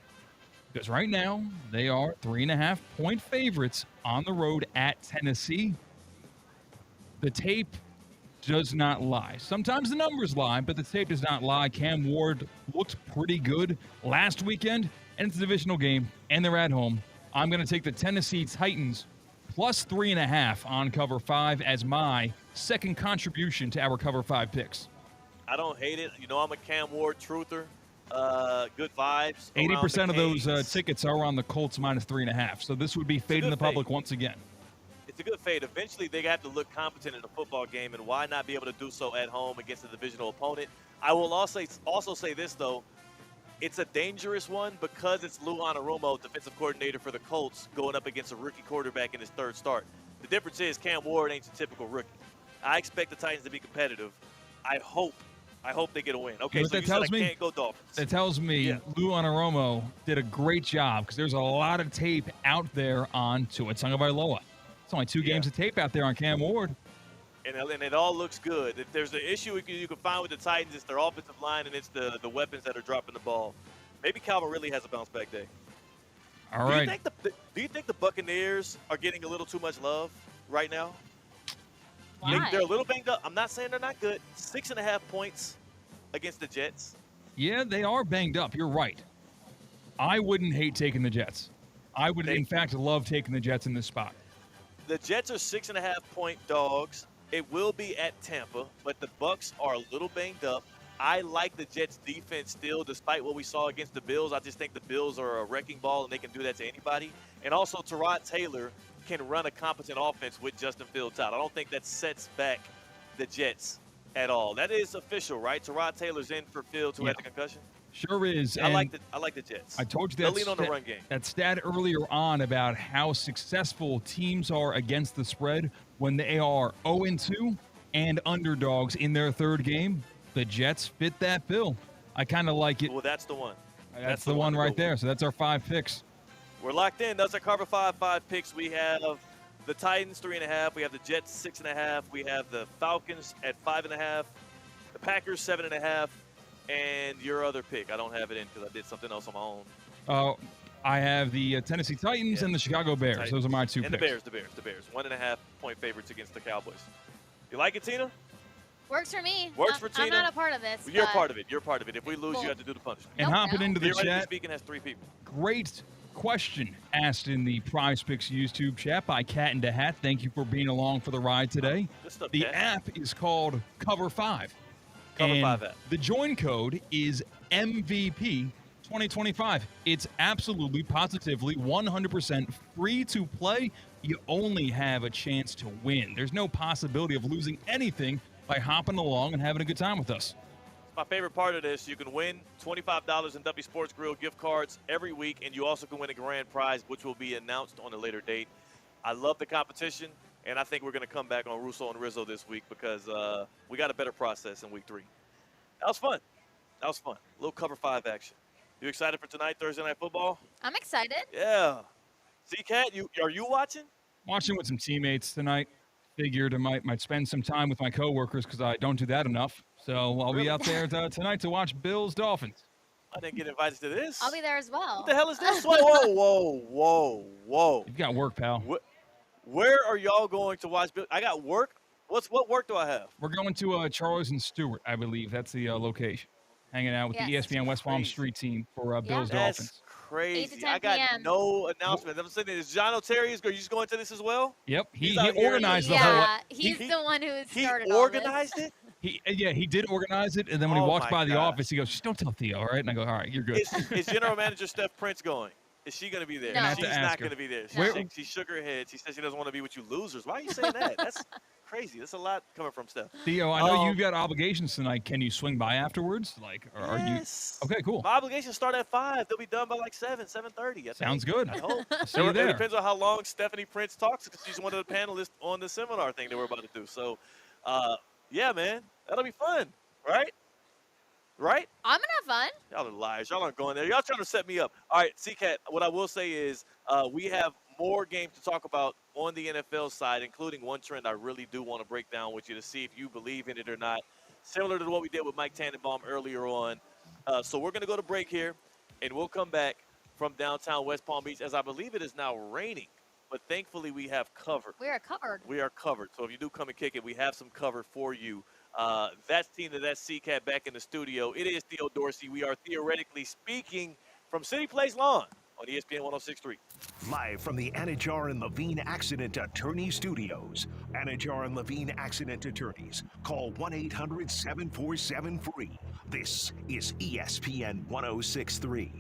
Speaker 2: Because right now, they are 3.5-point favorites on the road at Tennessee. The tape does not lie. Sometimes the numbers lie, but the tape does not lie. Cam Ward looked pretty good last weekend, and it's a divisional game, and they're at home. I'm going to take the Tennessee Titans plus 3.5 on cover 5 as my second contribution to our cover 5 picks.
Speaker 17: I don't hate it. You know, I'm a Cam Ward truther. Good vibes.
Speaker 2: 80% of those tickets are on the Colts minus 3.5, so this would be fading the public once again.
Speaker 17: It's a good fade. Eventually, they have to look competent in a football game, and why not be able to do so at home against a divisional opponent? I will also say this, though. It's a dangerous one because it's Lou Anarumo, defensive coordinator for the Colts, going up against a rookie quarterback in his third start. The difference is Cam Ward ain't your typical rookie. I expect the Titans to be competitive. I hope they get a win. Okay, so you said I can't go Dolphins.
Speaker 2: That tells me Lou Anarumo did a great job because there's a lot of tape out there on Tua Tagovailoa. It's only 2 games of tape out there on Cam Ward.
Speaker 17: And it all looks good. If there's an issue you can find with the Titans, it's their offensive line and it's the weapons that are dropping the ball. Maybe Calvin really has a bounce-back day.
Speaker 2: All right.
Speaker 17: Do you think the Buccaneers are getting a little too much love right now?
Speaker 11: Why?
Speaker 17: They're a little banged up. I'm not saying they're not good. 6.5 points against the Jets.
Speaker 2: Yeah, they are banged up. You're right. I wouldn't hate taking the Jets. I would, in fact, love taking the Jets in this spot.
Speaker 17: The Jets are 6.5-point dogs. It will be at Tampa, but the Bucs are a little banged up. I like the Jets' defense still, despite what we saw against the Bills. I just think the Bills are a wrecking ball, and they can do that to anybody. And also, Tyrod Taylor can run a competent offense with Justin Fields out. I don't think that sets back the Jets at all. That is official, right? Tyrod Taylor's in for Fields, who had the concussion.
Speaker 2: Sure is.
Speaker 17: I like the Jets.
Speaker 2: I told you
Speaker 17: They'll lean on the run game.
Speaker 2: That stat earlier on about how successful teams are against the spread when they are 0-2 and underdogs in their third game. The Jets fit that bill. I kind of like it.
Speaker 17: Well, that's the one.
Speaker 2: That's the one right there. So that's our 5 picks.
Speaker 17: We're locked in. Those are cover 5 picks. We have the Titans 3.5. We have the Jets 6.5. We have the Falcons at 5.5. The Packers 7.5, and your other pick. I don't have it in because I did something else on my own.
Speaker 2: I have the Tennessee Titans and the Chicago Bears.
Speaker 17: Titans.
Speaker 2: Those are my two
Speaker 17: and
Speaker 2: picks.
Speaker 17: The Bears. 1.5 point favorites against the Cowboys. You like it, Tina?
Speaker 11: Works for me.
Speaker 17: Works for Tina?
Speaker 11: I'm not a part of this.
Speaker 17: You're
Speaker 11: but-
Speaker 17: part of it. You're part of it. If we lose, you have to do the punishment.
Speaker 2: And hopping into the
Speaker 17: Theoretically
Speaker 2: chat,
Speaker 17: speaking, has 3 people.
Speaker 2: great question asked in the Prize Picks YouTube chat by Cat in the Hat. Thank you for being along for the ride today.
Speaker 17: Good stuff,
Speaker 2: The
Speaker 17: Cat.
Speaker 2: app is called Cover 5.
Speaker 17: Cover
Speaker 2: and
Speaker 17: 5 app.
Speaker 2: The join code is MVP 2025. It's absolutely, positively, 100% free to play. You only have a chance to win. There's no possibility of losing anything by hopping along and having a good time with us.
Speaker 17: My favorite part of this, you can win $25 in W Sports Grill gift cards every week, and you also can win a grand prize, which will be announced on a later date. I love the competition, and I think we're going to come back on Russo and Rizzo this week because we got a better process in week 3. That was fun. A little Cover 5 action. You excited for tonight, Thursday Night Football?
Speaker 11: I'm excited.
Speaker 17: Yeah. C-Cat, are you watching?
Speaker 2: Watching with some teammates tonight. Figured I might spend some time with my coworkers because I don't do that enough. So I'll be out there tonight to watch Bills Dolphins.
Speaker 17: I didn't get invited to this.
Speaker 11: I'll be there as well.
Speaker 17: What the hell is this? Whoa.
Speaker 2: You've got work, pal.
Speaker 17: Where are y'all going to watch Bills? I got work. What work do I have?
Speaker 2: We're going to Charles and Stewart, I believe. That's the location. Hanging out with the ESPN West Palm Street team for Bills Dolphins.
Speaker 17: That's crazy.
Speaker 11: 8 to 10
Speaker 17: I got
Speaker 11: PM.
Speaker 17: no announcement. I'm saying, is John O'Terry, are you just going to this as well?
Speaker 2: Yep, he
Speaker 17: He's out here.
Speaker 2: organized the whole.
Speaker 11: Yeah, he's the one who started all
Speaker 17: organized
Speaker 11: this.
Speaker 17: it?
Speaker 2: He did organize it, and then when he
Speaker 17: Oh
Speaker 2: walks
Speaker 17: my
Speaker 2: by the
Speaker 17: gosh.
Speaker 2: office, he goes, "Just don't tell Theo, all right?" And I go, "All right, you're good."
Speaker 17: Is General Manager Steph Prince going? Is she going to be there?
Speaker 11: No. I have
Speaker 2: to
Speaker 17: She's
Speaker 2: ask
Speaker 17: not
Speaker 2: her.
Speaker 17: going to be there.
Speaker 2: Where-
Speaker 17: She shook her head. She said she doesn't want to be with you losers. Why are you saying that? That's crazy. That's a lot coming from Steph.
Speaker 2: Theo, I know you've got obligations tonight. Can you swing by afterwards? Or are you? Okay, cool.
Speaker 17: My obligations start at 5. They'll be done by like 7:30.
Speaker 2: Sounds good.
Speaker 17: I hope.
Speaker 2: See you
Speaker 17: It
Speaker 2: there.
Speaker 17: depends on how long Stephanie Prince talks because she's one of the panelists on the seminar thing that we're about to do. So, yeah, man, that'll be fun, right? Right?
Speaker 11: I'm gonna have fun.
Speaker 17: Y'all are liars. Y'all aren't going there. Y'all trying to set me up. All right, C-Cat, what I will say is we have more games to talk about on the NFL side, including one trend I really do want to break down with you to see if you believe in it or not, similar to what we did with Mike Tannenbaum earlier on. So we're going to go to break here, and we'll come back from downtown West Palm Beach, as I believe it is now raining. But thankfully, we have covered.
Speaker 11: We are covered.
Speaker 17: We are covered. So if you do come and kick it, we have some cover for you. That's Tina, that's C-Cat back in the studio. It is Theo Dorsey. We are theoretically speaking from City Place Lawn on ESPN 106.3.
Speaker 6: Live from the Anajar and Levine Accident Attorney Studios. Anajar and Levine Accident Attorneys. Call 1-800-747-FREE. This is ESPN 106.3.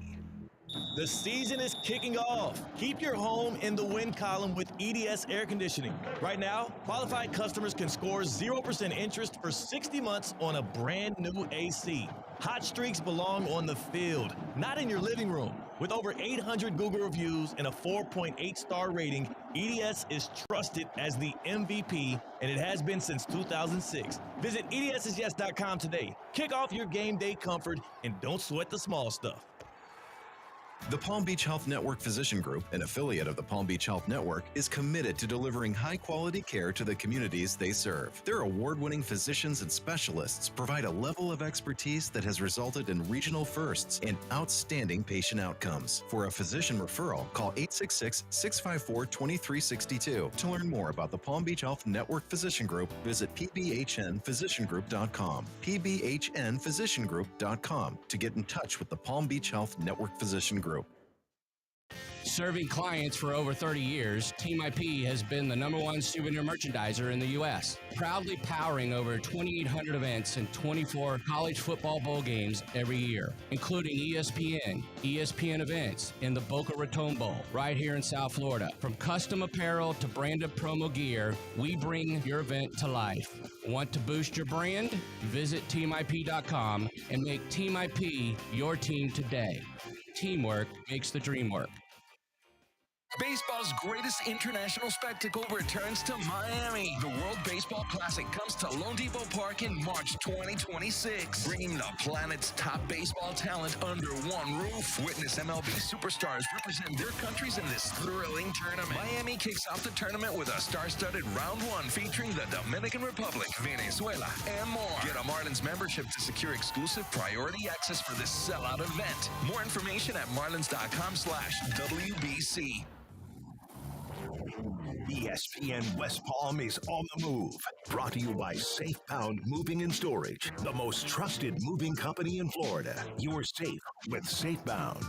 Speaker 1: The season is kicking off. Keep your home in the win column with EDS Air Conditioning. Right now, qualified customers can score 0% interest for 60 months on a brand new AC. Hot streaks belong on the field, not in your living room. With over 800 Google reviews and a 4.8-star rating, EDS is trusted as the MVP, and it has been since 2006. Visit EDSIsYes.com today. Kick off your game day comfort and don't sweat the small stuff.
Speaker 4: The Palm Beach Health Network Physician Group, an affiliate of the Palm Beach Health Network, is committed to delivering high-quality care to the communities they serve. Their award-winning physicians and specialists provide a level of expertise that has resulted in regional firsts and outstanding patient outcomes. For a physician referral, call 866-654-2362. To learn more about the Palm Beach Health Network Physician Group, visit pbhnphysiciangroup.com. pbhnphysiciangroup.com to get in touch with the Palm Beach Health Network Physician Group.
Speaker 5: Serving clients for over 30 years, Team IP has been the #1 souvenir merchandiser in the U.S., proudly powering over 2,800 events and 24 college football bowl games every year, including ESPN, ESPN events, and the Boca Raton Bowl, right here in South Florida. From custom apparel to branded promo gear, we bring your event to life. Want to boost your brand? Visit teamip.com and make Team IP your team today. Teamwork makes the dream work.
Speaker 7: Baseball's greatest international spectacle returns to Miami. The World Baseball Baseball Classic comes to Lone Depot Park in March 2026, bringing the planet's top baseball talent under one roof. Witness MLB superstars represent their countries in this thrilling tournament. Miami kicks off the tournament with a star-studded round one featuring the Dominican Republic, Venezuela, and more. Get a Marlins membership to secure exclusive priority access for this sellout event. More information at marlins.com/WBC.
Speaker 6: ESPN West Palm is on the move. Brought to you by SafeBound Moving and Storage, the most trusted moving company in Florida. You're safe with SafeBound.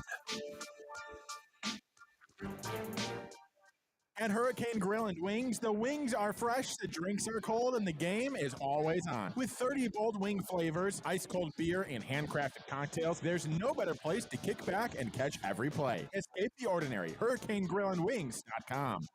Speaker 8: At Hurricane Grill and Wings, the wings are fresh, the drinks are cold, and the game is always on. With 30 bold wing flavors, ice-cold beer, and handcrafted cocktails, there's no better place to kick back and catch every play. Escape the ordinary. HurricaneGrillAndWings.com.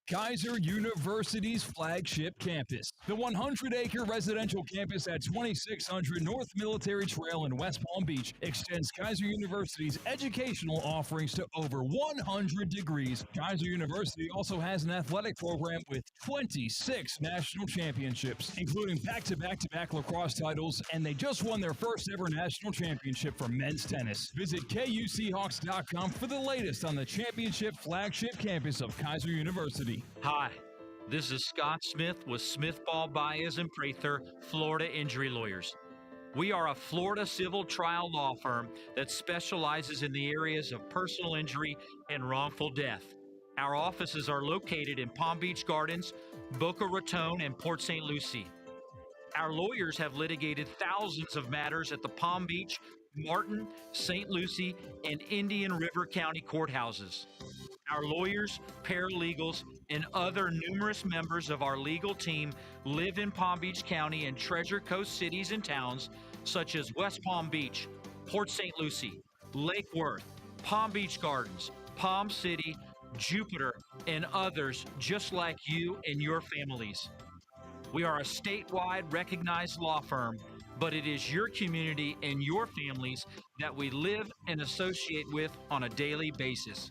Speaker 2: Kaiser University's flagship campus. The 100-acre residential campus at 2600 North Military Trail in West Palm Beach extends Kaiser University's educational offerings to over 100 degrees. Kaiser University also has an athletic program with 26 national championships, including back-to-back-to-back lacrosse titles, and they just won their first ever national championship for men's tennis. Visit KUSeahawks.com for the latest on the championship flagship campus of Kaiser University.
Speaker 10: Hi, this is Scott Smith with Smith Ball Baez and Prather, Florida Injury Lawyers. We are a Florida civil trial law firm that specializes in the areas of personal injury and wrongful death. Our offices are located in Palm Beach Gardens, Boca Raton, and Port St. Lucie. Our lawyers have litigated thousands of matters at the Palm Beach, Martin, St. Lucie, and Indian River County courthouses. Our lawyers, paralegals, and other numerous members of our legal team live in Palm Beach County and Treasure Coast cities and towns such as West Palm Beach, Port St. Lucie, Lake Worth, Palm Beach Gardens, Palm City, Jupiter, and others just like you and your families. We are a statewide recognized law firm, but it is your community and your families that we live and associate with on a daily basis.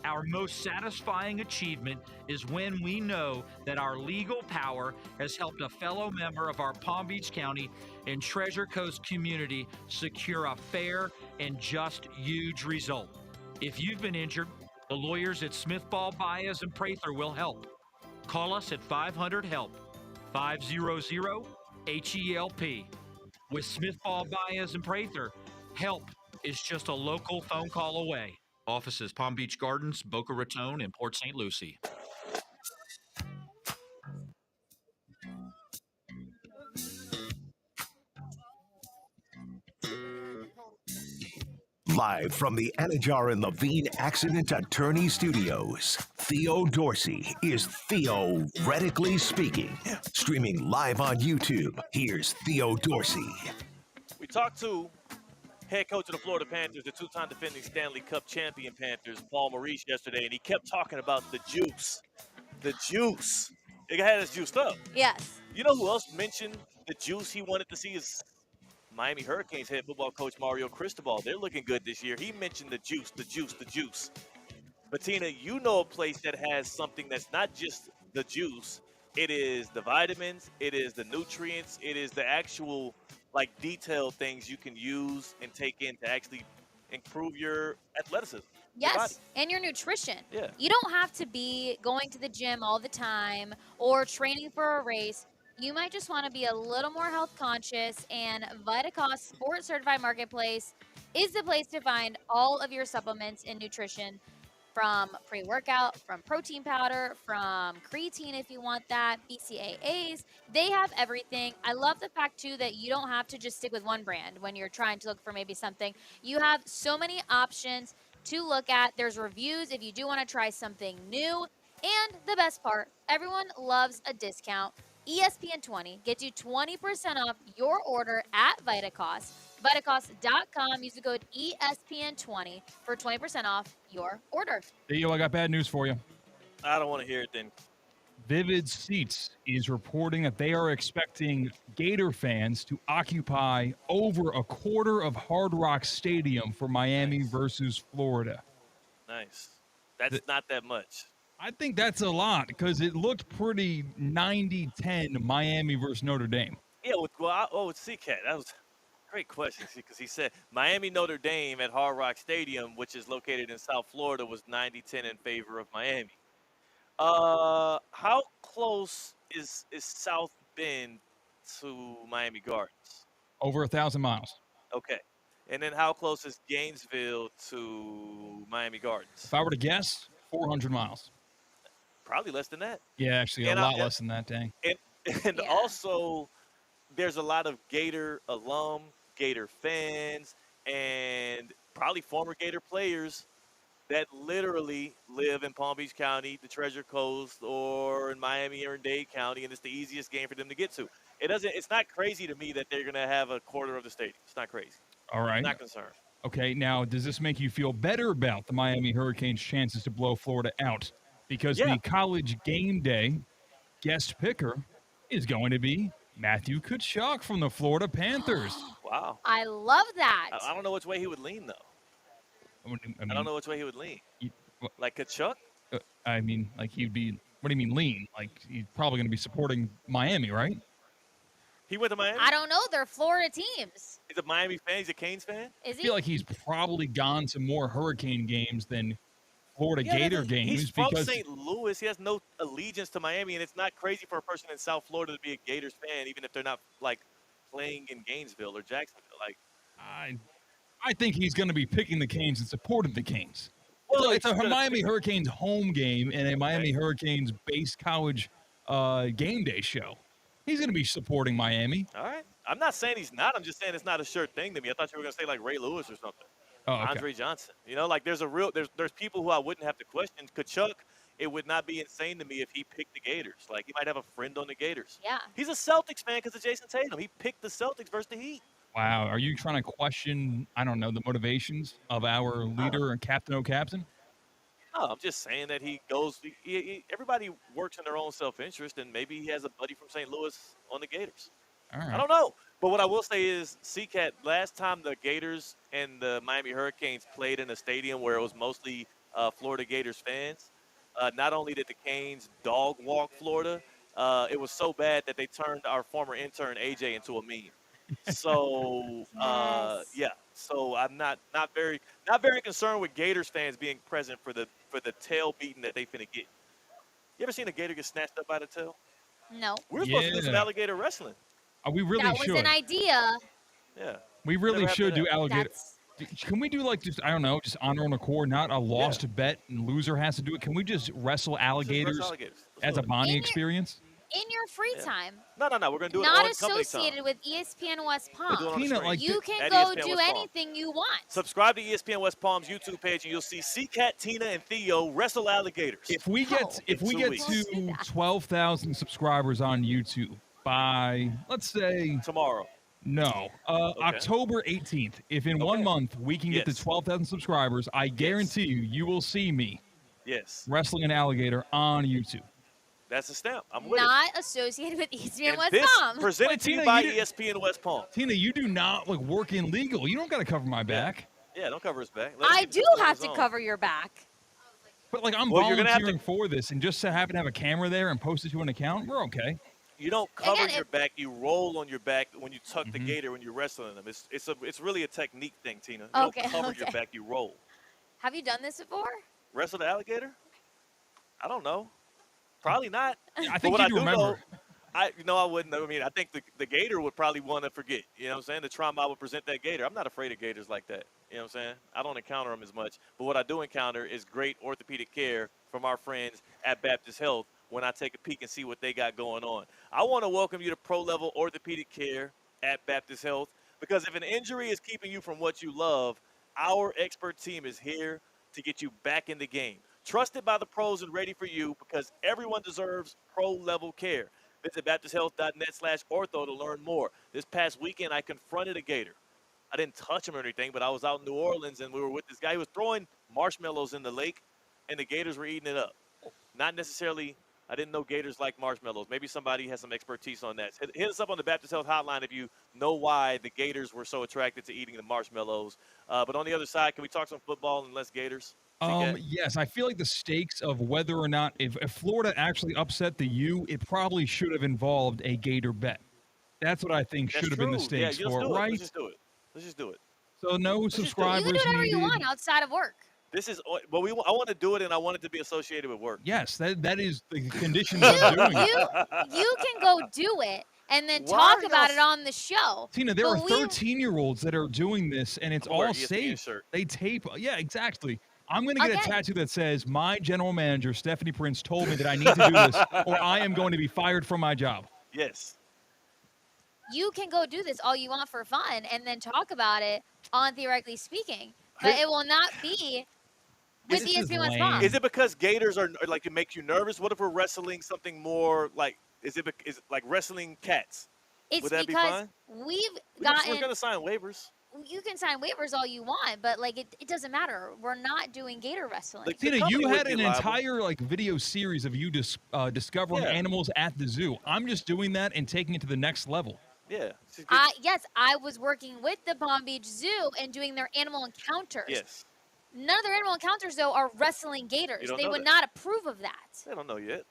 Speaker 10: Our most satisfying achievement is when we know that our legal power has helped a fellow member of our Palm Beach County and Treasure Coast community secure a fair and just huge result. If you've been injured, the lawyers at Smith Ball Baez and Prather will help. Call us at 500-HELP, 500-HELP. With Smith Ball Baez and Prather, help is just a local phone call away. Offices Palm Beach Gardens, Boca Raton, and Port St. Lucie.
Speaker 6: Live from the Anajar and Levine Accident Attorney Studios, Theo Dorsey is Theoretically Speaking. Streaming live on YouTube, here's Theo Dorsey.
Speaker 17: We talked to head coach of the Florida Panthers, the two-time defending Stanley Cup champion Panthers, Paul Maurice, yesterday, and he kept talking about the juice. The juice. It had us juiced up.
Speaker 11: Yes.
Speaker 17: You know who else mentioned the juice he wanted to see is Miami Hurricanes head football coach Mario Cristobal. They're looking good this year. He mentioned the juice, the juice, the juice. But, Tina, you know a place that has something that's not just the juice. It is the vitamins. It is the nutrients. It is the actual detailed things you can use and take in to actually improve your athleticism.
Speaker 11: Yes, and your nutrition.
Speaker 17: Yeah.
Speaker 11: You don't have to be going to the gym all the time or training for a race. You might just want to be a little more health conscious, and VitaCost Sports Certified Marketplace is the place to find all of your supplements and nutrition, from pre-workout, from protein powder, from creatine if you want that, BCAAs. They have everything. I love the fact, too, that you don't have to just stick with one brand when you're trying to look for maybe something. You have so many options to look at. There's reviews if you do want to try something new. And the best part, everyone loves a discount. ESPN 20 gets you 20% off your order at VitaCost. VitaCost.com. Use the code ESPN20 for 20% off your order.
Speaker 2: Theo, I got bad news for you.
Speaker 17: I don't want to hear it then.
Speaker 2: Vivid Seats is reporting that they are expecting Gator fans to occupy over a quarter of Hard Rock Stadium for Miami versus Florida.
Speaker 17: Nice. That's not that much.
Speaker 2: I think that's a lot because it looked pretty 90-10 Miami versus Notre Dame.
Speaker 17: Yeah, with CCAT, that was a great question because he said Miami Notre Dame at Hard Rock Stadium, which is located in South Florida, was 90-10 in favor of Miami. How close is South Bend to Miami Gardens?
Speaker 2: Over 1,000 miles.
Speaker 17: Okay. And then how close is Gainesville to Miami Gardens?
Speaker 2: If I were to guess, 400 miles.
Speaker 17: Probably less than that.
Speaker 2: Yeah, actually, a lot less than that, dang.
Speaker 17: And also, there's a lot of Gator alum, Gator fans, and probably former Gator players that literally live in Palm Beach County, the Treasure Coast, or in Miami or in Dade County, and it's the easiest game for them to get to. It's not crazy to me that they're going to have a quarter of the stadium. It's not crazy.
Speaker 2: All right.
Speaker 17: I'm not concerned.
Speaker 2: Okay, now, does this make you feel better about the Miami Hurricanes' chances to blow Florida out? Because the college game day guest picker is going to be Matthew Tkachuk from the Florida Panthers.
Speaker 17: Wow.
Speaker 11: I love that.
Speaker 17: I don't know which way he would lean, though. I don't know which way he would lean. Like Tkachuk?
Speaker 2: I mean, like he'd be, what do you mean lean? Like he's probably going to be supporting Miami, right?
Speaker 17: He went to Miami?
Speaker 11: I don't know. They're Florida teams.
Speaker 17: He's a Miami fan. He's a Canes fan?
Speaker 11: Is
Speaker 2: I feel like he's probably gone to more Hurricane games than Florida Gator games.
Speaker 17: He's from
Speaker 2: because
Speaker 17: St. Louis. He has no allegiance to Miami, and it's not crazy for a person in South Florida to be a Gators fan, even if they're not like playing in Gainesville or Jacksonville. Like,
Speaker 2: I think he's going to be picking the Canes in support of the Canes.
Speaker 17: Well,
Speaker 2: it's a Miami Hurricanes home game and a Miami Hurricanes base college game day show. He's going to be supporting Miami.
Speaker 17: all right. I'm not saying he's not. I'm just saying it's not a sure thing to me. I thought you were going to say like Ray Lewis or something.
Speaker 2: Oh, okay.
Speaker 17: Andre Johnson. You know, like there's people who I wouldn't have to question. Kachuk, it would not be insane to me if he picked the Gators. Like he might have a friend on the Gators.
Speaker 11: Yeah.
Speaker 17: He's a Celtics fan because of Jason Tatum. He picked the Celtics versus the Heat.
Speaker 2: Wow. Are you trying to question, I don't know, the motivations of our leader and Captain O'Captain?
Speaker 17: No, I'm just saying that he goes. Everybody works in their own self-interest, and maybe he has a buddy from St. Louis on the Gators.
Speaker 2: All right.
Speaker 17: I don't know. But what I will say is, CCAT, last time the Gators and the Miami Hurricanes played in a stadium where it was mostly Florida Gators fans, not only did the Canes dog walk Florida, it was so bad that they turned our former intern, AJ, into a meme. So, yeah. So I'm not very concerned with Gators fans being present for the tail beating that they finna get. You ever seen a gator get snatched up by the tail?
Speaker 11: No.
Speaker 17: We're supposed to do some alligator wrestling.
Speaker 2: We really
Speaker 11: that
Speaker 2: should.
Speaker 11: was an idea.
Speaker 17: Yeah.
Speaker 2: We really
Speaker 17: Never
Speaker 2: should do
Speaker 17: happened
Speaker 2: alligator. Can we do like just, I don't know, just honor on accord, not a lost bet and loser has to do it. Can we just wrestle alligators, as a bonding experience?
Speaker 11: In your free time.
Speaker 17: No. We're gonna do it
Speaker 11: Not
Speaker 17: on company
Speaker 11: associated
Speaker 17: time.
Speaker 11: with ESPN West Palm.
Speaker 17: We'll do it on the screen.
Speaker 11: You can
Speaker 17: At
Speaker 11: go
Speaker 17: ESPN
Speaker 11: do
Speaker 17: West Palm.
Speaker 11: anything you want.
Speaker 17: Subscribe to ESPN West Palm's YouTube page, and you'll see CCAT, Tina, and Theo wrestle alligators.
Speaker 2: If we get to 12,000 subscribers on YouTube by, let's say,
Speaker 17: tomorrow.
Speaker 2: No, October 18th. If in 1 month we can get to 12,000 subscribers, I guarantee you will see me wrestling an alligator on YouTube.
Speaker 17: That's a stamp. I'm with
Speaker 11: Not associated with ESPN
Speaker 17: And
Speaker 11: West
Speaker 17: this
Speaker 11: Palm.
Speaker 17: presented to you by ESPN West Palm.
Speaker 2: Tina, you do not work in legal. You don't got to cover my back.
Speaker 17: Yeah, don't cover his back.
Speaker 11: I do have to cover your back.
Speaker 2: But I'm
Speaker 17: Well, you're gonna have
Speaker 2: volunteering for this, and just to happen to have a camera there and post it to an account, we're okay.
Speaker 17: You don't cover your back. You roll on your back when you tuck the gator when you're wrestling them. It's really a technique thing, Tina. You don't cover your back. You roll.
Speaker 11: Have you done this before?
Speaker 17: Wrestle the alligator? I don't know. Probably not.
Speaker 2: I think you remember.
Speaker 17: I wouldn't. I mean, I think the gator would probably want to forget. You know what I'm saying? The trauma I would present that gator. I'm not afraid of gators like that. You know what I'm saying? I don't encounter them as much. But what I do encounter is great orthopedic care from our friends at Baptist Health when I take a peek and see what they got going on. I want to welcome you to pro-level orthopedic care at Baptist Health because if an injury is keeping you from what you love, our expert team is here to get you back in the game. Trusted by the pros and ready for you because everyone deserves pro-level care. Visit baptisthealth.net/ortho to learn more. This past weekend, I confronted a gator. I didn't touch him or anything, but I was out in New Orleans, and we were with this guy. He was throwing marshmallows in the lake, and the gators were eating it up. Not necessarily, I didn't know gators like marshmallows. Maybe somebody has some expertise on that. Hit us up on the Baptist Health Hotline if you know why the gators were so attracted to eating the marshmallows. But on the other side, can we talk some football and less gators?
Speaker 2: Yes, I feel like the stakes of whether or not if Florida actually upset the U, it probably should have involved a Gator bet. That's what I think
Speaker 17: That's
Speaker 2: should have been the
Speaker 17: true. Yeah,
Speaker 2: stakes
Speaker 17: let's
Speaker 2: for it,
Speaker 17: do it. Let's
Speaker 2: right?
Speaker 17: just do it. Let's just do it.
Speaker 2: So no
Speaker 17: Let's just do it.
Speaker 11: You can do
Speaker 2: subscribers
Speaker 11: whatever you
Speaker 2: needed.
Speaker 11: want outside of work.
Speaker 17: This is, but I want to do it, and I want it to be associated with work.
Speaker 2: Yes, that is the conditions
Speaker 11: You
Speaker 2: of doing it.
Speaker 11: you can go do it and then
Speaker 17: Why
Speaker 11: talk
Speaker 17: are
Speaker 11: about
Speaker 17: y'all
Speaker 11: it on the show.
Speaker 2: Tina, there are
Speaker 11: But we
Speaker 2: 13-year-olds that are doing this, and it's
Speaker 17: I'm gonna wear
Speaker 2: all
Speaker 17: an ESPN
Speaker 2: safe.
Speaker 17: shirt.
Speaker 2: They tape. Yeah, exactly. I'm going to get a
Speaker 11: Again.
Speaker 2: tattoo that says, "My general manager, Stephanie Prince, told me that I need to do this, or I am going to be fired from my job."
Speaker 17: Yes.
Speaker 11: you can go do this all you want for fun and then talk about it on Theoretically Speaking. But it will not be with ESPN West Palm.
Speaker 17: Is it because Gators are like it makes you nervous? What if we're wrestling something more like is it like wrestling cats?
Speaker 11: It's
Speaker 17: Would that be
Speaker 11: because
Speaker 17: fine?
Speaker 11: we've
Speaker 17: We're
Speaker 11: gotten.
Speaker 17: gonna sign waivers.
Speaker 11: You can sign waivers all you want, but like it doesn't matter. We're not doing gator wrestling.
Speaker 2: Tina, you had an entire like video series of you discovering animals at the zoo. I'm just doing that and taking it to the next level.
Speaker 17: Yeah.
Speaker 11: Yes, I was working with the Palm Beach Zoo and doing their animal encounters.
Speaker 17: Yes.
Speaker 11: None of their animal encounters though are wrestling gators.
Speaker 17: don't
Speaker 11: They
Speaker 17: know
Speaker 11: would
Speaker 17: that.
Speaker 11: not approve of that.
Speaker 17: They don't know yet.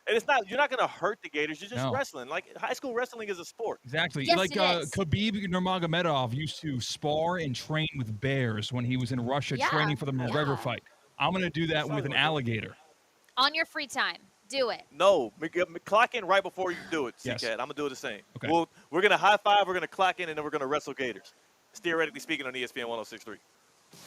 Speaker 17: And it's not. You're not gonna hurt the Gators. You're just
Speaker 2: No.
Speaker 17: wrestling. Like high school wrestling is a sport.
Speaker 2: Exactly.
Speaker 11: Yes,
Speaker 2: like
Speaker 11: it is.
Speaker 2: Khabib Nurmagomedov used to spar and train with bears when he was in Russia
Speaker 11: Yeah,
Speaker 2: training for the McGregor fight. I'm going to do that with an alligator.
Speaker 11: On your free time, do it.
Speaker 17: No, clock in right before you do it,
Speaker 2: Yes.
Speaker 17: C-Cat. I'm gonna do it the same.
Speaker 2: Okay.
Speaker 17: We're gonna high five. We're gonna clock in, and then we're gonna wrestle Gators. It's Theoretically Speaking on ESPN 106.3.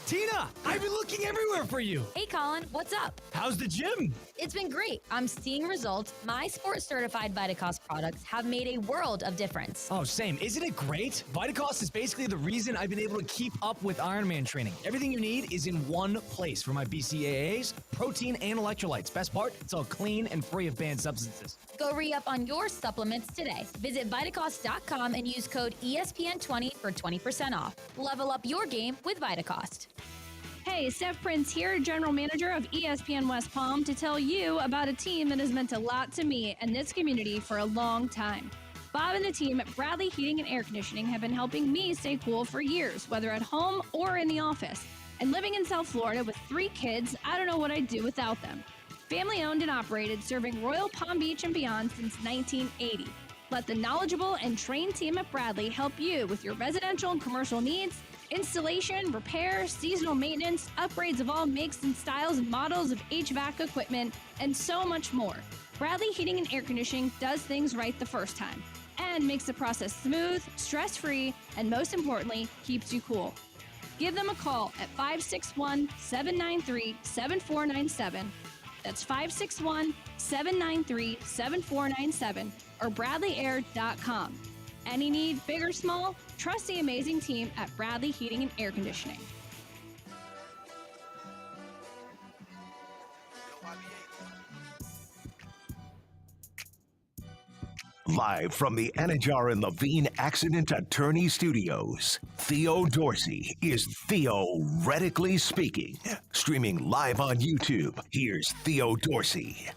Speaker 12: Tina, I've been looking everywhere for you.
Speaker 13: Hey, Colin, what's up?
Speaker 12: How's the gym?
Speaker 13: It's been great. I'm seeing results. My sports certified Vitacost products have made a world of difference.
Speaker 12: Oh, same. Isn't it great? Vitacost is basically the reason I've been able to keep up with Ironman training. Everything you need is in one place for my BCAAs, protein, and electrolytes. Best part, it's all clean and free of banned substances.
Speaker 13: Go re-up on your supplements today. Visit Vitacost.com and use code ESPN20 for 20% off. Level up your game with Vitacost.
Speaker 19: Hey, Steph Prince here, General Manager of ESPN West Palm, to tell you about a team that has meant a lot to me and this community for a long time. Bob and the team at Bradley Heating and Air Conditioning have been helping me stay cool for years, whether at home or in the office. And living in South Florida with 3 kids, I don't know what I'd do without them. Family owned and operated, serving Royal Palm Beach and beyond since 1980. Let the knowledgeable and trained team at Bradley help you with your residential and commercial needs, installation, repair, seasonal maintenance, upgrades of all makes and styles and models of HVAC equipment, and so much more. Bradley Heating and Air Conditioning does things right the first time and makes the process smooth, stress-free, and most importantly, keeps you cool. Give them a call at 561-793-7497. That's 561-793-7497 or bradleyair.com. Any need, big or small, trust the amazing team at Bradley Heating and Air Conditioning.
Speaker 6: Live from the Anajar and Levine Accident Attorney Studios, Theo Dorsey is Theoretically Speaking. Streaming live on YouTube, here's Theo Dorsey.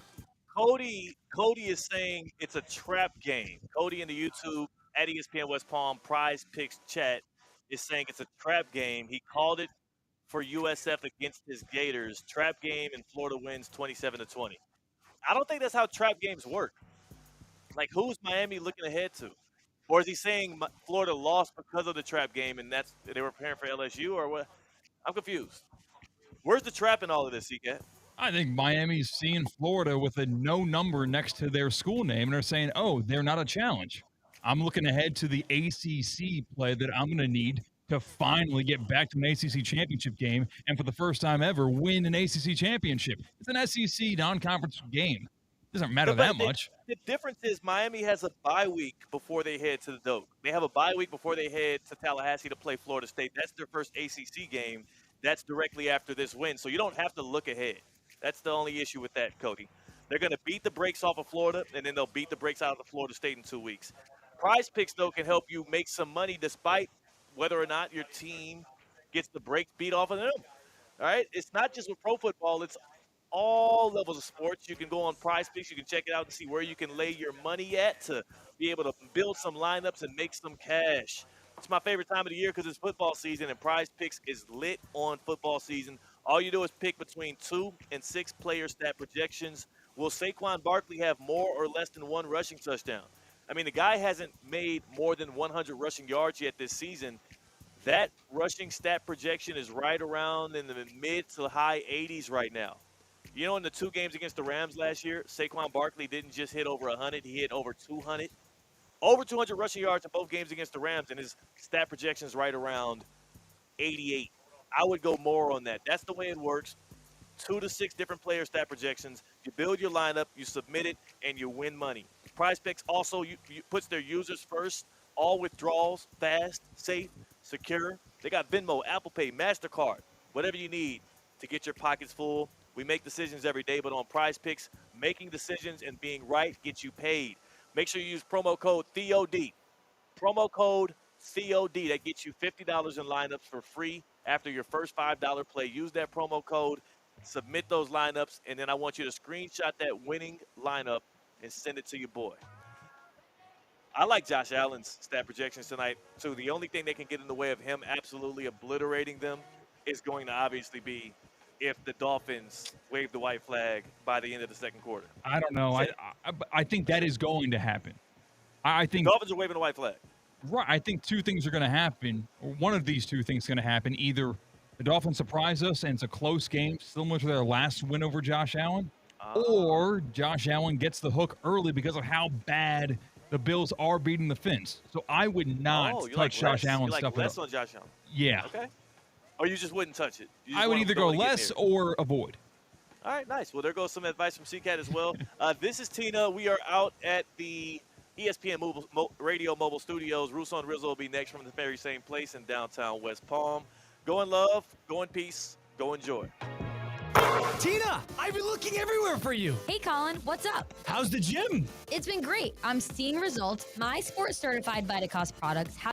Speaker 17: Cody is saying it's a trap game. Cody in the YouTube at ESPN West Palm Prize Picks chat is saying it's a trap game. He called it for USF against his Gators. Trap game, and Florida wins 27-20. I don't think that's how trap games work. Like, who's Miami looking ahead to? Or is he saying Florida lost because of the trap game and that's they were preparing for LSU, or what? I'm confused. Where's the trap in all of this, CK?
Speaker 2: I think Miami's seeing Florida with a no number next to their school name and are saying, oh, they're not a challenge. I'm looking ahead to the ACC play that I'm going to need to finally get back to an ACC championship game and for the first time ever win an ACC championship. It's an SEC non-conference game. Doesn't matter that much.
Speaker 17: The difference is Miami has a bye week before they head to the Doak. They have a bye week before they head to Tallahassee to play Florida State. That's their first ACC game. That's directly after this win, so you don't have to look ahead. That's the only issue with that, Cody. They're going to beat the brakes off of Florida, and then they'll beat the brakes out of Florida State in 2 weeks. Prize Picks, though, can help you make some money despite whether or not your team gets the brakes beat off of them. All right? It's not just with pro football. It's all levels of sports. You can go on Prize Picks. You can check it out and see where you can lay your money at to be able to build some lineups and make some cash. It's my favorite time of the year because it's football season, and Prize Picks is lit on football season All you do is pick between 2 and 6 player stat projections. Will Saquon Barkley have more or less than 1 rushing touchdown? I mean, the guy hasn't made more than 100 rushing yards yet this season. That rushing stat projection is right around in the mid to high 80s right now. You know, in the 2 games against the Rams last year, Saquon Barkley didn't just hit over 100, he hit over 200. Over 200 rushing yards in both games against the Rams, and his stat projection is right around 88. I would go more on that. That's the way it works. 2 to 6 different player stat projections. You build your lineup, you submit it, and you win money. PrizePicks also puts their users first. All withdrawals, fast, safe, secure. They got Venmo, Apple Pay, MasterCard, whatever you need to get your pockets full. We make decisions every day, but on PrizePicks, making decisions and being right gets you paid. Make sure you use promo code THEOD. Promo code COD. That gets you $50 in lineups for free after your first $5 play. Use that promo code, submit those lineups, and then I want you to screenshot that winning lineup and send it to your boy. I like Josh Allen's stat projections tonight, too. The only thing that can get in the way of him absolutely obliterating them is going to obviously be if the Dolphins wave the white flag by the end of the second quarter.
Speaker 2: I don't know. I think that is going to happen. I think
Speaker 17: Dolphins are waving the white flag.
Speaker 2: Right. I think 2 things are going to happen. Or one of these 2 things is going to happen. Either the Dolphins surprise us and it's a close game, similar to their last win over Josh Allen, or Josh Allen gets the hook early because of how bad the Bills are beating the Fins. So I would not touch Josh Allen stuff.
Speaker 17: You like less on Josh Allen?
Speaker 2: Yeah.
Speaker 17: Okay. Or you just wouldn't touch it?
Speaker 2: I would either go less or avoid.
Speaker 17: All right, nice. Well, there goes some advice from CCAT as well. This is Tina. We are out at the ESPN Radio Mobile Studios. Russo and Rizzo will be next from the very same place in downtown West Palm. Go in love, go in peace, go enjoy.
Speaker 12: Tina, I've been looking everywhere for you.
Speaker 13: Hey, Colin, what's up?
Speaker 12: How's the gym?
Speaker 13: It's been great. I'm seeing results. My sports certified Vitacost products have